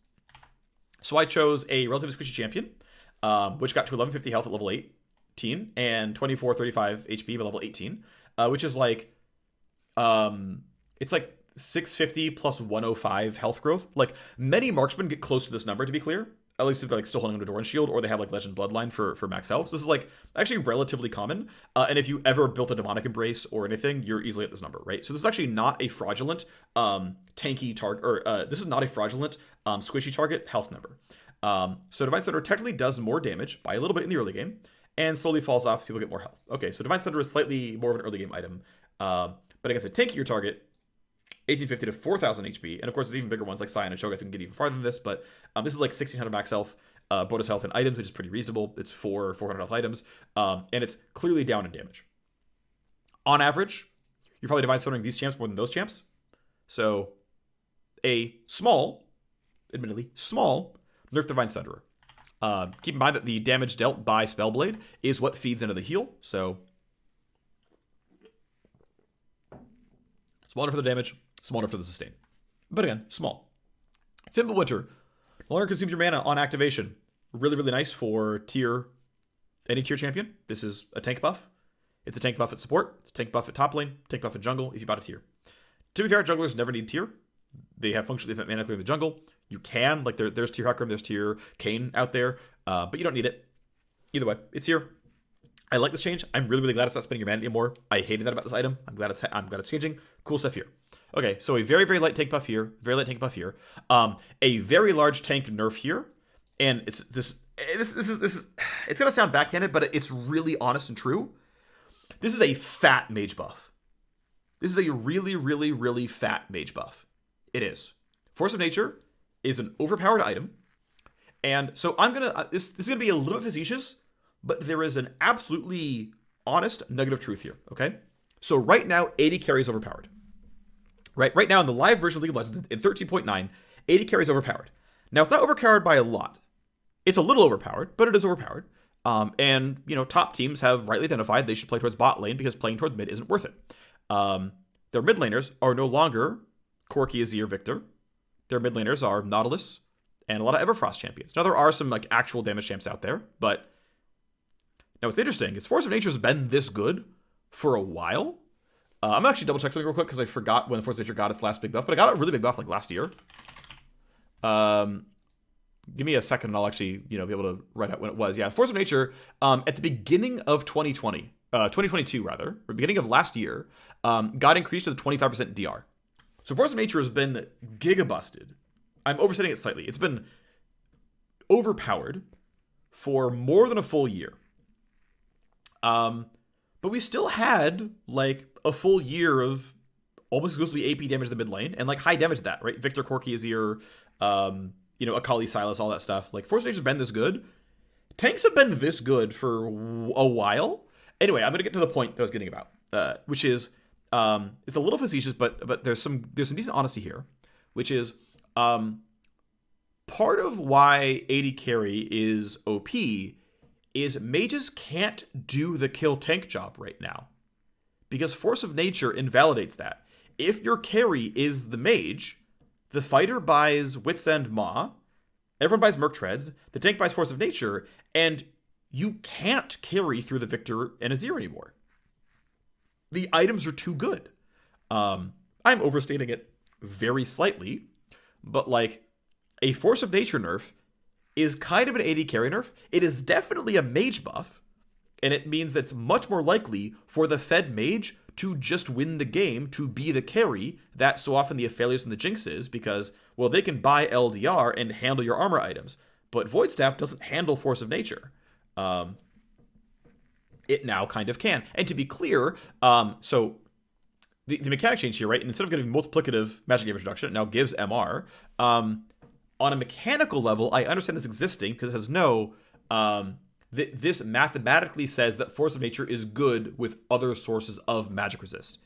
So I chose a relatively squishy champion, which got to 1150 health at level 18 and 2435 HP by level 18, which is it's like 650 plus 105 health growth. Many marksmen get close to this number, to be clear. At least if they're still holding on to Doran Shield or they have Legend Bloodline for max health. This is actually relatively common. And if you ever built a Demonic Embrace or anything, you're easily at this number, right? So this is actually not a fraudulent tanky target, or this is not a fraudulent squishy target health number. So Divine Sunderer technically does more damage by a little bit in the early game and slowly falls off. People get more health. Okay, so Divine Sunderer is slightly more of an early game item. But against a tankier target, 1850 to 4000 HP, and of course there's even bigger ones like Sion and Cho'Gath can get even farther than this, but this is 1600 max health, bonus health and items, which is pretty reasonable. It's 400 health items, and it's clearly down in damage. On average, you're probably Divine Sundering these champs more than those champs. So a small, admittedly small, nerf Divine Sunderer. Keep in mind that the damage dealt by Spellblade is what feeds into the heal, so smaller for the damage, smaller for the sustain. But again, small. Fimbul Winter no longer consumes your mana on activation. Really, really nice for any tier champion. This is a tank buff. It's a tank buff at support. It's a tank buff at top lane. Tank buff at jungle if you bought a tier. To be fair, junglers never need tier. They have functionally infinite mana clearing the jungle. You can, there's tier Hecarim, there's tier Kayn out there, but you don't need it. Either way, it's here. I like this change. I'm really, really glad it's not spending your mana anymore. I hated that about this item. I'm glad it's changing. Cool stuff here. Okay, so a very, very light tank buff here. Very light tank buff here. A very large tank nerf here. And this is it's gonna sound backhanded, but it's really honest and true. This is a fat mage buff. This is a really, really, really fat mage buff. It is. Force of Nature is an overpowered item. And so I'm gonna this is gonna be a little bit facetious, but there is an absolutely honest nugget of truth here, okay? So right now, 80 carry is overpowered. Right now in the live version of League of Legends, in 13.9, 80 carry is overpowered. Now, it's not overpowered by a lot. It's a little overpowered, but it is overpowered. And, top teams have rightly identified they should play towards bot lane because playing towards mid isn't worth it. Their mid laners are no longer Corki, Azir, Victor. Their mid laners are Nautilus and a lot of Everfrost champions. Now, there are some actual damage champs out there, but now what's interesting is Force of Nature's been this good for a while. I'm gonna actually double check something real quick because I forgot when Force of Nature got its last big buff, but I got a really big buff last year. Give me a second and I'll actually, be able to write out when it was. Yeah, Force of Nature, at the beginning of 2022 rather, or beginning of last year, got increased to the 25% DR. So Force of Nature has been gigabusted. I'm overstating it slightly. It's been overpowered for more than a full year. But we still had like a full year of almost exclusively AP damage to the mid lane and like high damage to that, right? Victor Corki is here, Akali Silas, all that stuff. Like Force of Nature's been this good. Tanks have been this good for a while. Anyway, I'm gonna get to the point that I was getting about, which is it's a little facetious, but there's some decent honesty here, which is part of why AD carry is OP is mages can't do the kill tank job right now. Because Force of Nature invalidates that. If your carry is the mage, the fighter buys Wit's End Maw, everyone buys Merc Treads, the tank buys Force of Nature, and you can't carry through the Victor and Azir anymore. The items are too good. I'm overstating it very slightly, but like a Force of Nature nerf is kind of an AD carry nerf. It is definitely a mage buff, and it means that it's much more likely for the fed mage to just win the game, to be the carry that so often the Aphelios and the Jinx is, because, well, they can buy LDR and handle your armor items, but Void Staff doesn't handle Force of Nature. It now kind of can. And to be clear, so the mechanic change here, right? And instead of getting multiplicative magic damage reduction, it now gives MR. On a mechanical level, I understand this existing because it has no... this mathematically says that Force of Nature is good with other sources of magic resist.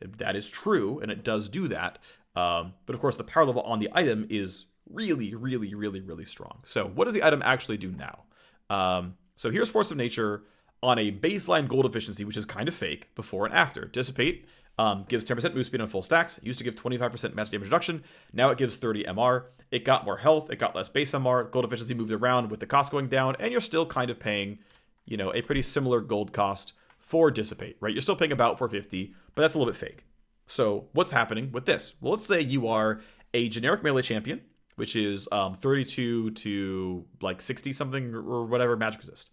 That is true, and it does do that. But of course, the power level on the item is really, really, really, really strong. So what does the item actually do now? So here's Force of Nature on a baseline gold efficiency, which is kind of fake, before and after. Dissipate gives 10% move speed on full stacks. It used to give 25% magic damage reduction. Now it gives 30 MR. It got more health. It got less base MR. Gold efficiency moved around with the cost going down, and you're still kind of paying, a pretty similar gold cost for Dissipate, right? You're still paying about 450, but that's a little bit fake. So what's happening with this? Well, let's say you are a generic melee champion, which is 32 to like 60 something or whatever magic resist.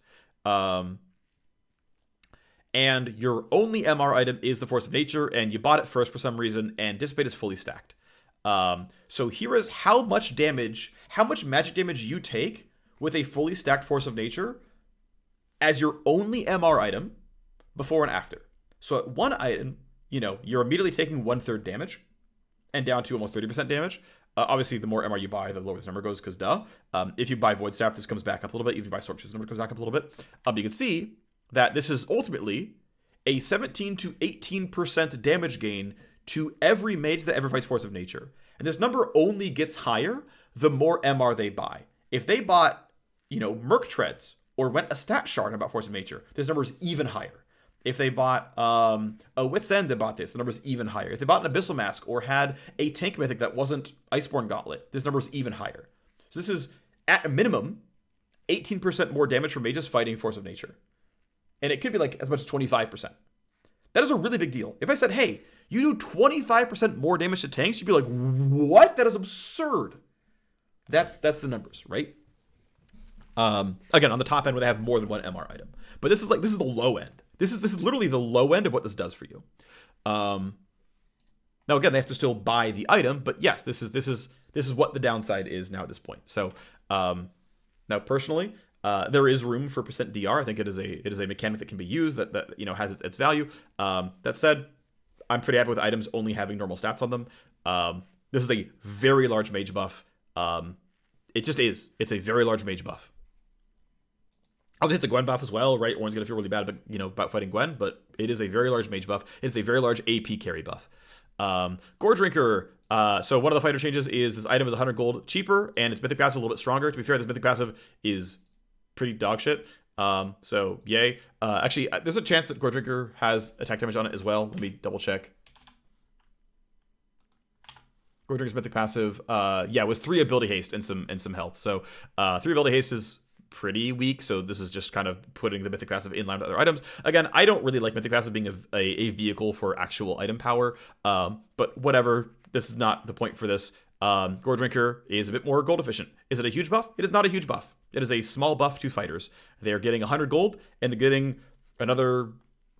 And your only MR item is the Force of Nature, and you bought it first for some reason, and Dissipate is fully stacked. So here is how much magic damage you take with a fully stacked Force of Nature as your only MR item before and after. So at one item, you're immediately taking 1/3 damage and down to almost 30% damage. Obviously, the more MR you buy, the lower this number goes, because duh. If you buy Void Staff, this comes back up a little bit. If you buy Stormrazor, this number comes back up a little bit. You can see that this is ultimately a 17 to 18% damage gain to every mage that ever fights Force of Nature. And this number only gets higher the more MR they buy. If they bought, Merc Treads or went a Stat Shard about Force of Nature, this number is even higher. If they bought a Wit's End that bought this, the number is even higher. If they bought an Abyssal Mask or had a tank mythic that wasn't Iceborne Gauntlet, this number is even higher. So this is, at a minimum, 18% more damage for mages fighting Force of Nature. And it could be like as much as 25%. That is a really big deal. If I said, hey, you do 25% more damage to tanks, you'd be like, what? That is absurd. That's the numbers, right? Again, on the top end where they have more than one MR item. But this is the low end. This is literally the low end of what this does for you. Now again, they have to still buy the item, but yes, this is what the downside is now at this point. So now personally, there is room for %DR. I think it is a mechanic that can be used that has its value. That said, I'm pretty happy with items only having normal stats on them. This is a very large mage buff. It just is. It's a very large mage buff. Obviously, it's a Gwen buff as well, right? Ornn's gonna feel really bad about fighting Gwen, but it is a very large mage buff. It's a very large AP carry buff. Gore Drinker. So one of the fighter changes is this item is 100 gold cheaper, and its mythic passive a little bit stronger. To be fair, this mythic passive is pretty dog shit. So yay. Actually, there's a chance that Gore Drinker has attack damage on it as well. Let me double check. Gore Drinker's mythic passive, it was 3 ability haste and some health. So 3 ability haste is pretty weak, so this is just kind of putting the mythic passive in line with other items. Again, I don't really like mythic passive being a vehicle for actual item power, but whatever. This is not the point for this. Gore Drinker is a bit more gold efficient. Is it a huge buff? It is not a huge buff. It is a small buff to fighters. They are getting 100 gold, and they're getting another,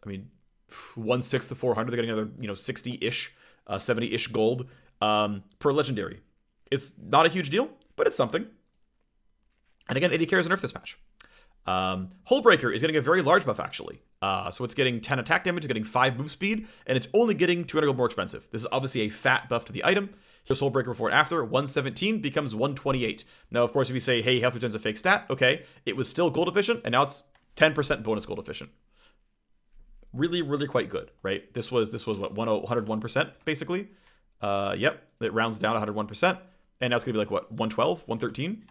1/6 to 400. They're getting another, 60-ish, 70-ish gold per legendary. It's not a huge deal, but it's something. And again, AD carries a nerf this patch. Hullbreaker is getting a very large buff, actually. So it's getting 10 attack damage, it's getting 5 move speed, and it's only getting 200 gold more expensive. This is obviously a fat buff to the item. Here's Hullbreaker before and after. 117 becomes 128. Now, of course, if you say, hey, health regen's a fake stat, okay, it was still gold efficient, and now it's 10% bonus gold efficient. Really, really quite good, right? This was what, 101%, basically? Yep, it rounds down 101%, and now it's going to be like, what, 112, 113?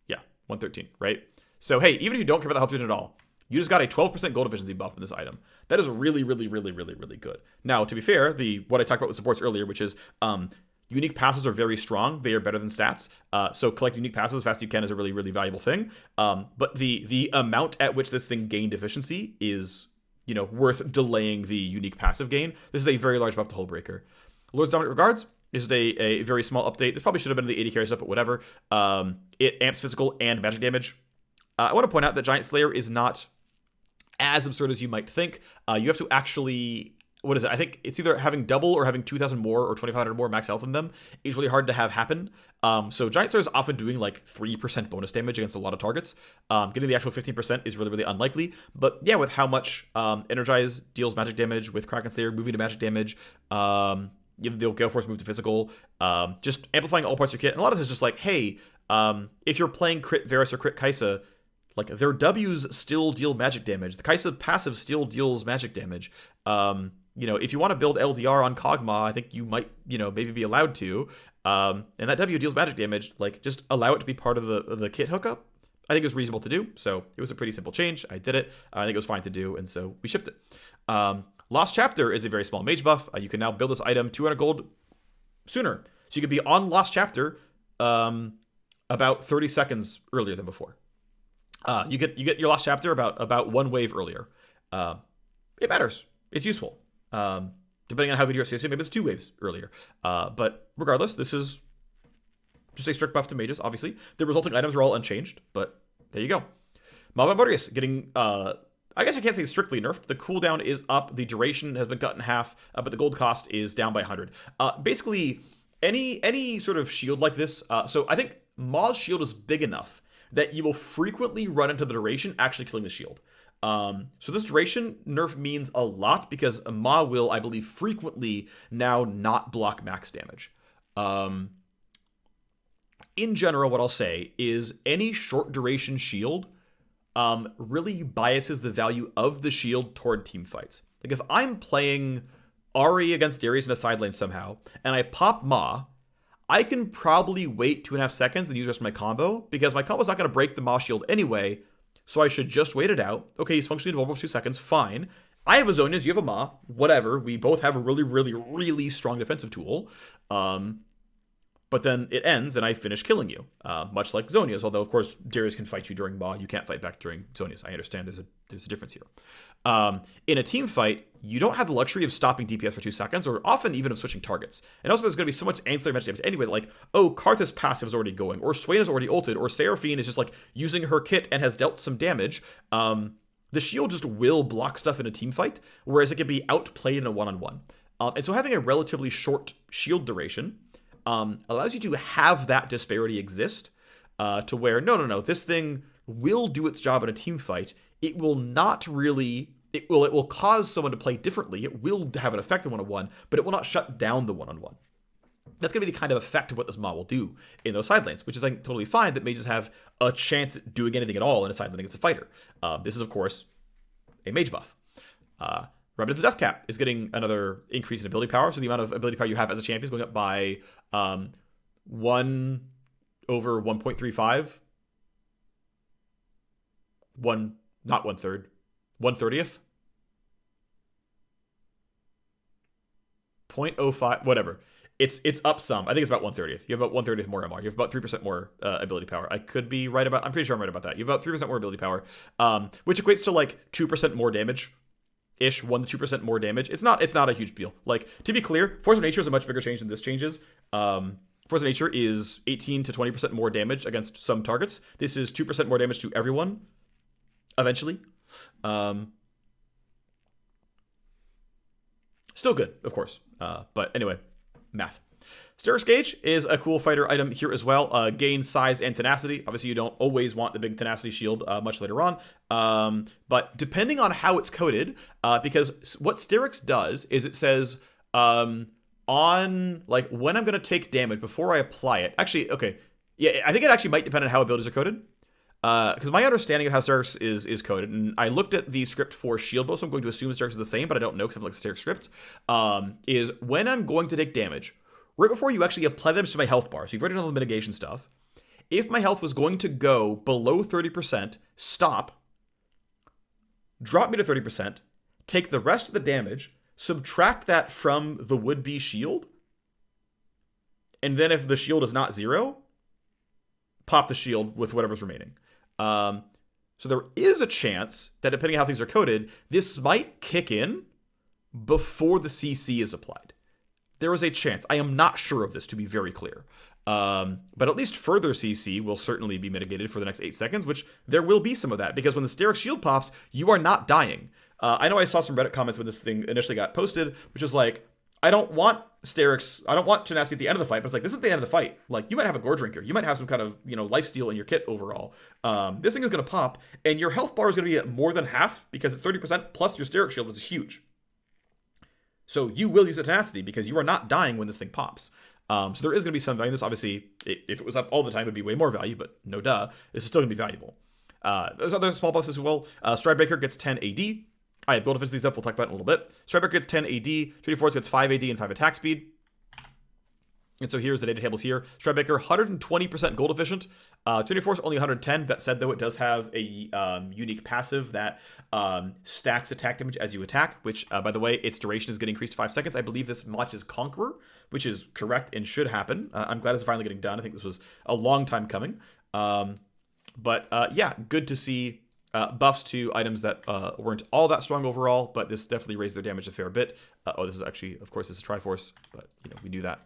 Yeah, 113, right? So, hey, even if you don't care about the health regen at all, you just got a 12% gold efficiency buff in this item. That is really, really, really, really, really good. Now, to be fair, what I talked about with supports earlier, which is unique passes are very strong. They are better than stats. So collect unique passes as fast as you can is a really, really valuable thing. But the amount at which this thing gained efficiency is, worth delaying the unique passive gain. This is a very large buff to Hullbreaker. Lord's Dominant Regards is a very small update. This probably should have been the AD carry stuff, but whatever. It amps physical and magic damage. I want to point out that Giant Slayer is not as absurd as you might think. You have to actually, what is it? I think it's either having double or having 2,000 more or 2,500 more max health in them. It's really hard to have happen. So Giant Slayer is often doing like 3% bonus damage against a lot of targets. Getting the actual 15% is really, really unlikely. But yeah, with how much Energize deals magic damage, with Kracken Slayer moving to magic damage, the Galeforce move to physical, just amplifying all parts of your kit. And a lot of this is just like, hey, if you're playing crit Varus or crit Kaisa, like their W's still deal magic damage. The Kaisa passive still deals magic damage. If you want to build LDR on Kog'Maw, I think you might, maybe be allowed to. And that W deals magic damage. Like, just allow it to be part of the kit hookup. I think it was reasonable to do. So it was a pretty simple change. I did it. I think it was fine to do, and so we shipped it. Lost Chapter is a very small mage buff. You can now build this item 200 gold sooner. So you could be on Lost Chapter about 30 seconds earlier than before. You get your Lost Chapter about one wave earlier. It matters. It's useful. Depending on how good your CSU, maybe it's 2 waves earlier. But regardless, this is just a strict buff to mages, obviously. The resulting items are all unchanged, but there you go. Mob Boreas getting, I guess I can't say strictly nerfed. The cooldown is up, the duration has been cut in half, but the gold cost is down by 100. Basically, any sort of shield like this, so I think Maw's shield is big enough that you will frequently run into the duration actually killing the shield. So this duration nerf means a lot because Maw will, I believe, frequently now not block max damage. In general, what I'll say is any short duration shield really biases the value of the shield toward team fights. Like if I'm playing Ahri against Darius in a side lane somehow, and I pop Maw, I can probably wait 2.5 seconds and use the rest of my combo, because my combo's not going to break the Maw shield anyway, so I should just wait it out. Okay, he's functionally invulnerable for 2 seconds, fine. I have a Zhonya's, you have a Maw, whatever. We both have a really, really, really strong defensive tool. But then it ends and I finish killing you, much like Zhonya's, although of course Darius can fight you during Maw, you can't fight back during Zhonya's. I understand there's a difference here. In a team fight, you don't have the luxury of stopping DPS for 2 seconds, or often even of switching targets. And also there's going to be so much ancillary magic damage anyway, like, oh, Karthus' passive is already going, or Swain is already ulted, or Seraphine is just like using her kit and has dealt some damage. The shield just will block stuff in a team fight, whereas it can be outplayed in a one-on-one. And so having a relatively short shield duration allows you to have that disparity exist, to where, no, this thing will do its job in a team fight. It will not really, it will cause someone to play differently. It will have an effect on one-on-one, but it will not shut down the one-on-one. That's going to be the kind of effect of what this Maw will do in those side lanes, which is like totally fine that mages have a chance at doing anything at all in a side lane against a fighter. This is, of course, a mage buff. Rapid's Death Cap is getting another increase in ability power, so the amount of ability power you have as a champion is going up by 1 over 1.35. Not 1/3. 1/30th. 0.05, whatever. It's up some. I think it's about 1/30th. You have about 1/30th more MR. You have about 3% more ability power. I could be right about, I'm pretty sure I'm right about that. You have about 3% more ability power, which equates to like 2% more damage. 1 to 2% more damage. It's not a huge deal. Like, to be clear, Force of Nature is a much bigger change than this changes. Force of Nature is 18 to 20% more damage against some targets. This is 2% more damage to everyone, eventually. Still good, of course. But anyway, math. Statikk Gauge is a cool fighter item here as well. Gain size and tenacity. Obviously, you don't always want the big tenacity shield much later on. But depending on how it's coded, because what Statikk does is it says on, like, when I'm going to take damage before I apply it. Actually, okay. Yeah, I think it actually might depend on how abilities are coded. Because my understanding of how Statikk is coded, and I looked at the script for Shieldbow, so I'm going to assume Statikk is the same, but I don't know because I have like Statikk script, is when I'm going to take damage, right before you actually apply damage to my health bar, so you've already done all the mitigation stuff, if my health was going to go below 30%, stop, drop me to 30%, take the rest of the damage, subtract that from the would-be shield, and then if the shield is not 0, pop the shield with whatever's remaining. So there is a chance that depending on how things are coded, this might kick in before the CC is applied. There is a chance. I am not sure of this, to be very clear. But at least further CC will certainly be mitigated for the next 8 seconds, which there will be some of that, because when the Statikk shield pops, you are not dying. I know I saw some Reddit comments when this thing initially got posted, which is like, I don't want Statikks, I don't want tenacity at the end of the fight, but it's like, this is the end of the fight. Like, you might have a gore drinker, you might have some kind of, lifesteal in your kit overall. This thing is going to pop, and your health bar is going to be at more than half, because it's 30% plus your Statikk shield is huge. So you will use the tenacity, because you are not dying when this thing pops. So there is going to be some value in this. Obviously, if it was up all the time, it would be way more value, but no duh, this is still going to be valuable. There's other small buffs as well. Stridebreaker gets 10 AD. I have gold defense these up, we'll talk about it in a little bit. Stridebreaker gets 10 AD, 24 gets 5 AD and 5 attack speed. And so here's the data tables here. Stridebreaker, 120% gold efficient. 24 is only 110. That said, though, it does have a unique passive that stacks attack damage as you attack, which, by the way, its duration is getting increased to 5 seconds. I believe this matches Conqueror, which is correct and should happen. I'm glad it's finally getting done. I think this was a long time coming. But yeah, good to see buffs to items that weren't all that strong overall, but this definitely raised their damage a fair bit. This is actually, of course, this is Triforce, but, we knew that.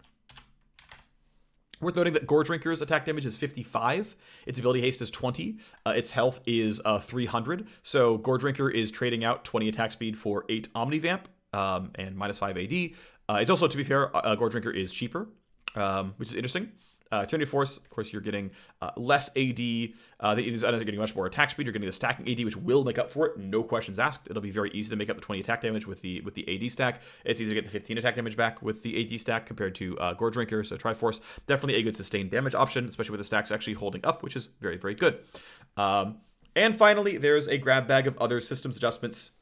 Worth noting that Gore Drinker's attack damage is 55. Its ability haste is 20. Its health is 300. So Gore Drinker is trading out 20 attack speed for 8 Omnivamp and minus 5 AD. It's also, to be fair, Gore Drinker is cheaper, which is interesting. 24, of course, you're getting less AD. These items are getting much more attack speed. You're getting the stacking AD, which will make up for it. No questions asked. It'll be very easy to make up the 20 attack damage with the AD stack. It's easy to get the 15 attack damage back with the AD stack compared to Gore Drinker. So Triforce, definitely a good sustained damage option, especially with the stacks actually holding up, which is very, very good. And finally, there's a grab bag of other systems adjustments.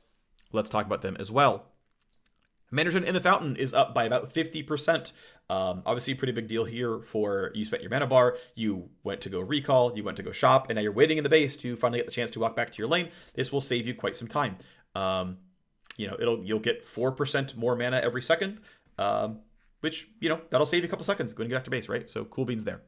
Let's talk about them as well. Management in the Fountain is up by about 50%. Obviously, a pretty big deal here for you spent your mana bar, you went to go recall, you went to go shop, and now you're waiting in the base to finally get the chance to walk back to your lane. This will save you quite some time. You'll get 4% more mana every second, which, that'll save you a couple seconds when you get back to base, right? So cool beans there.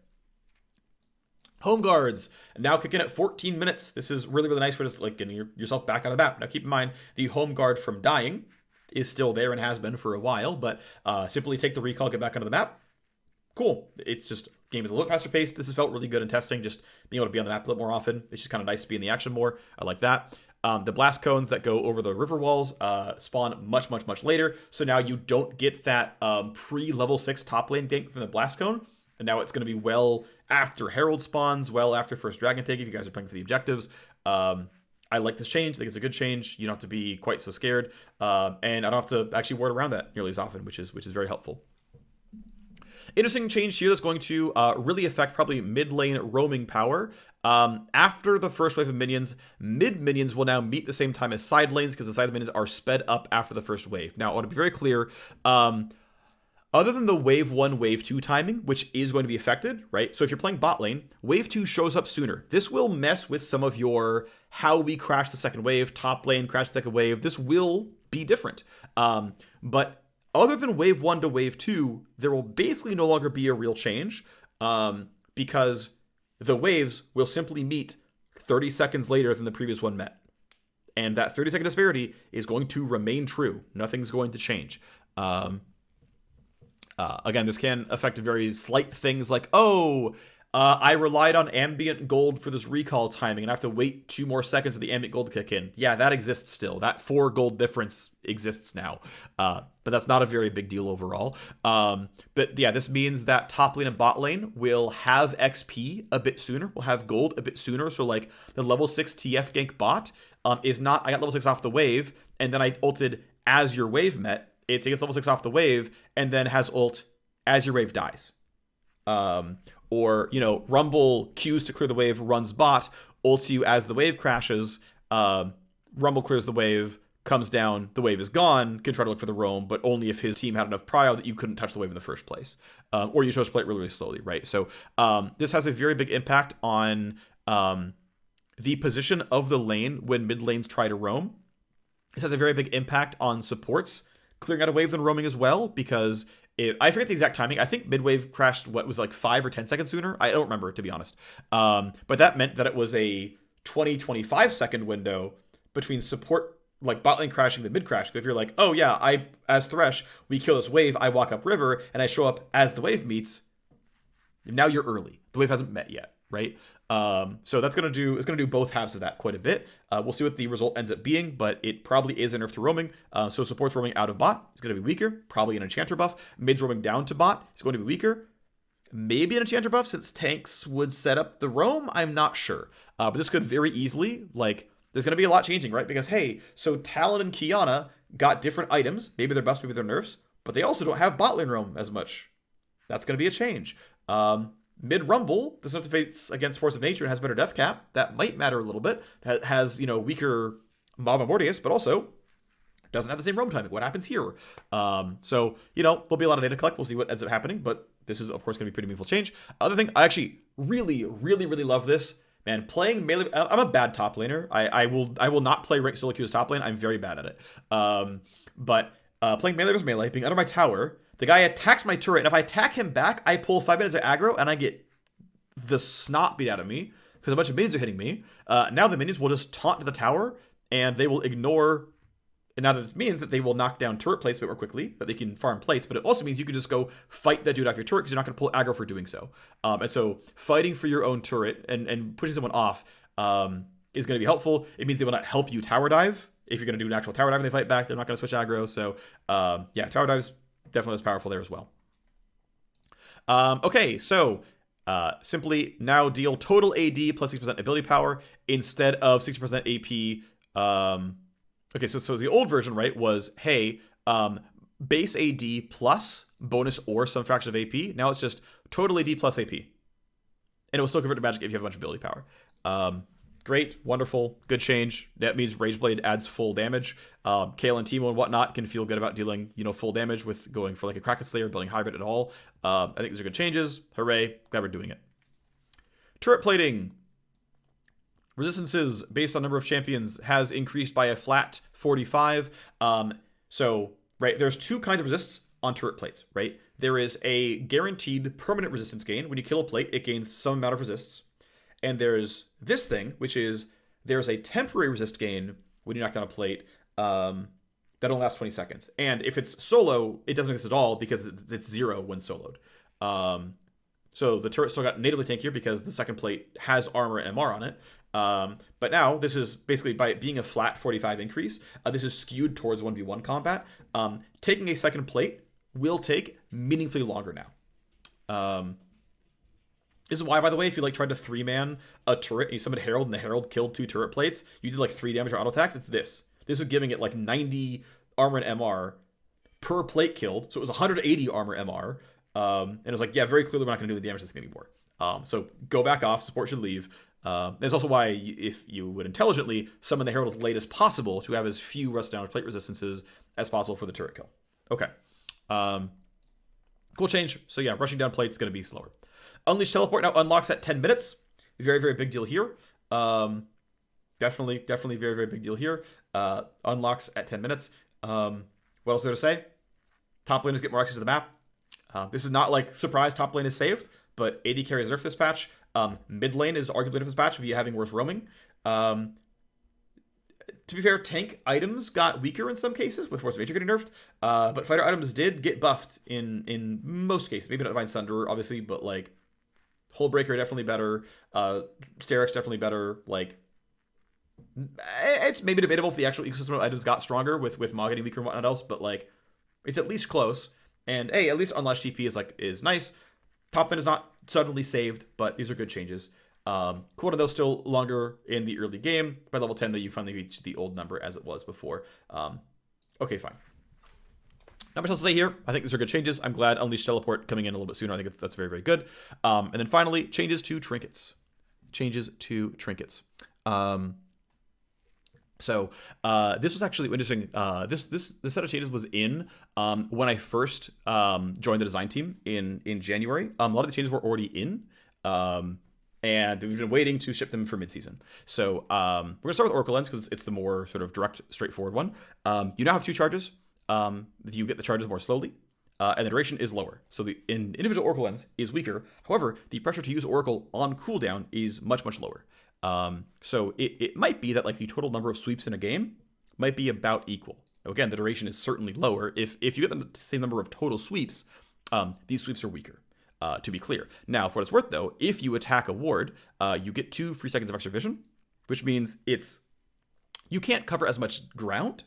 Home guards now kicking at 14 minutes. This is really, really nice for just like getting yourself back on the map. Now keep in mind, the home guard from dying is still there and has been for a while, but simply take the recall, get back onto the map. Cool. It's just, game is a little faster paced. This has felt really good in testing, just being able to be on the map a little more often. It's just kind of nice to be in the action more. I like that. The blast cones that go over the river walls spawn much, much, much later. So now you don't get that pre-level 6 top lane gank from the blast cone. And now it's going to be well after Herald spawns, well after first Dragon Take if you guys are playing for the objectives. I like this change. I think it's a good change. You don't have to be quite so scared. And I don't have to actually ward around that nearly as often, which is very helpful. Interesting change here that's going to really affect probably mid lane roaming power. After the first wave of minions, mid minions will now meet the same time as side lanes because the side minions are sped up after the first wave. Now, I want to be very clear. Other than the wave 1, wave 2 timing, which is going to be affected, right? So if you're playing bot lane, wave 2 shows up sooner. This will mess with some of your how we crash the second wave, top lane, crash the second wave. This will be different. But other than wave 1 to wave 2, there will basically no longer be a real change because the waves will simply meet 30 seconds later than the previous one met. And that 30-second disparity is going to remain true. Nothing's going to change. Again, this can affect very slight things like, I relied on ambient gold for this recall timing, and I have to wait 2 more seconds for the ambient gold to kick in. Yeah, that exists still. That 4 gold difference exists now. But that's not a very big deal overall. But yeah, this means that top lane and bot lane will have XP a bit sooner. Will have gold a bit sooner. So like the level 6 TF gank bot is not, I got level 6 off the wave, and then I ulted as your wave met. It gets level 6 off the wave, and then has ult as your wave dies. Or, you know, Rumble queues to clear the wave, runs bot, ults you as the wave crashes, Rumble clears the wave, comes down, the wave is gone, can try to look for the roam, but only if his team had enough prio that you couldn't touch the wave in the first place. Or you chose to play it really, really slowly, right? So this has a very big impact on the position of the lane when mid lanes try to roam. This has a very big impact on supports clearing out a wave and roaming as well, because I forget the exact timing. I think midwave crashed, what was like 5 or 10 seconds sooner. I don't remember, to be honest. But that meant that it was a 20-25 second window between support, like bot lane crashing, the mid crash. If you're like, oh yeah, as Thresh, we kill this wave, I walk up river, and I show up as the wave meets, now you're early. The wave hasn't met yet, right? So it's gonna do both halves of that quite a bit. We'll see what the result ends up being, but it probably is a nerf to roaming. So support's roaming out of bot is gonna be weaker, probably an enchanter buff. Mid's roaming down to bot is going to be weaker. Maybe an enchanter buff since tanks would set up the roam. I'm not sure, but this could very easily, like, there's gonna be a lot changing, right? Because hey, so Talon and Qiyana got different items. Maybe they're buffs, maybe they're nerfs, but they also don't have bot lane roam as much. That's gonna be a change. Mid-Rumble, the stuff that fights against Force of Nature and has better death cap. That might matter a little bit. Has, you know, weaker Mob Mortius, but also doesn't have the same roam timing. What happens here? So, you know, there'll be a lot of data to collect. We'll see what ends up happening, but this is, of course, going to be a pretty meaningful change. Other thing, I actually really, really, really love this. Man, playing melee, I'm a bad top laner. I will not play ranked solo queue as top lane. I'm very bad at it. But playing melee versus melee, being under my tower, the guy attacks my turret, and if I attack him back, I pull 5 minutes of aggro, and I get the snot beat out of me, because a bunch of minions are hitting me. Now the minions will just taunt to the tower, and they will ignore, and now this means that they will knock down turret plates a bit more quickly, that they can farm plates, but it also means you can just go fight that dude off your turret, because you're not going to pull aggro for doing so. And so fighting for your own turret, and pushing someone off, is going to be helpful. It means they will not help you tower dive. If you're going to do an actual tower dive and they fight back, they're not going to switch aggro, so yeah, tower dive's definitely as powerful there as well. Okay, so simply now deal total AD plus 6% ability power instead of 60% AP. Okay, so the old version, right, was, hey, base AD plus bonus or some fraction of AP. Now it's just total AD plus AP. And it will still convert to magic if you have a bunch of ability power. Great, wonderful, good change. That means Rageblade adds full damage. Kayle and Teemo and whatnot can feel good about dealing, you know, full damage with going for like a Kraken Slayer, building hybrid at all. I think these are good changes. Hooray, glad we're doing it. Turret plating. Resistances based on number of champions has increased by a flat 45. So, right, there's 2 kinds of resists on turret plates, right? There is a guaranteed permanent resistance gain. When you kill a plate, it gains some amount of resists. And there's this thing, which is there's a temporary resist gain when you knock down a plate that only lasts 20 seconds. And if it's solo, it doesn't exist at all because it's 0 when soloed. So the turret still got natively tankier because the second plate has armor and MR on it. But now this is basically, by it being a flat 45 increase, this is skewed towards 1v1 combat. Taking a second plate will take meaningfully longer now. This is why, by the way, if you like tried to 3-man a turret and you summoned Herald and the Herald killed 2 turret plates, you did like 3 damage or auto attacks. It's this. This is giving it like 90 armor and MR per plate killed. So it was 180 armor MR. And it was like, yeah, very clearly we're not going to do the damage this thing anymore. So go back off. Support should leave. That's also why, if you would intelligently summon the Herald as late as possible to have as few rust down plate resistances as possible for the turret kill. Okay. Cool change. So yeah, rushing down plates is going to be slower. Unleash Teleport now unlocks at 10 minutes. Very, very big deal here. Definitely very, very big deal here. Unlocks at 10 minutes. What else is there to say? Top laners get more access to the map. This is not like surprise top lane is saved, but AD carries nerf this patch. Mid lane is arguably nerf this patch via having worse roaming. To be fair, tank items got weaker in some cases, with Force of Nature getting nerfed. But fighter items did get buffed in most cases. Maybe not Divine Sunder, obviously, but like Hullbreaker definitely better. Statikk definitely better. Like, it's maybe debatable if the actual ecosystem of items got stronger with Maw getting weaker and whatnot else, but like, it's at least close. And hey, at least Unleash TP is nice. Top end is not suddenly saved, but these are good changes. Cooldown though still longer in the early game. By level 10 though, you finally reach the old number as it was before. Okay, fine. Not much else to say here. I think these are good changes. I'm glad Unleash Teleport coming in a little bit sooner. I think that's very, very good. And then finally, changes to trinkets. So this was actually interesting. This set of changes was in when I first joined the design team in January. A lot of the changes were already in, and we've been waiting to ship them for midseason. So we're gonna start with Oracle Lens because it's the more sort of direct, straightforward one. You now have 2 charges. You get the charges more slowly, and the duration is lower. So the individual Oracle Lens is weaker. However, the pressure to use Oracle on cooldown is much, much lower. So it might be that like the total number of sweeps in a game might be about equal. Now, again, the duration is certainly lower. If you get the same number of total sweeps, these sweeps are weaker, to be clear. Now, for what it's worth though, if you attack a ward, you get 2 free seconds of extra vision, which means you can't cover as much ground.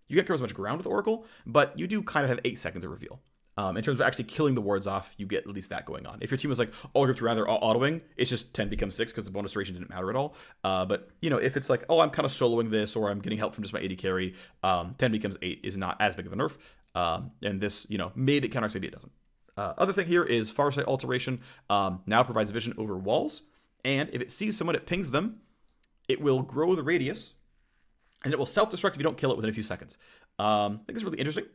You can't cover as much ground with Oracle, but you do kind of have 8 seconds of reveal. In terms of actually killing the wards off, you get at least that going on. If your team was like all grouped around, they're all autoing, it's just 10 becomes 6 because the bonus duration didn't matter at all. But, if it's like, oh, I'm kind of soloing this or I'm getting help from just my AD carry, 10 becomes 8 is not as big of a nerf. And this, maybe it counters, maybe it doesn't. Other thing here is Farsight Alteration now provides vision over walls. And if it sees someone, it pings them. It will grow the radius. And it will self-destruct if you don't kill it within a few seconds. I think it's really interesting.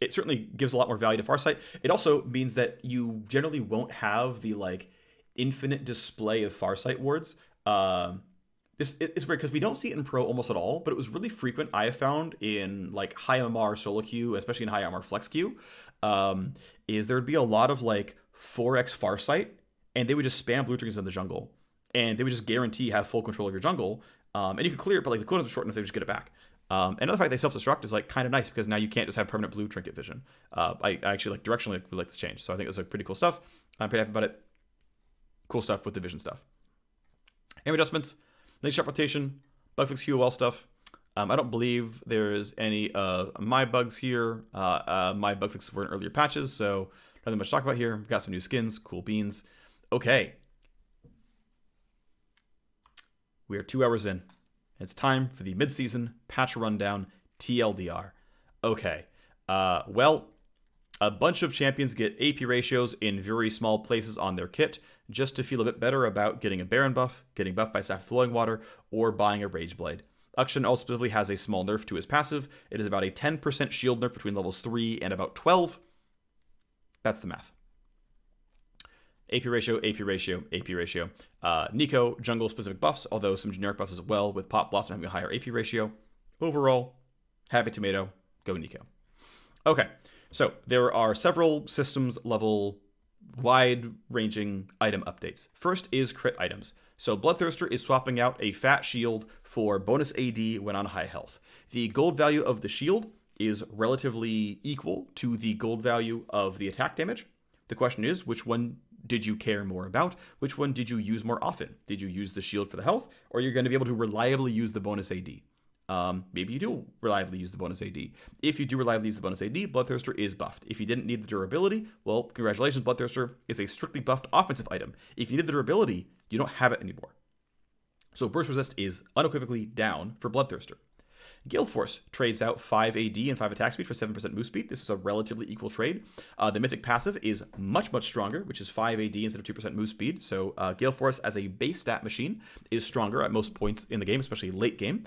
It certainly gives a lot more value to Farsight. It also means that you generally won't have the like infinite display of Farsight wards. This is weird because we don't see it in Pro almost at all, but it was really frequent. I have found in like high MR solo queue, especially in high MR flex queue, is there would be a lot of like 4x Farsight, and they would just spam blue trinkets in the jungle, and they would just guarantee have full control of your jungle. And you can clear it, but like the cooldowns are short enough, they just get it back. Another fact they self-destruct is like kind of nice because now you can't just have permanent blue trinket vision. I actually like directionally would like this change, so I think it's like pretty cool stuff. I'm pretty happy about it. Cool stuff with the vision stuff. Aim adjustments, link sharp rotation, bug fix QOL stuff. I don't believe there's any my bugs here. My bug fixes were in earlier patches, so nothing much to talk about here. Got some new skins, cool beans. Okay. We are 2 hours in. It's time for the mid-season patch rundown, TLDR. Okay. Well, a bunch of champions get AP ratios in very small places on their kit just to feel a bit better about getting a Baron buff, getting buffed by Staff of Flowing Water, or buying a Rageblade. Akshan also specifically has a small nerf to his passive. It is about a 10% shield nerf between levels 3 and about 12. That's the math. AP ratio, AP ratio, AP ratio. Neeko, jungle-specific buffs, although some generic buffs as well, with Pop Blossom having a higher AP ratio. Overall, happy tomato, go Neeko. Okay, so there are several systems-level, wide-ranging item updates. First is crit items. So Bloodthirster is swapping out a fat shield for bonus AD when on high health. The gold value of the shield is relatively equal to the gold value of the attack damage. The question is, which one did you care more about? Which one did you use more often? Did you use the shield for the health, or you're going to be able to reliably use the bonus AD? Maybe you do reliably use the bonus AD. If you do reliably use the bonus AD, Bloodthirster is buffed. If you didn't need the durability, well, congratulations, Bloodthirster is a strictly buffed offensive item. If you need the durability, you don't have it anymore. So burst resist is unequivocally down for Bloodthirster. Galeforce trades out 5 AD and 5 attack speed for 7% move speed. This is a relatively equal trade. The mythic passive is much, much stronger, which is 5 AD instead of 2% move speed. So Galeforce as a base stat machine is stronger at most points in the game, especially late game.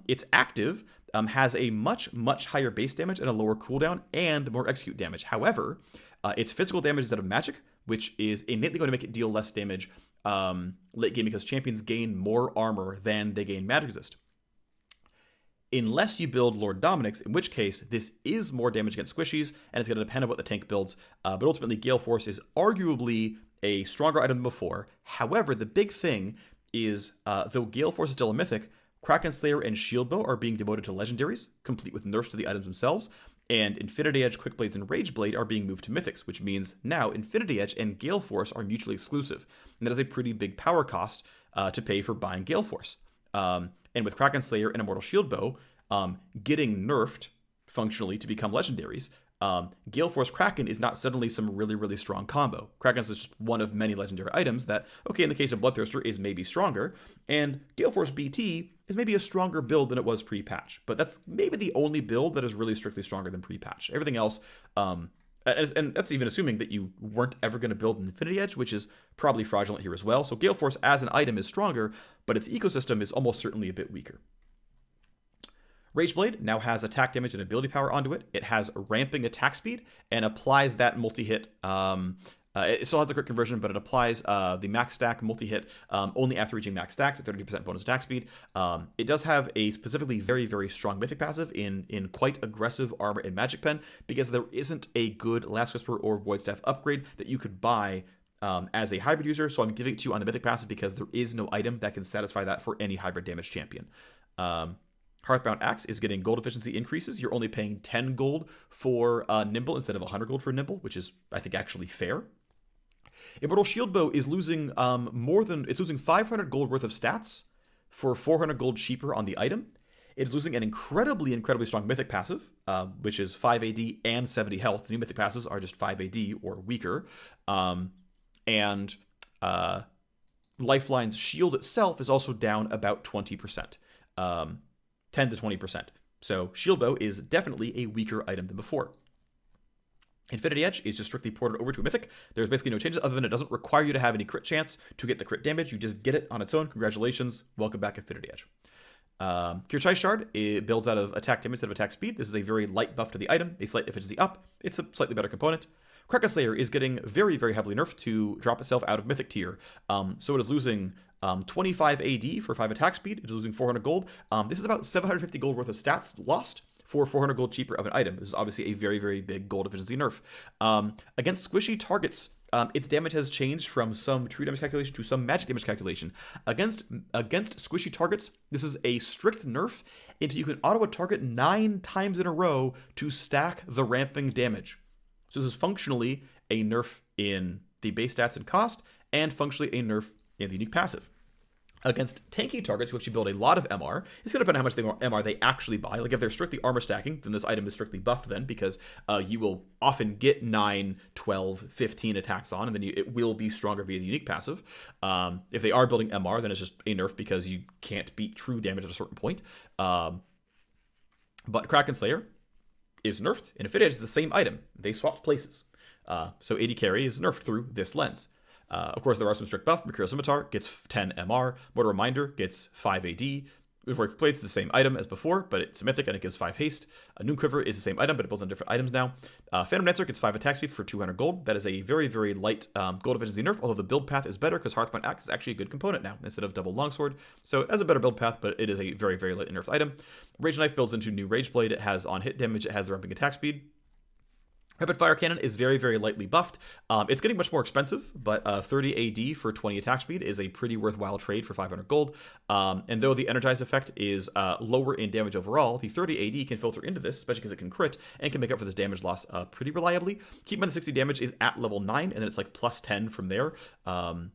Its active has a much, much higher base damage and a lower cooldown and more execute damage. However, its physical damage is that of magic, which is innately going to make it deal less damage late game because champions gain more armor than they gain magic resist. Unless you build Lord Dominic's, in which case this is more damage against squishies, and it's going to depend on what the tank builds. But ultimately, Galeforce is arguably a stronger item than before. However, the big thing is, though Galeforce is still a mythic, Kraken Slayer and Shieldbow are being demoted to legendaries, complete with nerfs to the items themselves. And Infinity Edge, Quickblades, and Rageblade are being moved to Mythics, which means now Infinity Edge and Galeforce are mutually exclusive. And that is a pretty big power cost to pay for buying Galeforce. And with Kraken Slayer and Immortal Shieldbow getting nerfed functionally to become legendaries, Galeforce Kraken is not suddenly some really, really strong combo. Kraken is just one of many legendary items that, okay, in the case of Bloodthirster, is maybe stronger, and Galeforce BT is maybe a stronger build than it was pre-patch. But that's maybe the only build that is really strictly stronger than pre-patch. Everything else, and that's even assuming that you weren't ever going to build an Infinity Edge, which is probably fraudulent here as well. So Galeforce as an item is stronger, but its ecosystem is almost certainly a bit weaker. Rageblade now has attack damage and ability power onto it. It has ramping attack speed and applies that multi-hit. It still has the crit conversion, but it applies the max stack multi-hit only after reaching max stacks at 30% bonus attack speed. It does have a specifically very, very strong mythic passive in quite aggressive armor and magic pen, because there isn't a good Last Whisper or Void Staff upgrade that you could buy as a hybrid user. So I'm giving it to you on the mythic passive because there is no item that can satisfy that for any hybrid damage champion. Heartbound Axe is getting gold efficiency increases. You're only paying 10 gold for Nimble instead of 100 gold for Nimble, which is, I think, actually fair. Immortal Shieldbow is losing it's losing 500 gold worth of stats for 400 gold cheaper on the item. It's losing an incredibly, incredibly strong mythic passive, which is 5 AD and 70 health. The new mythic passives are just 5 AD or weaker. Lifeline's shield itself is also down about 20%. 10 to 20%. So Shieldbow is definitely a weaker item than before. Infinity Edge is just strictly ported over to a mythic. There's basically no changes other than it doesn't require you to have any crit chance to get the crit damage. You just get it on its own. Congratulations. Welcome back, Infinity Edge. Kircheis Shard, it builds out of attack damage instead of attack speed. This is a very light buff to the item, a slight efficiency up. It's a slightly better component. Kraken Slayer is getting very, very heavily nerfed to drop itself out of mythic tier. So it is losing 25 AD for 5 attack speed. It is losing 400 gold. This is about 750 gold worth of stats lost for 400 gold cheaper of an item. This is obviously a very, very big gold efficiency nerf. Against squishy targets, its damage has changed from some true damage calculation to some magic damage calculation. Against squishy targets, this is a strict nerf until you can auto a target 9 times in a row to stack the ramping damage. So this is functionally a nerf in the base stats and cost, and functionally a nerf in the unique passive. Against tanky targets who actually build a lot of MR, it's going to depend on how much MR they actually buy. Like if they're strictly armor stacking, then this item is strictly buffed then, because you will often get 9, 12, 15 attacks on, and then it will be stronger via the unique passive. If they are building MR, then it's just a nerf because you can't beat true damage at a certain point. But Kraken Slayer is nerfed, and Infinity Edge is the same item. They swapped places. So AD Carry is nerfed through this lens. Of course, there are some strict buff. Mercurial Scimitar gets 10 MR. Mortal Reminder gets 5 AD. Navori Quickblades is the same item as before, but it's a mythic and it gives 5 haste. Noonquiver is the same item, but it builds on different items now. Phantom Dancer gets 5 attack speed for 200 gold. That is a very, very light gold efficiency nerf, although the build path is better because Heartbound Axe is actually a good component now instead of double longsword. So it has a better build path, but it is a very, very light nerfed item. Rageknife builds into new Rageblade. It has on hit damage. It has the ramping attack speed. Rapidfire cannon is very, very lightly buffed. It's getting much more expensive, but 30 AD for 20 attack speed is a pretty worthwhile trade for 500 gold. And though the energize effect is lower in damage overall, the 30 AD can filter into this, especially because it can crit and can make up for this damage loss pretty reliably. Keep in mind the 60 damage is at level 9, and then it's like plus 10 from there.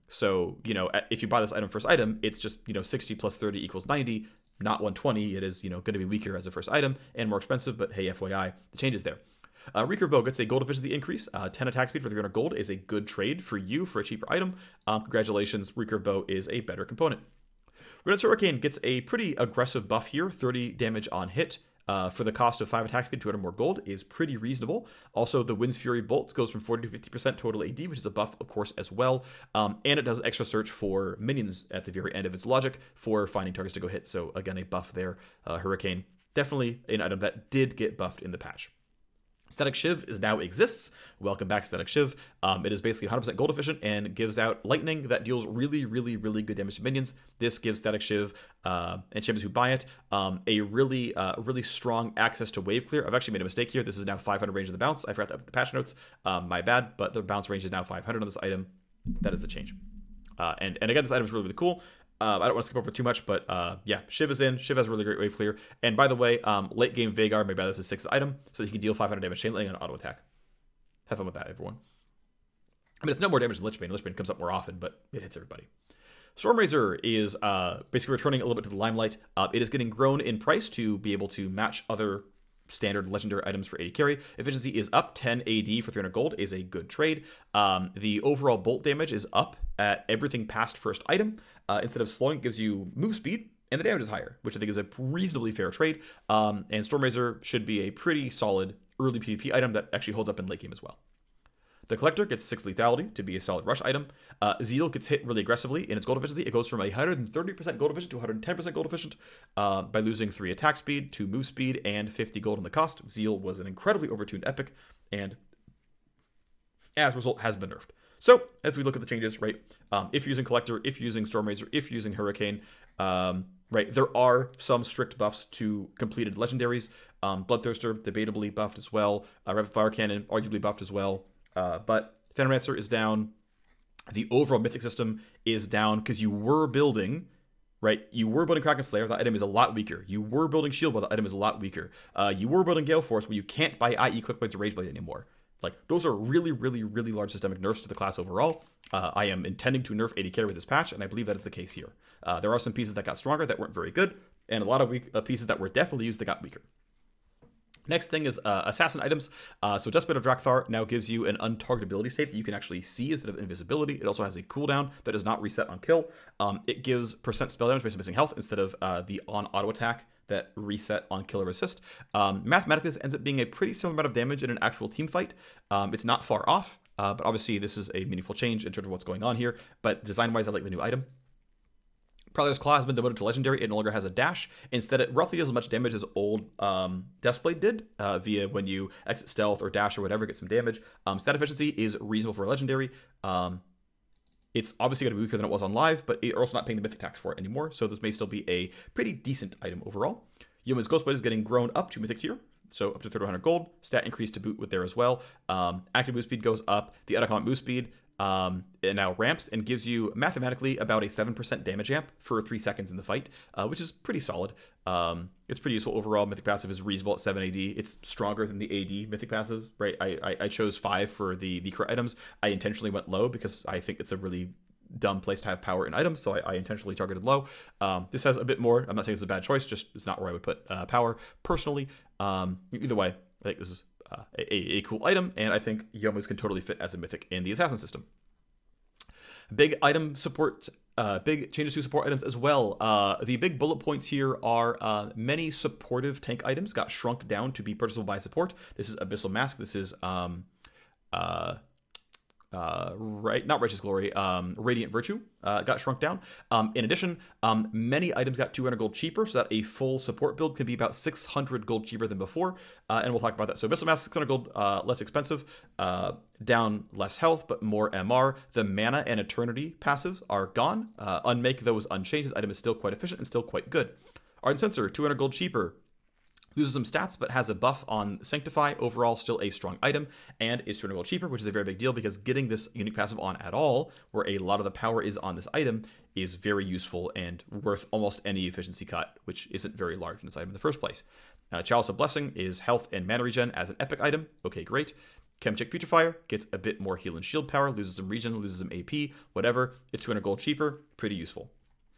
So, you know, if you buy this item first item, it's just, 60 plus 30 equals 90, not 120. It is, going to be weaker as a first item and more expensive, but hey, FYI, the change is there. Recurve Bow gets a gold efficiency increase. 10 attack speed for 300 gold is a good trade for you for a cheaper item. Congratulations, Recurve Bow is a better component. Runaan Hurricane gets a pretty aggressive buff here. 30 damage on hit for the cost of 5 attack speed, 200 more gold is pretty reasonable. Also, the Wind's Fury Bolts goes from 40 to 50% total AD, which is a buff, of course, as well. And it does extra search for minions at the very end of its logic for finding targets to go hit. So again, a buff there. Hurricane, definitely an item that did get buffed in the patch. Statikk Shiv now exists. Welcome back, Statikk Shiv. It is basically 100% gold efficient and gives out lightning that deals really, really, really good damage to minions. This gives Statikk Shiv and champions who buy it a really, really strong access to wave clear. I've actually made a mistake here. This is now 500 range of the bounce. I forgot that with the patch notes. My bad, but the bounce range is now 500 on this item. That is the change. And again, this item is really, really cool. I don't want to skip over too much, but yeah, Shiv is in. Shiv has a really great wave clear. And by the way, late game Vhagar, maybe that's a 6th item, so that you can deal 500 damage chain lightning on auto attack. Have fun with that, everyone. I mean, it's no more damage than Lichbane. Lichbane comes up more often, but it hits everybody. Stormrazor is basically returning a little bit to the limelight. It is getting grown in price to be able to match other standard legendary items for 80 carry. Efficiency is up. 10 AD for 300 gold is a good trade. The overall bolt damage is up at everything past first item. Instead of slowing, it gives you move speed, and the damage is higher, which I think is a reasonably fair trade. And Stormrazor should be a pretty solid early PvP item that actually holds up in late game as well. The Collector gets 6 lethality to be a solid rush item. Zeal gets hit really aggressively in its gold efficiency. It goes from 130% gold efficient to 110% gold efficient by losing 3 attack speed, 2 move speed, and 50 gold on the cost. Zeal was an incredibly overtuned epic, and as a result has been nerfed. So, as we look at the changes, right, if you're using Collector, if you're using Stormrazor, if you're using Hurricane, right, there are some strict buffs to completed legendaries. Bloodthirster, debatably buffed as well. Rapidfire Cannon, arguably buffed as well. But Finality is down. The overall Mythic system is down because you were building, right? You were building Kracken Slayer. That item is a lot weaker. You were building Shieldbow. That item is a lot weaker. You were building Galeforce, where you can't buy IE Quickblades or Rageblade anymore. Like, those are really, really, really large systemic nerfs to the class overall. I am intending to nerf 80 carry with this patch, and I believe that is the case here. There are some pieces that got stronger that weren't very good, and a lot of weak pieces that were definitely used that got weaker. Next thing is assassin items. So Dustblade of Drakthar now gives you an untargetability state that you can actually see instead of invisibility. It also has a cooldown that does not reset on kill. It gives percent spell damage based on missing health instead of the on auto attack that reset on kill or assist. Mathematically, this ends up being a pretty similar amount of damage in an actual team fight. It's not far off, but obviously this is a meaningful change in terms of what's going on here. But design-wise, I like the new item. Prowler's Claw has been demoted to Legendary. It no longer has a dash. Instead, it roughly does as much damage as old Deathblade did via when you exit stealth or dash or whatever, get some damage. Stat efficiency is reasonable for a Legendary. It's obviously going to be weaker than it was on live, but you're also not paying the mythic tax for it anymore, so this may still be a pretty decent item overall. Yeoman's Ghostblade is getting grown up to mythic tier, so up to 3,100 gold. Stat increase to boot with there as well. Active move speed goes up. The autocombat move speed it now ramps and gives you mathematically about a 7% damage amp for 3 seconds in the fight, which is pretty solid. It's pretty useful overall. Mythic passive is reasonable at 7 AD. It's stronger than the AD mythic passive, right? I chose 5 for the correct items. I intentionally went low because I think it's a really dumb place to have power in items, so I intentionally targeted low. This has a bit more. I'm not saying it's a bad choice, just it's not where I would put power personally. Either way, I think this is a cool item, and I think Yomus can totally fit as a mythic in the assassin system. Big item support, big changes to support items as well. The big bullet points here are many supportive tank items got shrunk down to be purchasable by support. This is Abyssal Mask. This is right, not Righteous Glory, Radiant Virtue got shrunk down. In addition, many items got 200 gold cheaper, so that a full support build can be about 600 gold cheaper than before, and we'll talk about that. So Abyssal Mask, 600 gold less expensive, down less health, but more MR. The Mana and Eternity passive are gone. Unmake, though, is unchanged. This item is still quite efficient and still quite good. Ardent Censer, 200 gold cheaper. Loses some stats, but has a buff on Sanctify. Overall, still a strong item, and is 200 gold cheaper, which is a very big deal because getting this unique passive on at all, where a lot of the power is on this item, is very useful and worth almost any efficiency cut, which isn't very large in this item in the first place. Chalice of Blessing is health and mana regen as an epic item. Okay, great. Chemcheck Putrefier gets a bit more heal and shield power, loses some regen, loses some AP, whatever. It's 200 gold cheaper, pretty useful.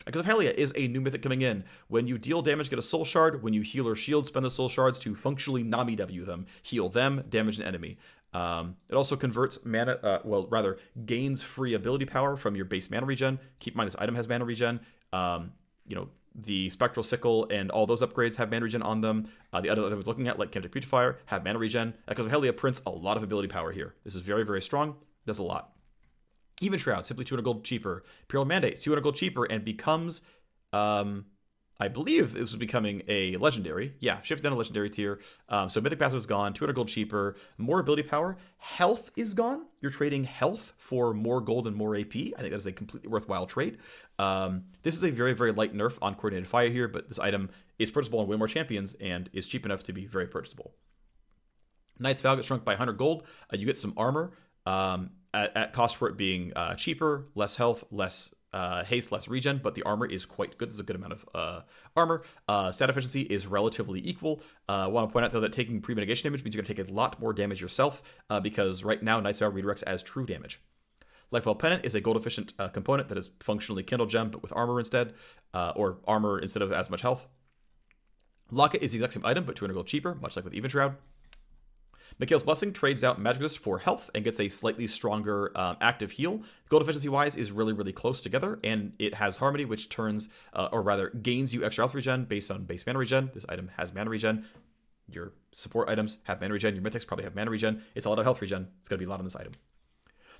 Because of Helia is a new mythic coming in. When you deal damage, get a soul shard. When you heal or shield, spend the soul shards to functionally Nami W them. Heal them, damage an enemy. It also converts mana, gains free ability power from your base mana regen. Keep in mind this item has mana regen. The Spectral Sickle and all those upgrades have mana regen on them. The other that I was looking at, like Chemcheck Putrefier, have mana regen. Because of Helia prints a lot of ability power here. This is very, very strong. Does a lot. Even Shroud, simply 200 gold cheaper. Imperial Mandate, 200 gold cheaper, and becomes, I believe this was becoming a legendary. Yeah, shift down a legendary tier. So Mythic Passive is gone, 200 gold cheaper, more ability power. Health is gone. You're trading health for more gold and more AP. I think that is a completely worthwhile trade. This is a very, very light nerf on Coordinated Fire here, but this item is purchasable on way more champions and is cheap enough to be very purchasable. Knight's Vow gets shrunk by 100 gold. You get some armor. At cost for it being cheaper, less health, less haste, less regen, but the armor is quite good. There's a good amount of armor. Stat efficiency is relatively equal. I want to point out, though, that taking pre-mitigation damage means you're going to take a lot more damage yourself, because right now, Knight's Vow redirects as true damage. Lifewell Pennant is a gold-efficient component that is functionally Kindle Gem, but with armor instead, or armor instead of as much health. Locket is the exact same item, but 200 gold cheaper, much like with Even Shroud. Mikhail's Blessing trades out Magic Resist for health and gets a slightly stronger active heal. Gold efficiency-wise is really, really close together, and it has Harmony, which turns, or rather, gains you extra health regen based on base mana regen. This item has mana regen. Your support items have mana regen. Your mythics probably have mana regen. It's a lot of health regen. It's going to be a lot on this item.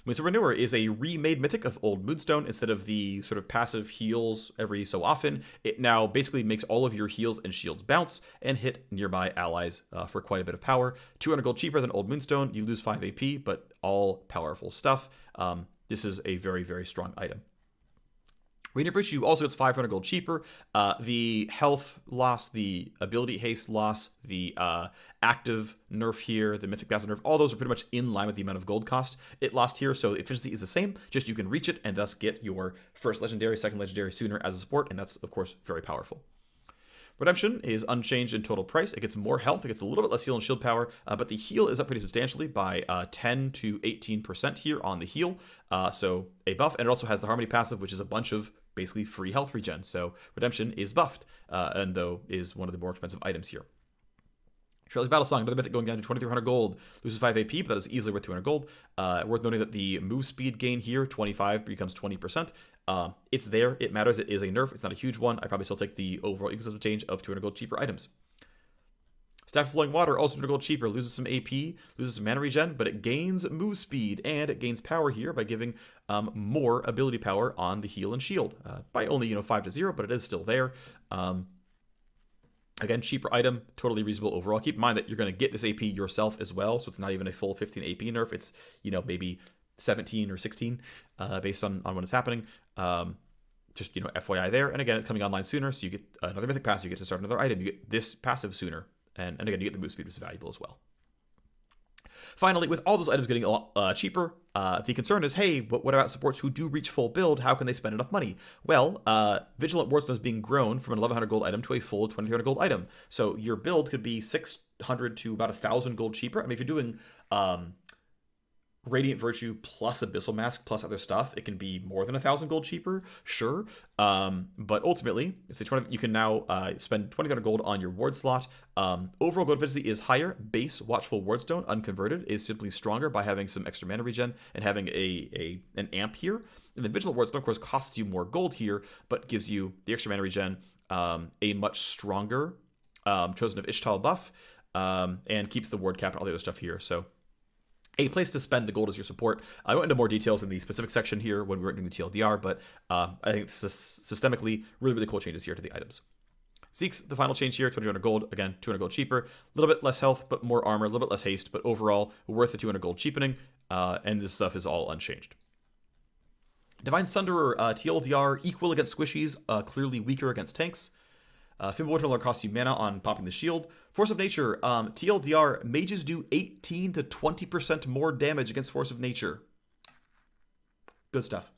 Moonstone Renewer is a remade mythic of old Moonstone. Instead of the sort of passive heals every so often, it now basically makes all of your heals and shields bounce and hit nearby allies for quite a bit of power. 200 gold cheaper than old Moonstone. You lose 5 AP, but all powerful stuff. This is a very, very strong item. Radiant Virtue also gets 500 gold cheaper. The health loss, the ability haste loss, the active nerf here, the mythic passive nerf, all those are pretty much in line with the amount of gold cost it lost here. So the efficiency is the same, just you can reach it and thus get your first legendary, second legendary sooner as a support, and that's, of course, very powerful. Redemption is unchanged in total price. It gets more health. It gets a little bit less heal and shield power, but the heal is up pretty substantially by 10 to 18% here on the heal. So a buff, and it also has the Harmony passive, which is a bunch of basically free health regen. So Redemption is buffed, and though is one of the more expensive items here. Shirley's Battle Song, another mythic going down to 2,300 gold, loses 5 AP, but that is easily worth 200 gold. Worth noting that the move speed gain here, 25 becomes 20%. It's there, it matters, it is a nerf, it's not a huge one. I probably still take the overall ecosystem change of 200 gold cheaper items. Staff of Flowing Water, also 200 gold cheaper, loses some AP, loses some mana regen, but it gains move speed, and it gains power here by giving more ability power on the heal and shield. By only, 5 to 0, but it is still there. Again, cheaper item, totally reasonable overall. Keep in mind that you're going to get this AP yourself as well, so it's not even a full 15 AP nerf. It's, maybe 17 or 16 based on when it's happening. Just, FYI there. And again, it's coming online sooner, so you get another mythic pass, you get to start another item, you get this passive sooner. And again, you get the move speed, which is valuable as well. Finally, with all those items getting a lot cheaper, the concern is, hey, but what about supports who do reach full build? How can they spend enough money? Well, Vigilant Wardstone is being grown from an 1,100 gold item to a full 2,300 gold item. So your build could be 600 to about 1,000 gold cheaper. I mean, if you're doing Radiant Virtue plus Abyssal Mask plus other stuff, it can be more than 1,000 gold cheaper, sure. But ultimately, you can now spend 2,300 gold on your ward slot. Overall gold efficiency is higher. Base Watchful Wardstone, unconverted, is simply stronger by having some extra mana regen and having an amp here. And then Vigilant Wardstone, of course, costs you more gold here, but gives you the extra mana regen, a much stronger Chosen of Ishtal buff, and keeps the ward cap and all the other stuff here. So a place to spend the gold as your support. I went into more details in the specific section here when we were doing the TLDR, but I think systemically really, really cool changes here to the items. Zeke's the final change here, 2,200 gold. Again, 200 gold cheaper. A little bit less health, but more armor. A little bit less haste, but overall worth the 200 gold cheapening. And this stuff is all unchanged. Divine Sunderer, TLDR, equal against squishies, clearly weaker against tanks. Fimbulwinter costs you mana on popping the shield. Force of Nature, TLDR, mages do 18 to 20% more damage against Force of Nature. Good stuff.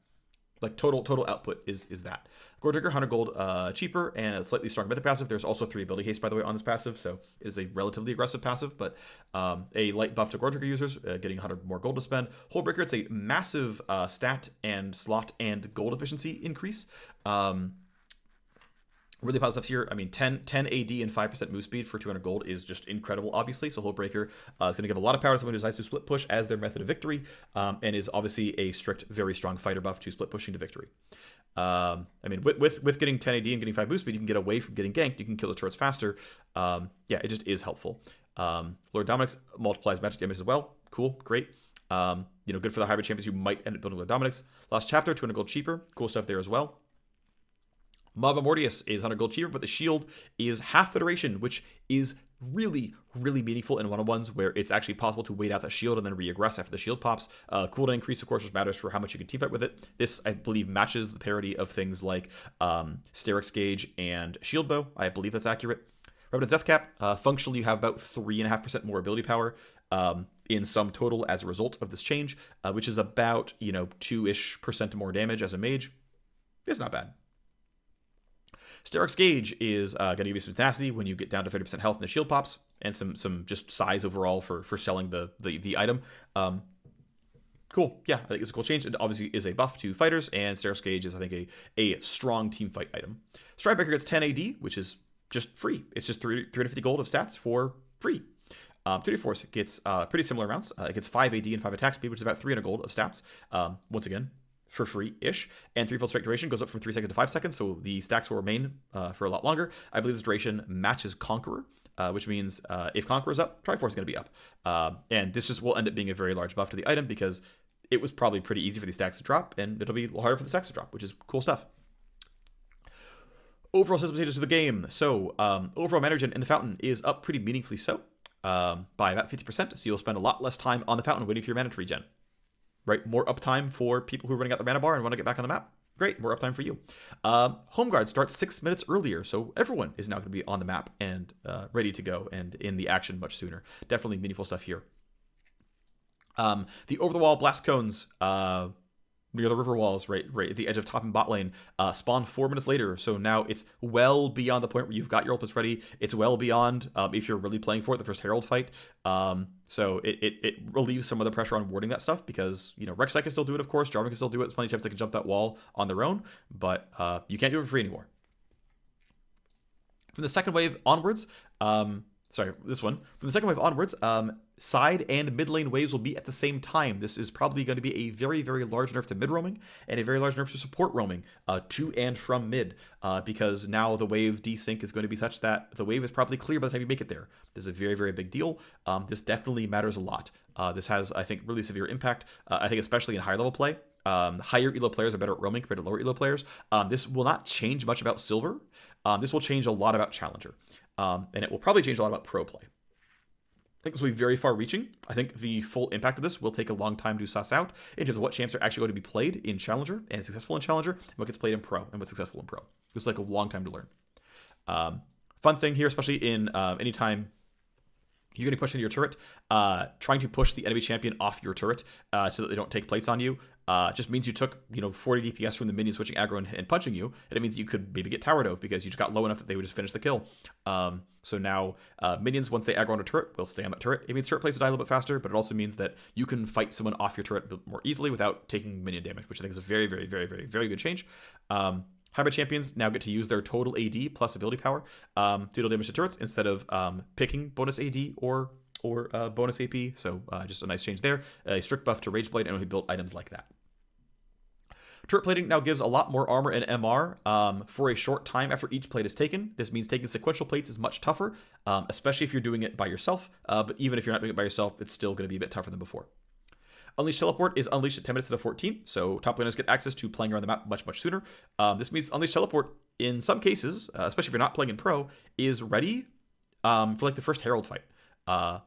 Like total output is that. Gore Trigger, 100 gold cheaper and a slightly stronger mythic passive. There's also 3 ability haste, by the way, on this passive, so it is a relatively aggressive passive, but a light buff to Gore Trigger users, getting 100 more gold to spend. Hullbreaker, it's a massive stat and slot and gold efficiency increase. Really positive stuff here. I mean, 10 AD and 5% move speed for 200 gold is just incredible, obviously. So Hullbreaker is going to give a lot of power to someone who decides to split push as their method of victory, and is obviously a strict, very strong fighter buff to split pushing to victory. I mean, with getting 10 AD and getting 5 move speed, you can get away from getting ganked. You can kill the turrets faster. Yeah, it just is helpful. Lord Dominic's multiplies magic damage as well. Cool, great. Good for the hybrid champions who might end up building Lord Dominic's. Last chapter, 200 gold cheaper. Cool stuff there as well. Mob Mortius is 100 gold cheaper, but the shield is half the duration, which is really, really meaningful in one-on-ones where it's actually possible to wait out that shield and then re-aggress after the shield pops. Cooldown increase, of course, just matters for how much you can teamfight with it. This, I believe, matches the parity of things like Sterix Gauge and Shieldbow. I believe that's accurate. Revenant's Death Cap, functionally you have about 3.5% more ability power in sum total as a result of this change, which is about, 2-ish% more damage as a mage. It's not bad. Starrick's Gauge is going to give you some tenacity when you get down to 30% health and the shield pops, and some just size overall for selling the item. Cool. Yeah, I think it's a cool change. It obviously is a buff to fighters, and Starrick's Gauge is, I think, a strong team fight item. Stridebreaker gets 10 AD, which is just free. It's just 350 gold of stats for free. 2D Force gets pretty similar amounts. It gets 5 AD and 5 attack speed, which is about 300 gold of stats. Once again, for free-ish. And 3-fold strike duration goes up from 3 seconds to 5 seconds, so the stacks will remain for a lot longer. I believe this duration matches Conqueror, which means if Conqueror's up, Triforce is going to be up. And this just will end up being a very large buff to the item because it was probably pretty easy for these stacks to drop, and it'll be harder for the stacks to drop, which is cool stuff. Overall system status of the game. So overall mana regen in the fountain is up pretty meaningfully so, by about 50%, so you'll spend a lot less time on the fountain waiting for your mana to regen. Right? More uptime for people who are running out their mana bar and want to get back on the map. Great, more uptime for you. Home Guard starts 6 minutes earlier, so everyone is now going to be on the map and ready to go and in the action much sooner. Definitely meaningful stuff here. The over-the-wall blast cones near the river walls, right at the edge of top and bot lane, spawn 4 minutes later. So now it's well beyond the point where you've got your ultimates ready. It's well beyond if you're really playing for it, the first Herald fight. So it relieves some of the pressure on warding that stuff because, you know, Rek'Sai can still do it, of course. Jarvan can still do it. There's plenty of times they can jump that wall on their own, but you can't do it for free anymore. From the second wave onwards, From the second wave onwards, side and mid lane waves will be at the same time. This is probably going to be a very, very large nerf to mid roaming and a very large nerf to support roaming to and from mid, because now the wave desync is going to be such that the wave is probably clear by the time you make it there. This is a very, very big deal. This definitely matters a lot. This has, I think, really severe impact. I think especially in higher level play. Higher elo players are better at roaming compared to lower elo players. This will not change much about silver. This will change a lot about challenger. And it will probably change a lot about pro play. I think this will be very far-reaching. I think the full impact of this will take a long time to suss out in terms of what champs are actually going to be played in Challenger and successful in Challenger, and what gets played in Pro and what's successful in Pro. This is like a long time to learn. Fun thing here, especially in anytime you're getting pushed into your turret, trying to push the enemy champion off your turret so that they don't take plates on you just means you took 40 DPS from the minion switching aggro and punching you, and it means you could maybe get towered over because you just got low enough that they would just finish the kill. So now minions, once they aggro on a turret, will stay on that turret. It means turret plates will die a little bit faster, but it also means that you can fight someone off your turret more easily without taking minion damage, which I think is a very, very, very, very, very good change. Hybrid champions now get to use their total AD plus ability power to deal damage to turrets instead of picking bonus AD or bonus AP. So just a nice change there. A strict buff to Rageblade, and we built items like that. Turret plating now gives a lot more armor and MR for a short time after each plate is taken. This means taking sequential plates is much tougher, especially if you're doing it by yourself. But even if you're not doing it by yourself, it's still going to be a bit tougher than before. Unleashed Teleport is unleashed at 10 minutes instead of 14, so top laners get access to playing around the map much, much sooner. This means Unleashed Teleport, in some cases, especially if you're not playing in Pro, is ready for like the first Herald fight,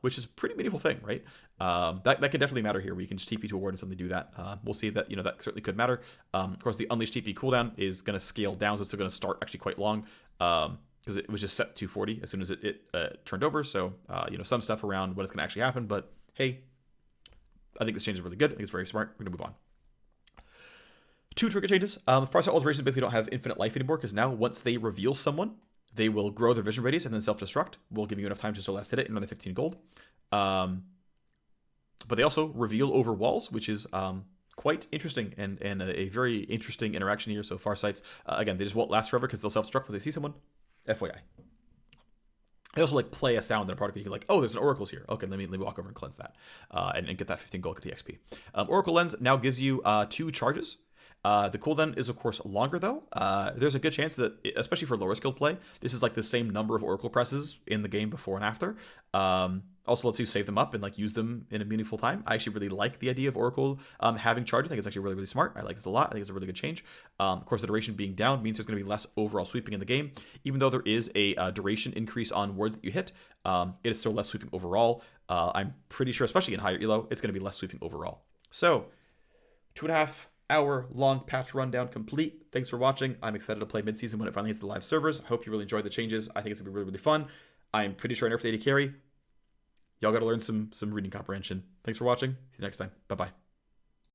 which is a pretty meaningful thing, right? That could definitely matter here, where you can just TP to a ward and suddenly do that. We'll see that, that certainly could matter. Of course, the Unleashed TP cooldown is going to scale down, so it's still going to start actually quite long, because it was just set to 40 as soon as it turned over. So, some stuff around when it's going to actually happen, but hey, I think this change is really good. I think it's very smart. We're going to move on. 2 trigger changes. Farsight alterations basically don't have infinite life anymore, because now once they reveal someone, they will grow their vision radius and then self-destruct. We'll give you enough time to still last hit it and another 15 gold. But they also reveal over walls, which is quite interesting and a very interesting interaction here. So Farsights, again, they just won't last forever because they'll self-destruct when they see someone. FYI. They also play a sound in a particle. You can oh, there's an Oracle's here. Okay, let me walk over and cleanse that and get that 15 gold, get the XP. Oracle Lens now gives you 2 charges. The cooldown is, of course, longer, though. There's a good chance that, especially for lower skilled play, this is the same number of Oracle presses in the game before and after. Also lets you save them up and use them in a meaningful time. I actually really like the idea of Oracle having charge. I think it's actually really, really smart. I like this a lot. I think it's a really good change. Of course, the duration being down means there's going to be less overall sweeping in the game. Even though there is a duration increase on wards that you hit, it is still less sweeping overall. I'm pretty sure, especially in higher elo, it's going to be less sweeping overall. So, 2.5 hour long patch rundown complete. Thanks for watching. I'm excited to play mid-season when it finally hits the live servers. I hope you really enjoyed the changes. I think it's going to be really, really fun. I'm pretty sure I nerfed the AD carry. Y'all got to learn some reading comprehension. Thanks for watching. See you next time. Bye-bye.